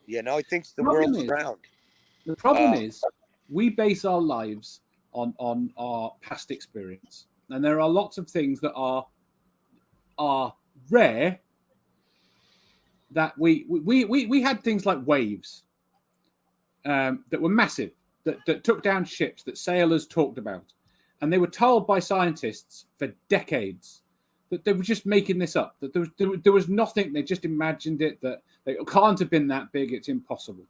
You know, he thinks the world's round. The problem is we base our lives on our past experience. And there are lots of things that are rare that we had things like waves that were massive, that took down ships, that sailors talked about. And they were told by scientists for decades that they were just making this up, that there was nothing, they just imagined it, that it can't have been that big, it's impossible.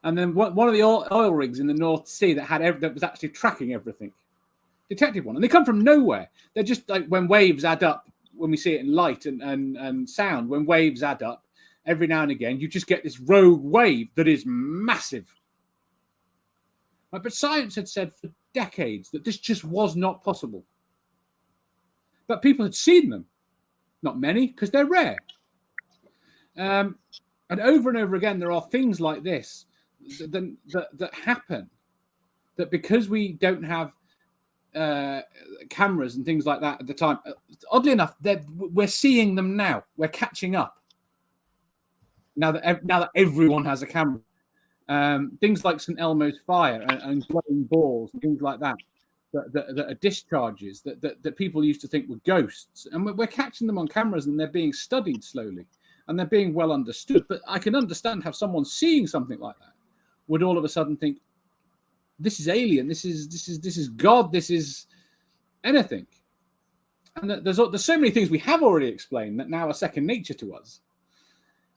And then one of the oil rigs in the North Sea that was actually tracking everything detected one. And they come from nowhere. They're just like when waves add up, when we see it in light and sound, when waves add up, every now and again, you just get this rogue wave that is massive. Right? But science had said for decades that this just was not possible. But people had seen them. Not many, because they're rare. And over again, there are things like this that happen, that because we don't have cameras and things like that at the time, oddly enough, we're seeing them now. We're catching up now that everyone has a camera. Things like St. Elmo's fire and glowing balls, things like that are discharges that people used to think were ghosts, and we're catching them on cameras, and they're being studied slowly, and they're being well understood. But I can understand how someone seeing something like that would all of a sudden think, this is alien, this is God, this is anything. And there's so many things we have already explained that now are second nature to us,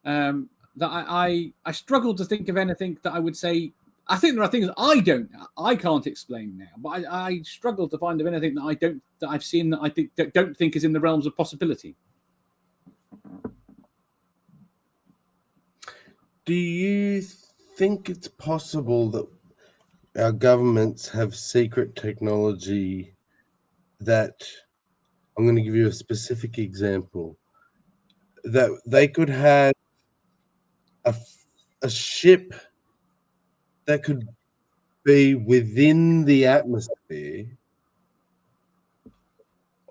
that I struggle to think of anything that I would say. I think there are things I can't explain now, but I struggle to find of anything that I've seen that I don't think is in the realms of possibility. Do you think it's possible that our governments have secret technology that, I'm going to give you a specific example, that they could have a ship that could be within the atmosphere,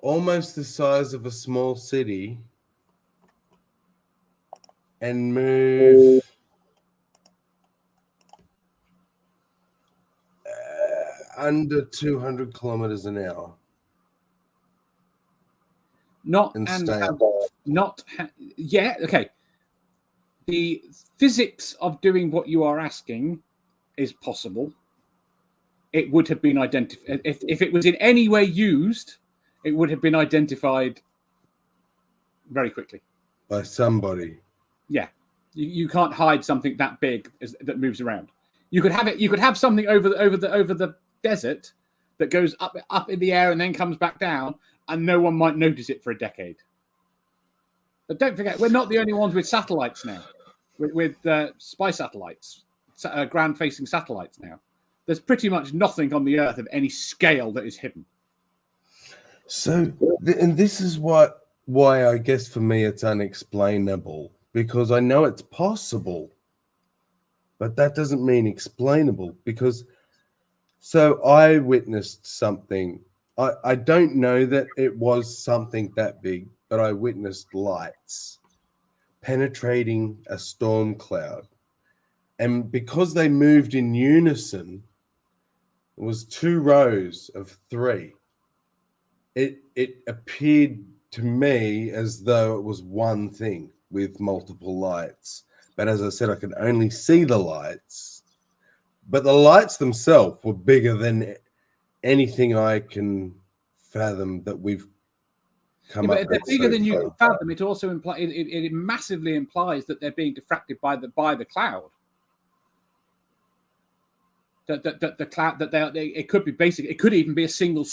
almost the size of a small city, and move under 200 kilometers an hour. Okay. The physics of doing what you are asking is possible. It would have been identified if it was in any way used. It would have been identified very quickly by somebody. Yeah, you can't hide something that big that moves around. You could have it. You could have something over the desert that goes up in the air and then comes back down, and no one might notice it for a decade. But don't forget, we're not the only ones with satellites now. With spy satellites, ground-facing satellites now. There's pretty much nothing on the Earth of any scale that is hidden. So, and this is why I guess for me it's unexplainable, because I know it's possible, but that doesn't mean explainable. Because, so I witnessed something. I don't know that it was something that big, but I witnessed lights penetrating a storm cloud. And because they moved in unison, it was 2 rows of 3. it appeared to me as though it was one thing with multiple lights. But as I said, I could only see the lights. But the lights themselves were bigger than anything I can fathom that we've come but up if they're with bigger so than you far. can fathom, it also implies it massively implies that they're being diffracted by the cloud. That the cloud it could be basically, it could even be a single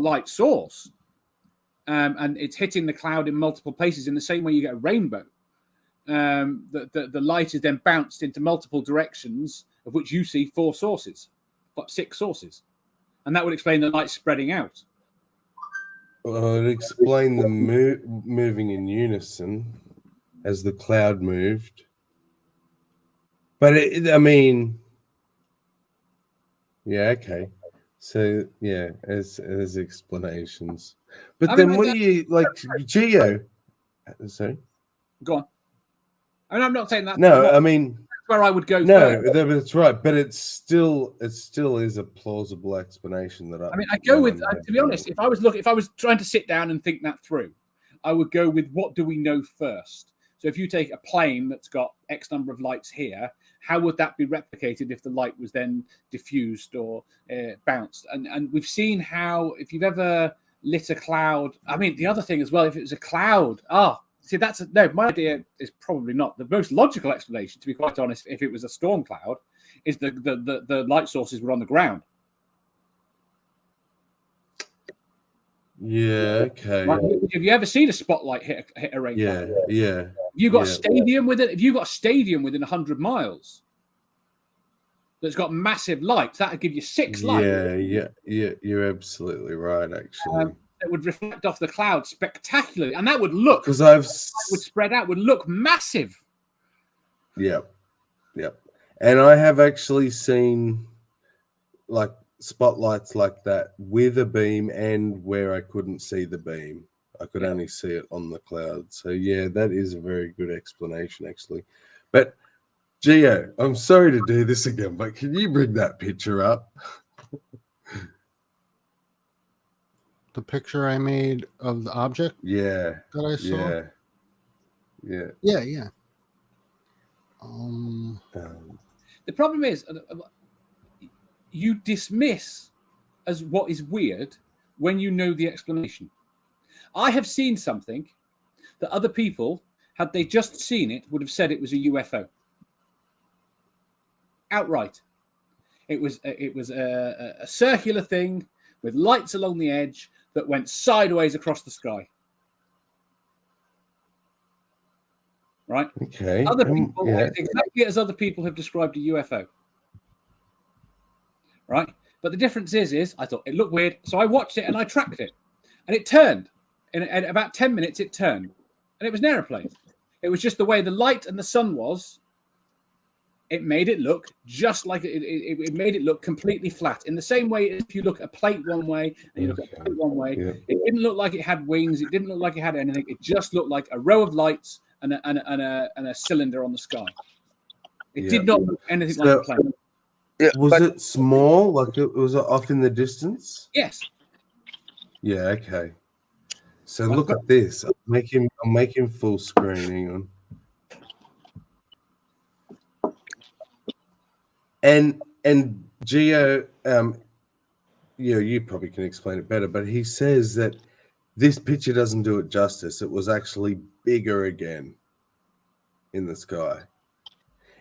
light source, and it's hitting the cloud in multiple places in the same way you get a rainbow. The light is then bounced into multiple directions, of which you see 6 sources, and that would explain the light spreading out. Well, it explained the moving in unison as the cloud moved. But I mean, yeah, okay. So yeah, as explanations. But then what do you like, Geo? Sorry. Go on. I mean, I'm not saying that. No, I mean, that's where I would go. No, first. that's right. But it still is a plausible explanation that I mean, I go with, to be honest, if I was trying to sit down and think that through, I would go with what do we know first. So if you take a plane that's got X number of lights here, how would that be replicated if the light was then diffused or bounced? And we've seen how, if you've ever lit a cloud, I mean, the other thing as well, if it was a cloud, see, no, my idea is probably not. The most logical explanation, to be quite honest, if it was a storm cloud, is the light sources were on the ground. Yeah, okay. Right? Have you ever seen a spotlight hit a rain cloud? Yeah. You've got a stadium with it. If you've got a stadium within 100 miles that's got massive lights, that would give you 6 lights. Yeah. You're absolutely right, actually. That would reflect off the cloud spectacularly, and that would look, because would spread out, would look massive. Yep. And I have actually seen like spotlights like that with a beam and where I couldn't see the beam. I could only see it on the cloud. So yeah, that is a very good explanation, actually. But Gio, I'm sorry to do this again, but can you bring that picture up? The picture I made of the object? Yeah. That I saw? Yeah. The problem is, you dismiss as what is weird when you know the explanation. I have seen something that other people, had they just seen it, would have said it was a UFO. Outright. It was a circular thing with lights along the edge that went sideways across the sky. Right? Okay. Other people, exactly as other people have described a UFO. Right? But the difference is I thought it looked weird, so I watched it and I tracked it. And it turned. In about 10 minutes, it turned. And it was an aeroplane. It was just the way the light and the sun was. It made it look just like it made it look completely flat. In the same way, if you look at a plate one way and you look at a plate one way, it didn't look like it had wings. It didn't look like it had anything. It just looked like a row of lights and a cylinder on the sky. It did not look anything like a plane. Was it small? Like it was off in the distance? Yes. Yeah. Okay. So look at this. I'll make him full screen. Hang on. And Gio, you probably can explain it better, but he says that this picture doesn't do it justice. It was actually bigger again in the sky.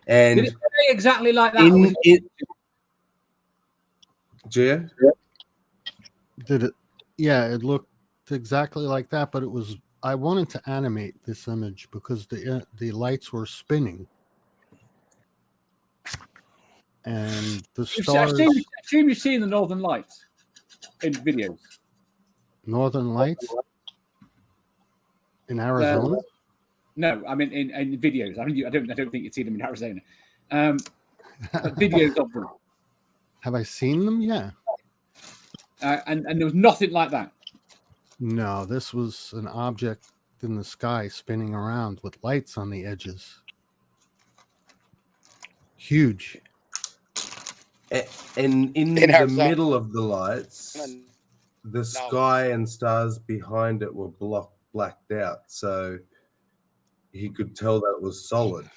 And did it say exactly like that? Gio? Did it? Yeah, it looked exactly like that, but it was. I wanted to animate this image because the lights were spinning. And the stars. I assume you've seen the Northern Lights in videos. Northern Lights in Arizona. No, I mean in videos. I mean, I don't think you'd see them in Arizona. Videos of them. Have I seen them? Yeah. And there was nothing like that. No, this was an object in the sky spinning around with lights on the edges. Huge. And in the middle of the lights, the sky and stars behind it were blacked out, so he could tell that it was solid.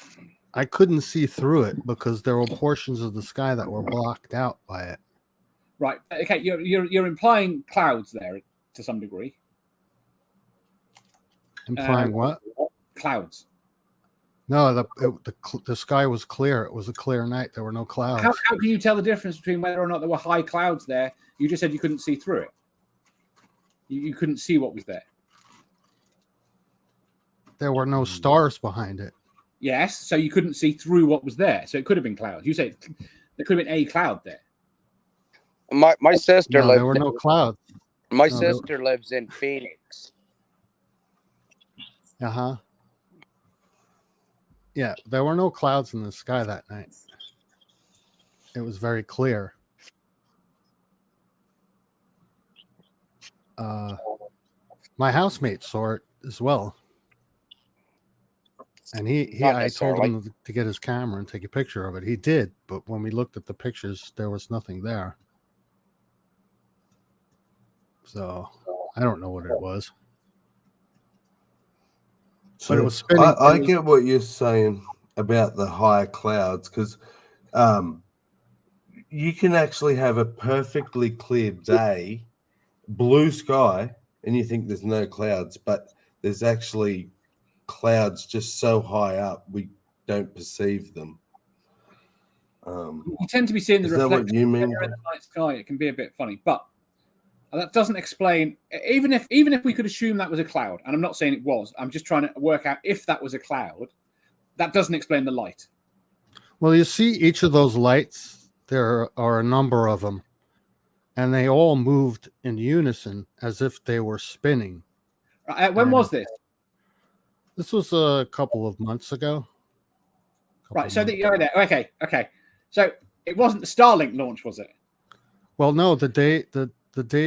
I couldn't see through it because there were portions of the sky that were blocked out by it. Right. Okay. You're implying clouds there to some degree. Implying what? Clouds. No, the sky was clear. It was a clear night. There were no clouds. How can you tell the difference between whether or not there were high clouds there? You just said you couldn't see through it. You couldn't see what was there. There were no stars behind it. Yes, so you couldn't see through what was there. So it could have been clouds. You say there could have been a cloud there. My sister No, lives. there were no clouds. My sister lives in Phoenix. Uh-huh. Yeah, there were no clouds in the sky that night. It was very clear. My housemate saw it as well. And I told him to get his camera and take a picture of it. He did, but when we looked at the pictures, there was nothing there. So I don't know what it was. So but it was spinning. I get what you're saying about the high clouds, because you can actually have a perfectly clear day, blue sky, and you think there's no clouds, but there's actually clouds just so high up we don't perceive them. You tend to be seeing the reflection what you mean? in the night sky. It can be a bit funny, but that doesn't explain. Even if we could assume that was a cloud, and I'm not saying it was, I'm just trying to work out if that was a cloud. That doesn't explain the light. Well, you see each of those lights. There are a number of them, and they all moved in unison as if they were spinning. When was this? This was a couple of months ago. Right, so you're there. Okay. So it wasn't the Starlink launch, was it? Well, no, the day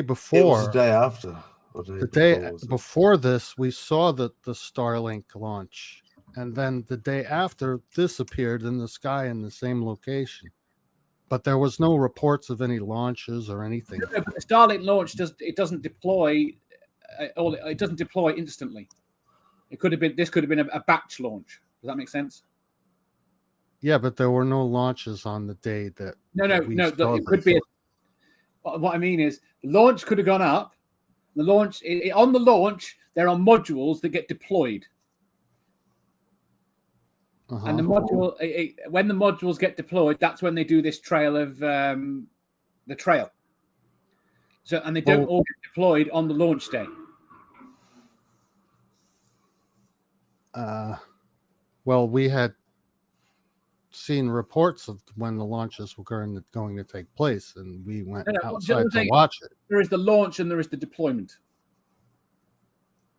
before. It was the day after. The day before this, we saw the Starlink launch, and then the day after, this appeared in the sky in the same location. But there was no reports of any launches or anything. No, but the Starlink launch doesn't deploy. It doesn't deploy instantly. This could have been a batch launch. Does that make sense? Yeah, but there were no launches on the day that. It could be. What I mean is, the launch could have gone up. On the launch, there are modules that get deployed, and the module when the modules get deployed, that's when they do this trail of the trail. So, and they don't all get deployed on the launch day. Well, we had seen reports of when the launches were going to take place, and we went outside to watch it. There is the launch and there is the deployment.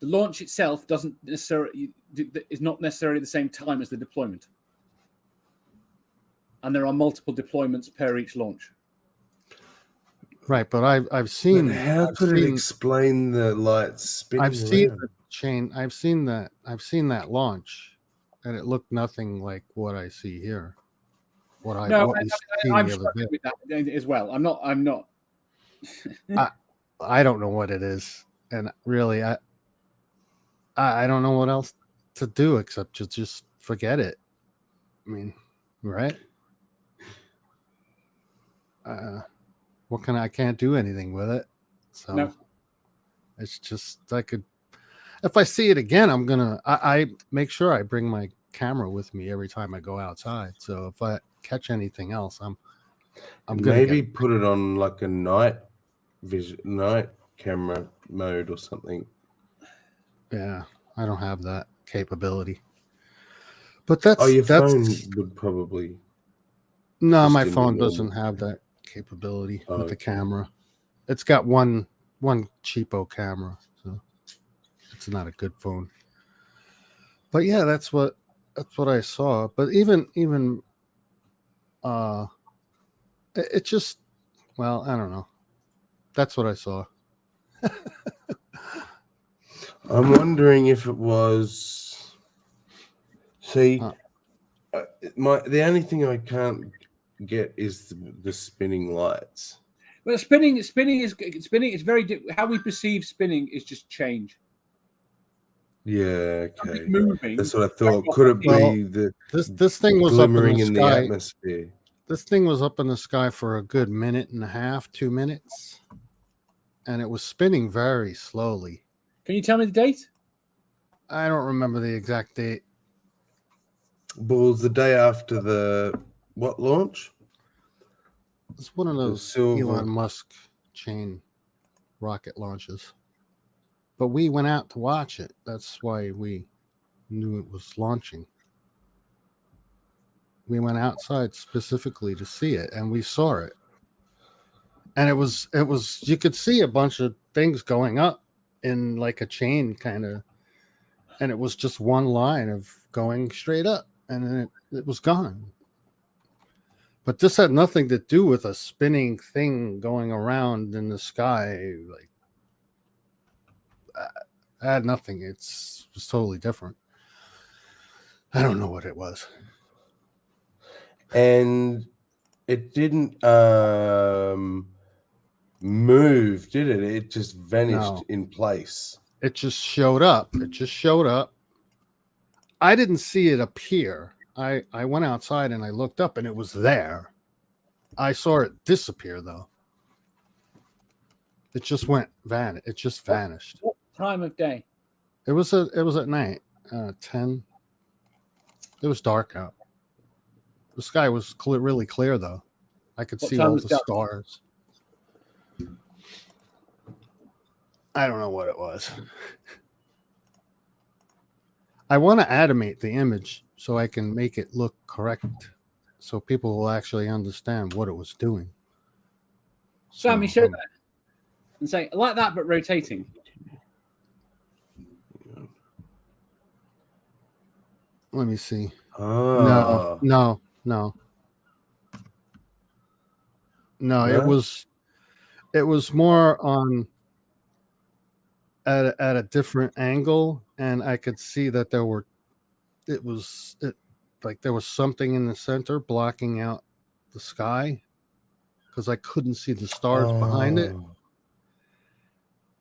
The launch itself is not necessarily the same time as the deployment, and there are multiple deployments per each launch. Right, but I've seen. But how could it explain the lights spinning? I've seen the chain. I've seen that launch, and it looked nothing like what I see here. I'm struggling with that as well. I'm not. I don't know what it is, and really, I don't know what else to do except to just forget it. I mean, right? I can't do anything with it. So it's just if I see it again, I make sure I bring my camera with me every time I go outside. So if I catch anything else, I'm gonna maybe put it on like a night camera mode or something. Yeah, I don't have that capability. But your phone would probably. No, my phone doesn't have that capability with the camera. It's got one cheapo camera, so it's not a good phone. But yeah, that's what I saw. But even it just, well, I don't know. That's what I saw. I'm wondering if it was. See, the only thing I can't get is the spinning lights. Well, spinning is very how we perceive spinning is just change. Yeah, okay. Moving. That's what I thought. Could it be the this thing was up in glimmering the in the sky? atmosphere? This thing was up in the sky for a good minute and a half, 2 minutes, and it was spinning very slowly. Can you tell me the date? I don't remember the exact date. But it was the day after the what launch? It's one of those silver. Elon Musk chain rocket launches. But we went out to watch it. That's why we knew it was launching. We went outside specifically to see it, and we saw it. And it was you could see a bunch of things going up in like a chain kind of, and it was just one line of going straight up, and then it was gone. But this had nothing to do with a spinning thing going around in the sky. Like, I had nothing. It was totally different. I don't know what it was. And it didn't move, did it? It just vanished in place. It just showed up. I didn't see it appear. I went outside and I looked up and it was there. I saw it disappear though. It just it just vanished. What time of day? It was at night, 10. It was dark out. The sky was really clear though. I could see all the stars. I don't know what it was. I want to animate the image so I can make it look correct, so people will actually understand what it was doing. Sammy, show that and say like that, but rotating. Let me see. Oh. No. Yeah? It was more on at a different angle, and I could see that there was something in the center blocking out the sky because I couldn't see the stars behind it.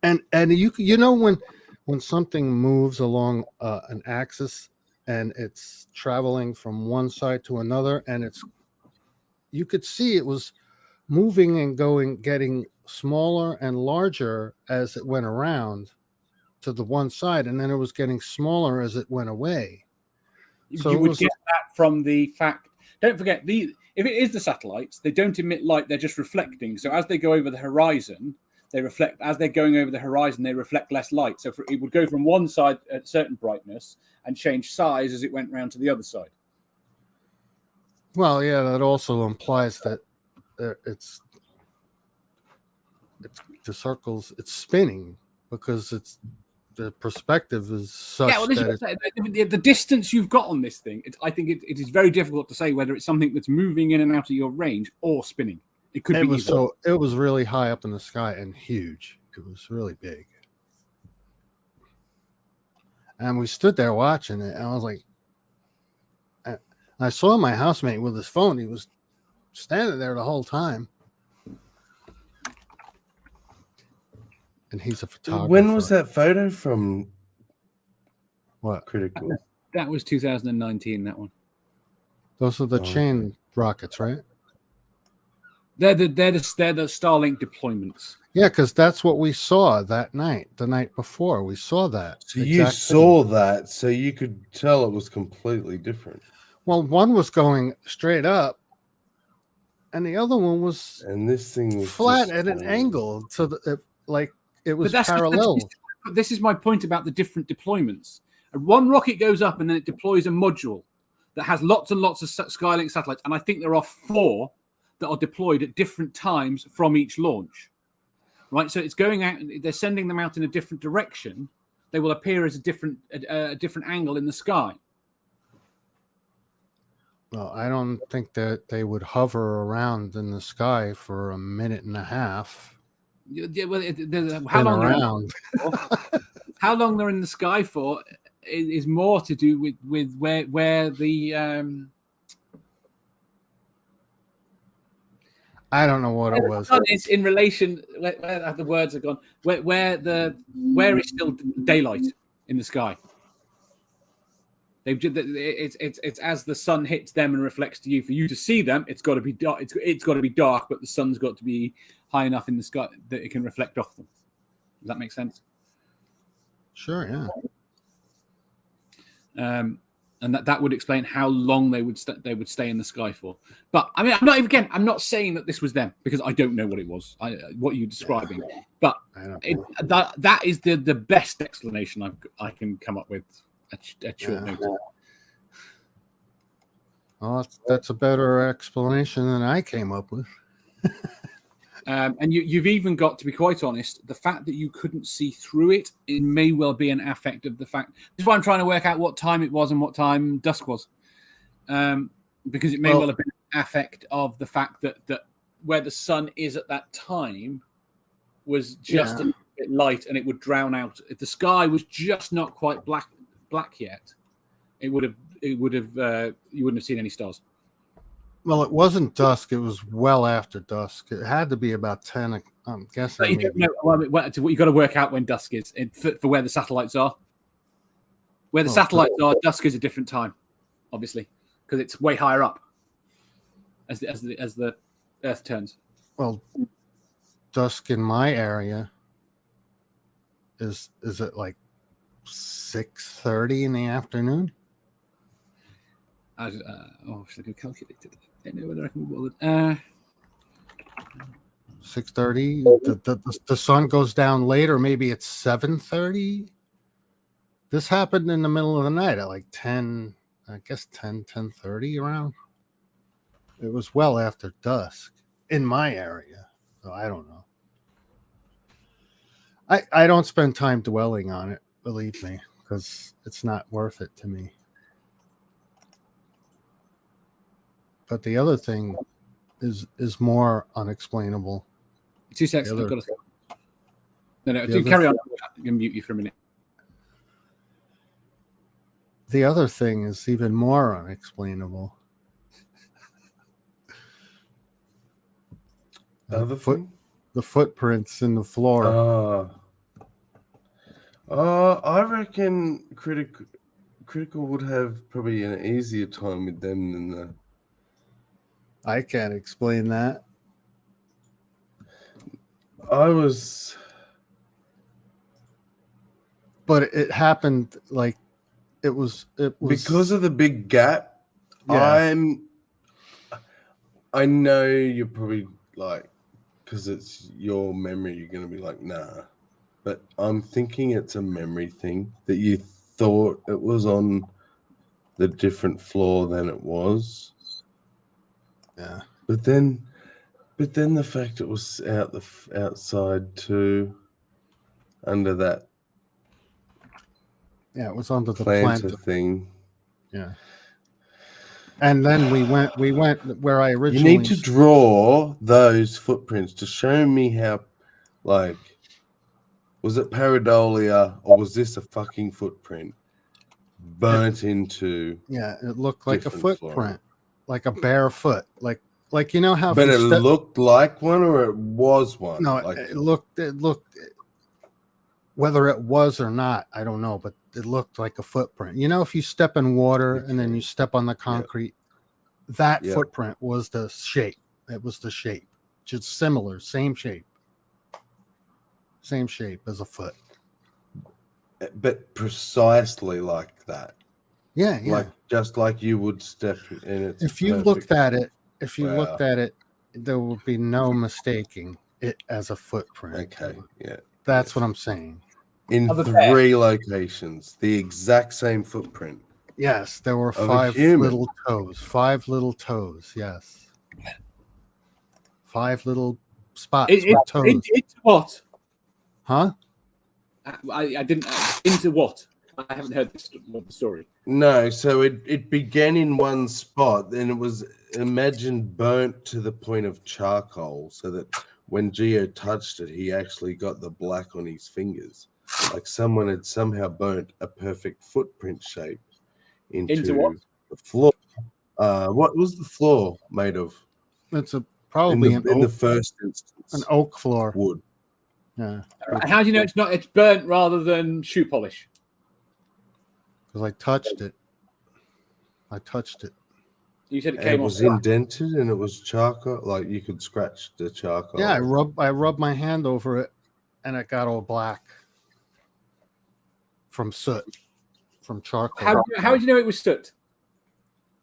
And you know when something moves along an axis and it's traveling from one side to another, and you could see it was moving and getting smaller and larger as it went around to the one side, and then it was getting smaller as it went away. So you would get that from the fact. Don't forget, if it is the satellites, they don't emit light; they're just reflecting. So as they go over the horizon, they reflect. As they're going over the horizon, they reflect less light. So it would go from one side at certain brightness and change size as it went round to the other side. Well, yeah, that also implies that it's the circles. It's spinning because the perspective is such that the distance you've got on this thing. I think it is very difficult to say whether it's something that's moving in and out of your range or spinning. It could be either. It was really high up in the sky and huge. It was really big. And we stood there watching it, and I was like, I saw my housemate with his phone. He was standing there the whole time. And he's a photographer. When was that photo from? What? Critical. That was 2019, that one. Those are the chain rockets, right? They're the Starlink deployments. Yeah, because that's what we saw that night. The night before, we saw that. So you saw that, so you could tell it was completely different. Well, one was going straight up, and the other one was this thing was flat at an angle, so that it was parallel. This is my point about the different deployments. One rocket goes up, and then it deploys a module that has lots and lots of Skylink satellites, and I think there are 4 that are deployed at different times from each launch. Right, so it's going out. They're sending them out in a different direction. They will appear as a different angle in the sky. Well, I don't think that they would hover around in the sky for a minute and a half. Yeah, well, how long they're in the sky for is more to do with where the. I don't know what it was. It's in relation where the words are gone. Where is still daylight in the sky. It's as the sun hits them and reflects to you. For you to see them, it's got to be dark. It's got to be dark, but the sun's got to be high enough in the sky that it can reflect off them. Does that make sense? Sure, yeah. And that would explain how long they would stay in the sky for. But I mean, I'm not saying that this was them because I don't know what it was. What you're describing, but that is the best explanation I can come up with at short notice. Well, that's a better explanation than I came up with. And you've even got, to be quite honest, the fact that you couldn't see through it, it may well be an affect of the fact. This is why I'm trying to work out what time it was and what time dusk was. Because it may well have been an affect of the fact that where the sun is at that time was just a bit light and it would drown out. If the sky was just not quite black yet, you wouldn't have seen any stars. Well, it wasn't dusk. It was well after dusk. It had to be about 10. I'm guessing. You got to work out when dusk is for where the satellites are. Where the satellites are, dusk is a different time, obviously, because it's way higher up as the Earth turns. Well, dusk in my area is it like 6:30 in the afternoon? Should I go calculate it? I don't know whether I can be bothered. 6:30. The sun goes down later. Maybe it's 7:30. This happened in the middle of the night at like 10. I guess 10:30 around. It was well after dusk in my area, so I don't know. I don't spend time dwelling on it, believe me, because it's not worth it to me. But the other thing is more unexplainable. 2 seconds. I've got to... No, carry on. I'm going to mute you for a minute. The other thing is even more unexplainable. The footprints in the floor. I reckon Critical would have probably an easier time with them than the... I can't explain that. But it happened like it was because of the big gap. Yeah. I know you're probably like, because it's your memory, you're going to be like, nah. But I'm thinking it's a memory thing that you thought it was on the different floor than it was. Yeah, but then the fact it was outside too, under that. Yeah, it was under the planter thing. Yeah, and then we went where I originally. You need to draw those footprints to show me how, like, was it pareidolia or was this a fucking footprint burnt into? Yeah, it looked like a footprint. Flora. Like a bare foot, like you know how. But it looked like one, or it was one. No, like... it looked. Whether it was or not, I don't know, but it looked like a footprint. You know, if you step in water and then you step on the concrete, that footprint was the shape. It was the shape, just similar, same shape as a foot, but precisely like that. Yeah. Like just like you would step in it. If you looked at it, there would be no mistaking it as a footprint. Okay, yeah. That's what I'm saying. In 3 locations, the exact same footprint. Yes, there were 5 little toes. 5 little toes, yes. 5 little spots with toes. Into what? Huh? I didn't. Into what? I haven't heard the story. No, so it began in one spot, then it was imagined burnt to the point of charcoal, so that when Geo touched it, he actually got the black on his fingers. Like someone had somehow burnt a perfect footprint shape into what? the floor. What was the floor made of? It's a Probably in the first instance, an oak floor. Wood. Yeah. And how do you know it's burnt rather than shoe polish? Because I touched it. You said it And came it off. was indented and it was charcoal. Like you could scratch the charcoal. Yeah, I rubbed my hand over it, and it got all black from soot, from charcoal. How did you know it was soot?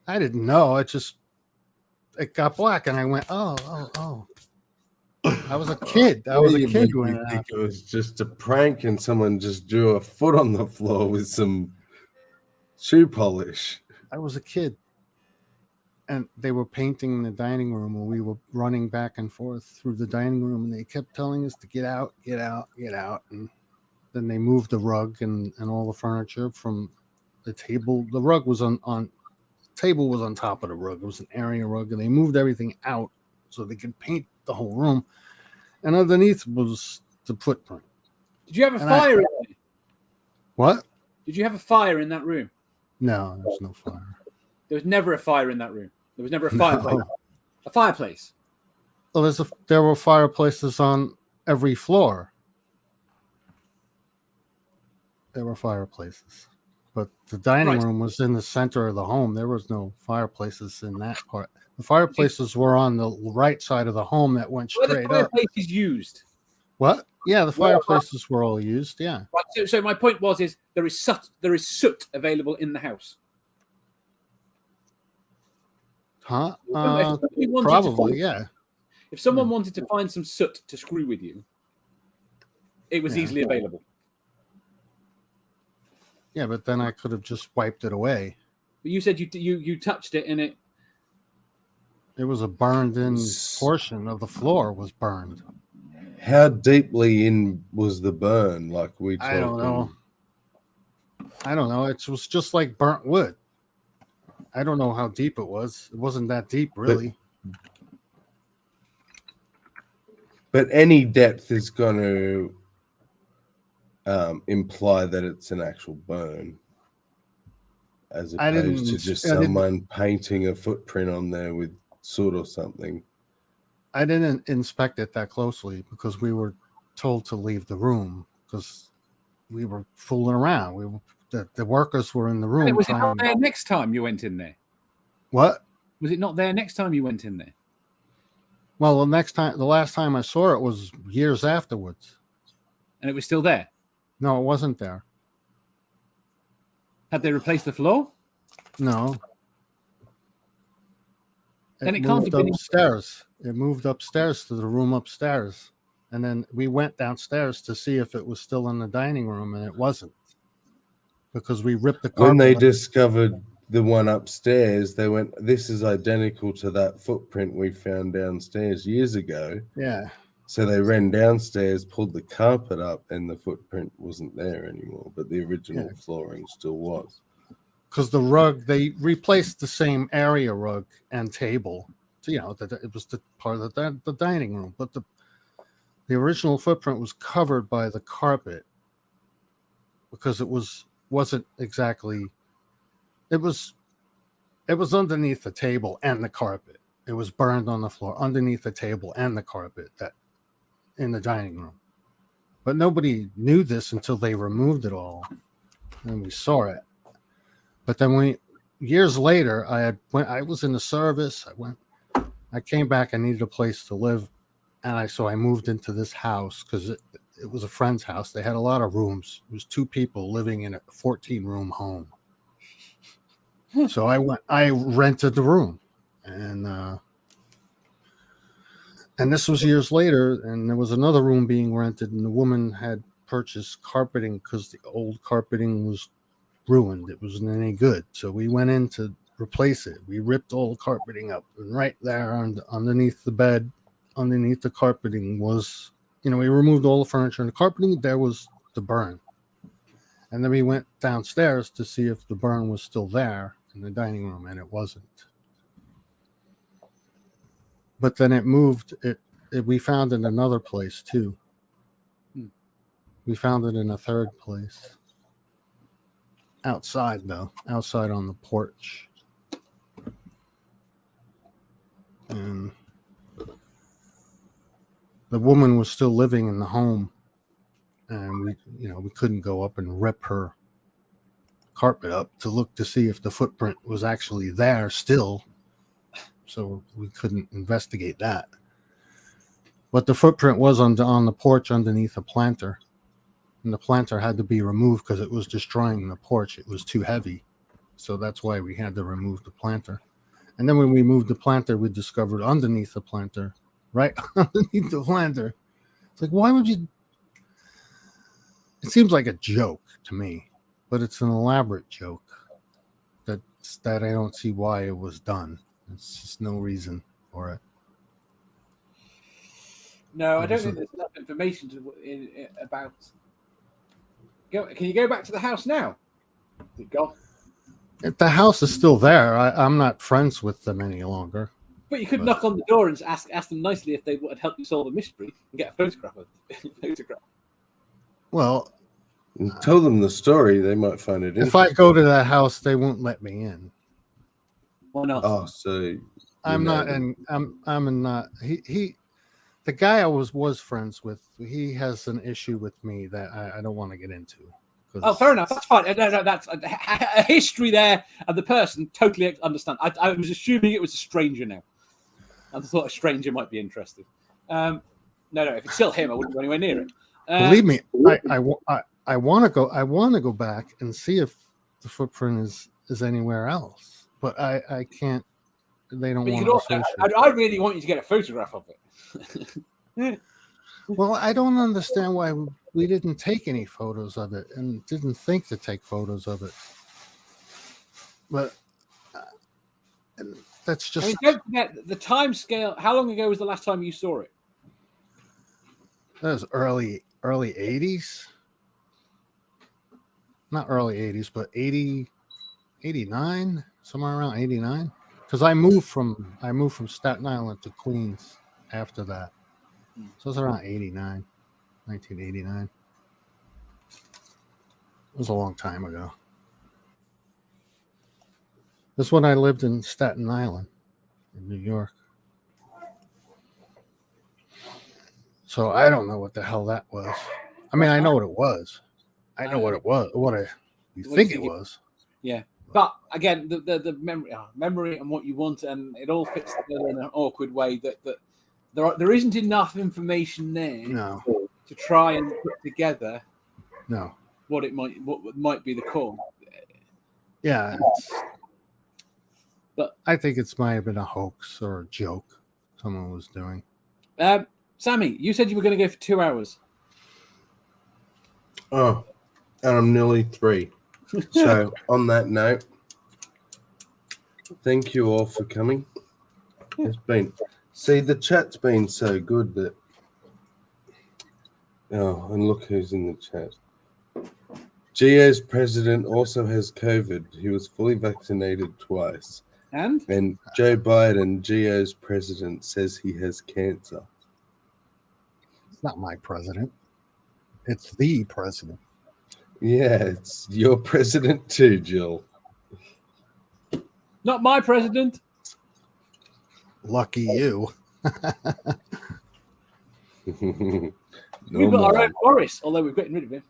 I didn't know. It got black, and I went, oh. I was a kid. I was a kid when it happened. It was just a prank, and someone just drew a foot on the floor with some shoe polish. I was a kid. And they were painting the dining room, and we were running back and forth through the dining room, and they kept telling us to get out. And then they moved the rug and all the furniture from the table. The rug was table was on top of the rug. It was an area rug, and they moved everything out so they could paint the whole room. And underneath was the footprint. Did you have a fire in there? What? Did you have a fire in that room? No, there was no fire. There was never a fire in that room. There was never a fireplace. No. A fireplace. Well, there were fireplaces on every floor. There were fireplaces. But the dining room was in the center of the home. There was no fireplaces in that part. The fireplaces were on the right side of the home that went straight up. Were the fireplaces used? What? Yeah, the fireplaces were all used, yeah. Right, so my point is there is soot available in the house. Huh? If Probably, yeah. If someone wanted to find some soot to screw with you, it was easily available. Yeah, but then I could have just wiped it away. But you said you touched it and it was a burned-in portion of the floor was burned. How deeply in was the burn? Like I don't know. It was just like burnt wood. I don't know how deep it was. It wasn't that deep, really. But any depth is going to imply that it's an actual burn, as opposed to just someone painting a footprint on there with soot or something. I didn't inspect it that closely because we were told to leave the room because we were fooling around. The workers were in the room. Was it not there next time you went in there? What? Was it not there next time you went in there? Well, the last time I saw it was years afterwards. And it was still there? No, it wasn't there. Had they replaced the floor? No. Then it can't moved have been upstairs. It moved upstairs to the room upstairs. And then we went downstairs to see if it was still in the dining room, and it wasn't. Because we ripped the carpet. When they discovered the one upstairs, they went, "This is identical to that footprint we found downstairs years ago." Yeah. So they ran downstairs, pulled the carpet up, and the footprint wasn't there anymore, but the original flooring still was. Because the rug, they replaced the same area rug and table. So, it was the part of the dining room. But the original footprint was covered by the carpet because it wasn't exactly. It was underneath the table and the carpet. It was burned on the floor underneath the table and the carpet in the dining room. But nobody knew this until they removed it all, and we saw it. But then years later, I was in the service. I came back. I needed a place to live, and so I moved into this house because it was a friend's house. They had a lot of rooms. It was 2 people living in a 14-room home. So I rented the room, and this was years later, and there was another room being rented, and the woman had purchased carpeting because the old carpeting was ruined. It wasn't any good. So we went in to replace it. We ripped all the carpeting up, and right there underneath the bed, underneath the carpeting was, we removed all the furniture and the carpeting. There was the burn. And then we went downstairs to see if the burn was still there in the dining room, and it wasn't. But then it moved. We found it in another place too. We found it in a third place. Outside on the porch. And the woman was still living in the home, and we couldn't go up and rip her carpet up to look to see if the footprint was actually there still. So we couldn't investigate that. But the footprint was on the porch underneath a planter. And the planter had to be removed because it was destroying the porch. It was too heavy. So that's why we had to remove the planter. And then when we moved the planter, we discovered underneath the planter, right underneath the planter. It's like, why would you? It seems like a joke to me, but it's an elaborate joke that I don't see why it was done. It's just no reason for it. No, I don't think there's enough information about. Can you go back to the house now? Is it gone? The house is still there. I'm not friends with them any longer. But you could knock on the door and ask them nicely if they would help you solve a mystery and get a photograph of it. Well, tell them the story. They might find it interesting. If I go to that house, they won't let me in. Why not? Oh, so I'm not, and I'm not. He, the guy I was friends with, he has an issue with me that I don't want to get into. Oh, fair enough. That's fine. No, that's a history there, and the person totally understand. I was assuming it was a stranger now. I thought a stranger might be interested. No, if it's still him, I wouldn't go anywhere near it. Believe me, I want to go. I want to go back and see if the footprint is anywhere else, but I can't. They don't want to associate. I really want you to get a photograph of it. Well, I don't understand why we didn't take any photos of it and didn't think to take photos of it. But that's just. I mean, don't forget the time scale. How long ago was the last time you saw it? That was early 80s. Not early 80s, but 80, 89, somewhere around 89. Because I moved from Staten Island to Queens after that. So it's around 1989. It was a long time ago. This when I lived in Staten Island, in New York. So I don't know what the hell that was. I mean, I know what it was. I know what it was. You think it was. Yeah. But again, the memory and what you want, and it all fits together in an awkward way that there isn't enough information there to try and put together what might be the cause. Yeah, but I think it might have been a hoax or a joke someone was doing. Sammy, you said you were going to go for 2 hours. Oh, and I'm nearly 3. So on that note, thank you all for coming. It's been. See, the chat's been so good that... Oh, and look who's in the chat. GA's president also has COVID. He was fully vaccinated twice. And Joe Biden, GA's president, says he has cancer. It's not my president. It's the president. Yeah, it's your president too, Jill. Not my president. Lucky you. We've got our own Boris, although we've gotten rid of him.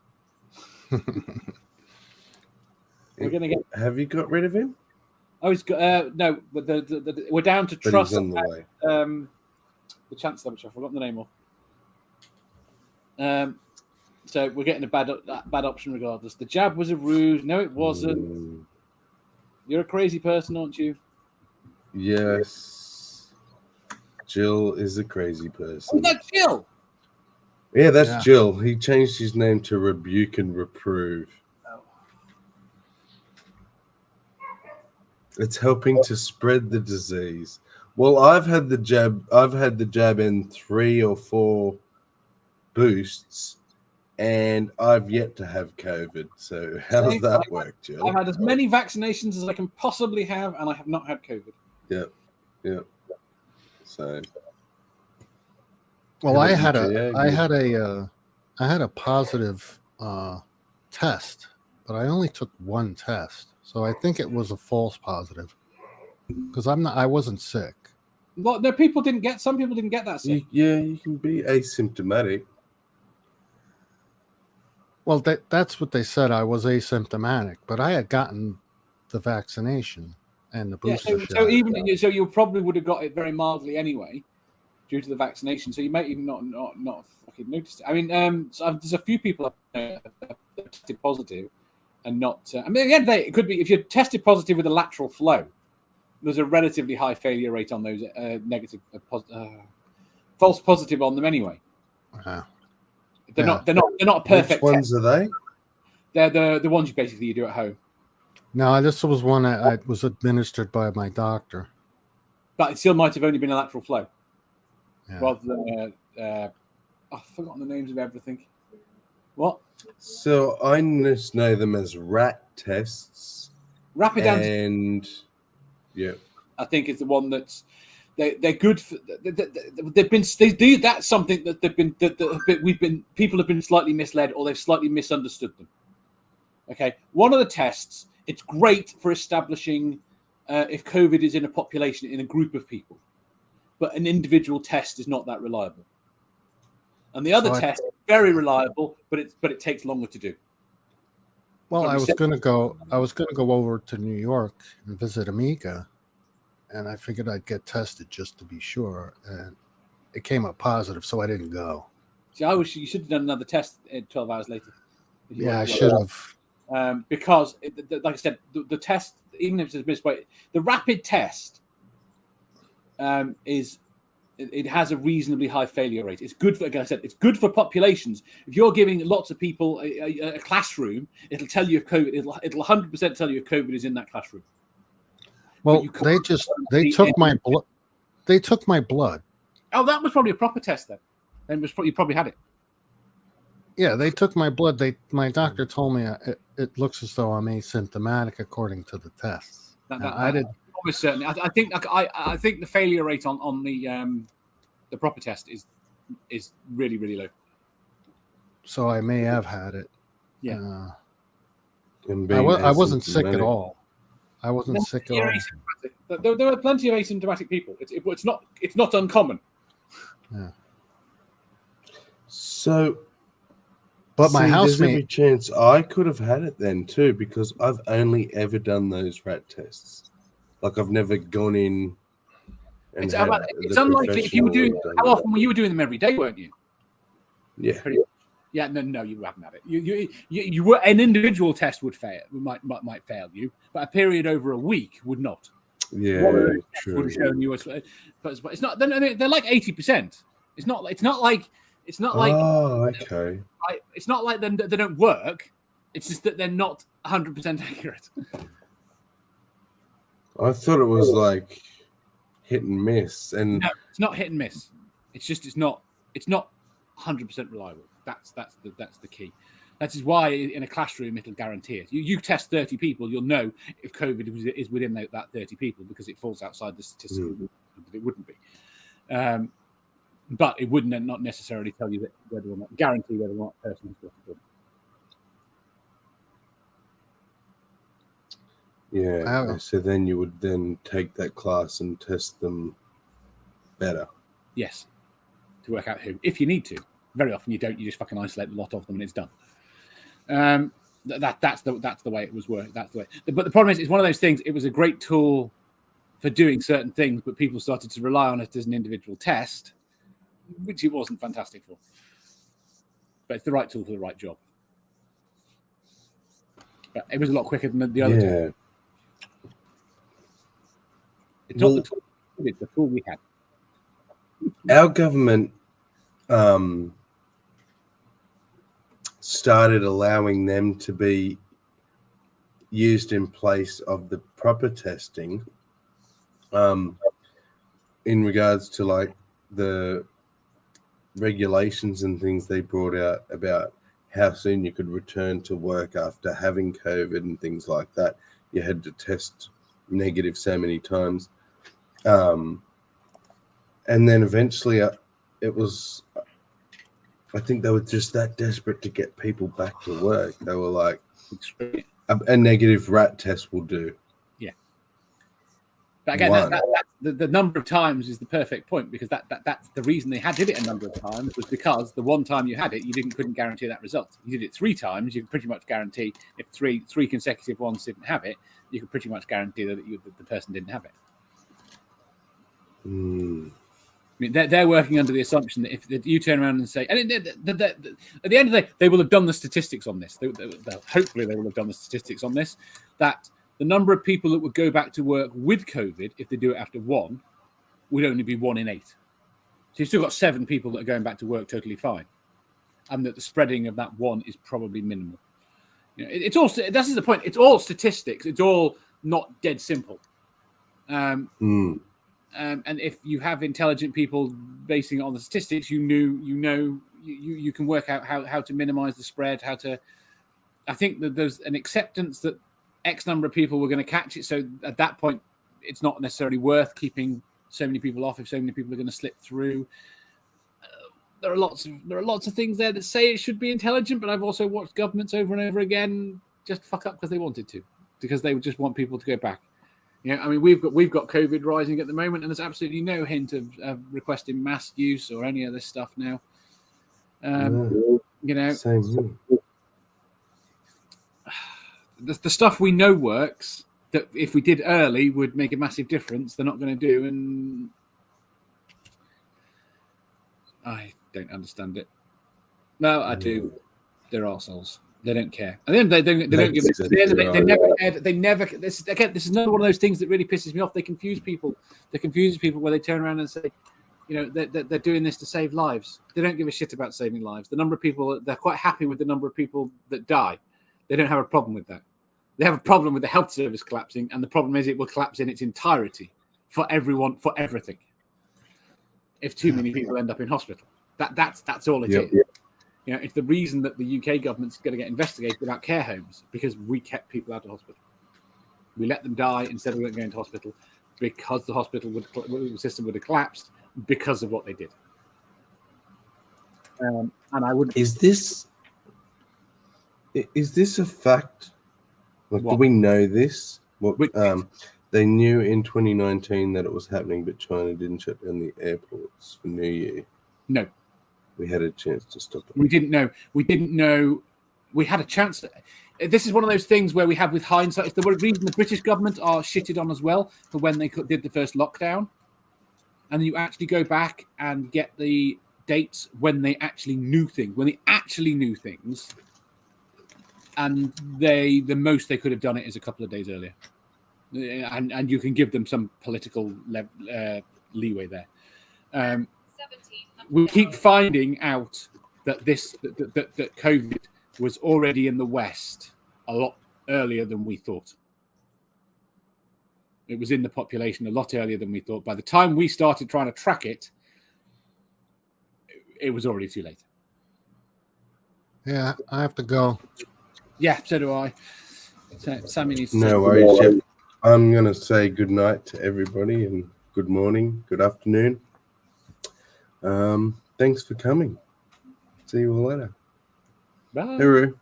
We're gonna get. Have you got rid of him? Oh, he's got no. But we're down to trust. He's on the way. The chancellor, which I've forgotten the name of. So we're getting a bad option regardless. The jab was a ruse. No, it wasn't. You're a crazy person, aren't you? Yes. Jill is a crazy person. Oh, that's Jill. Yeah, that's Jill. He changed his name to Rebuke and Reprove. Oh. It's helping to spread the disease. Well, I've had the jab in 3 or 4 boosts, and I've yet to have COVID. So how does that work, Jill? I've had as many vaccinations as I can possibly have, and I have not had COVID. Yep. So, well, I had a positive test, but I only took one test, so I think it was a false positive because I wasn't sick. Well, no, people didn't get. Some people didn't get that sick. You can be asymptomatic. Well, that's what they said. I was asymptomatic, but I had gotten the vaccination and the booster shot. So you probably would have got it very mildly anyway, due to the vaccination. So you might even not fucking notice it. I mean, so there's a few people that tested positive and not. I mean, at the end of the day, it could be if you're tested positive with a lateral flow. There's a relatively high failure rate on those false positive on them anyway. Uh-huh. They're not a perfect. Which ones are they? They're the ones you do at home. No, this was one I was administered by my doctor. But it still might have only been a lateral flow, Yeah. rather than I've forgotten the names of everything. What? So I just know them as rat tests. Rapid and yeah, I think is the one that's they're good for. They do that's something that people have been slightly misled or they've slightly misunderstood them. Okay, one of the tests, it's great for establishing if COVID is in a population, in a group of people, but an individual test is not that reliable. And the other test is very reliable, but it takes longer to do. Well, I was going to go over to New York and visit Amiga, and I figured I'd get tested just to be sure, and it came up positive, so I didn't go. See, you should have done another test 12 hours later. Yeah, I should have. Because, like I said, the test, even if it's missed by the rapid test, it has a reasonably high failure rate. It's good for, like I said, it's good for populations. If you're giving lots of people a classroom, it'll tell you if COVID. It'll 100% tell you if COVID is in that classroom. Well, they took my blood. They took my blood. Oh, that was probably a proper test then. You probably had it. Yeah, they took my blood. My doctor told me it looks as though I'm asymptomatic according to the tests. I did. Almost certainly. I think the failure rate on the proper test is really, really low. So I may have had it. Yeah. I wasn't sick at all. I wasn't sick at all. There are plenty of asymptomatic people. It's not uncommon. Yeah. So, but my housemate, there's every chance I could have had it then too, because I've only ever done those rat tests. Like I've never gone in. And it's unlikely if you were doing. How often were you doing them every day, weren't you? Yeah. Yeah. No, you haven't had it. You were an individual test would fail. Might fail you, but a period over a week would not. Yeah, true. Would have shown you, but it's not. They're like 80%. It's not like. Oh, okay. It's not like they don't work. It's just that they're not 100% accurate. I thought it was like hit and miss, and no, it's not hit and miss. It's just it's not 100% reliable. That's the key. That is why in a classroom it'll guarantee it. You test 30 people, you'll know if COVID is within that 30 people because it falls outside the statistical that it wouldn't be. But it wouldn't not necessarily tell you that whether or not guarantee whether or not a person has got it. Yeah, so then you would then take that class and test them better. Yes, to work out who. If you need to. Very often you don't. You just fucking isolate a lot of them and it's done. That's the way it was working. That's the way. But the problem is, it's one of those things. It was a great tool for doing certain things, but people started to rely on it as an individual test, which it wasn't fantastic for. But it's the right tool for the right job. But it was a lot quicker than the other two. It's not the tool. It's the tool we had. Our government started allowing them to be used in place of the proper testing in regards to like the regulations and things they brought out about how soon you could return to work after having COVID and things like that. You had to test negative so many times. And then eventually it was, I think they were just that desperate to get people back to work. They were like, a negative rat test will do. Yeah. But again, the number of times is the perfect point, because that's the reason they did it a number of times, was because the one time you had it, you couldn't guarantee that result. You did it 3 times, you could pretty much guarantee, if three consecutive ones didn't have it, you could pretty much guarantee that the person didn't have it. Mm. I mean, they're working under the assumption that if you turn around and say, and at the end of the day, they will have done the statistics on this. Hopefully, they will have done the statistics on this, that the number of people that would go back to work with COVID, if they do it after 1, would only be 1 in 8. So you've still got 7 people that are going back to work totally fine, and that the spreading of that 1 is probably minimal. You know, it's all. This is the point. It's all statistics. It's all not dead simple. And if you have intelligent people basing it on the statistics, you can work out how to minimize the spread. I think that there's an acceptance that X number of people were going to catch it. So at that point, it's not necessarily worth keeping so many people off if so many people are going to slip through. There are lots of things there that say it should be intelligent, but I've also watched governments over and over again just fuck up because they wanted to, because they would just want people to go back. You know, I mean, we've got COVID rising at the moment, and there's absolutely no hint of requesting mask use or any of this stuff now. You know, the stuff we know works, that if we did early would make a massive difference, they're not going to do, and I don't understand it. No, I do. They're arseholes. They don't care. And then they don't give. They never cared. They never. This is another one of those things that really pisses me off. They confuse people. They confuse people where they turn around and say, you know, they're doing this to save lives. They don't give a shit about saving lives. The number of people, they're quite happy with the number of people that die. They don't have a problem with that. They have a problem with the health service collapsing, and the problem is it will collapse in its entirety for everyone, for everything. If too many people end up in hospital, that's all it is. You know, it's the reason that the UK government's going to get investigated about care homes, because we kept people out of hospital. We let them die instead of going to hospital, because the hospital system would have collapsed because of what they did. And I wouldn't. Is this a fact? Like, do we know this? They knew in 2019 that it was happening, but China didn't shut down the airports for New Year. No. We had a chance to stop it. We didn't know. We had a chance. This is one of those things where we have with hindsight. It's the reason the British government are shitted on as well for when they did the first lockdown. And you actually go back and get the dates when they actually knew things. And the most they could have done it is a couple of days earlier. And you can give them some political leeway there. We keep finding out that that COVID was already in the West a lot earlier than we thought. It was in the population a lot earlier than we thought. By the time we started trying to track it, it was already too late. Yeah, I have to go. Yeah, so do I. So Sammy needs to. No worries, Jeff. I'm going to say good night to everybody, and good morning, good afternoon. Thanks for coming. See you all later. Bye. Hooroo.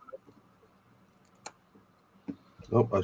Oh, I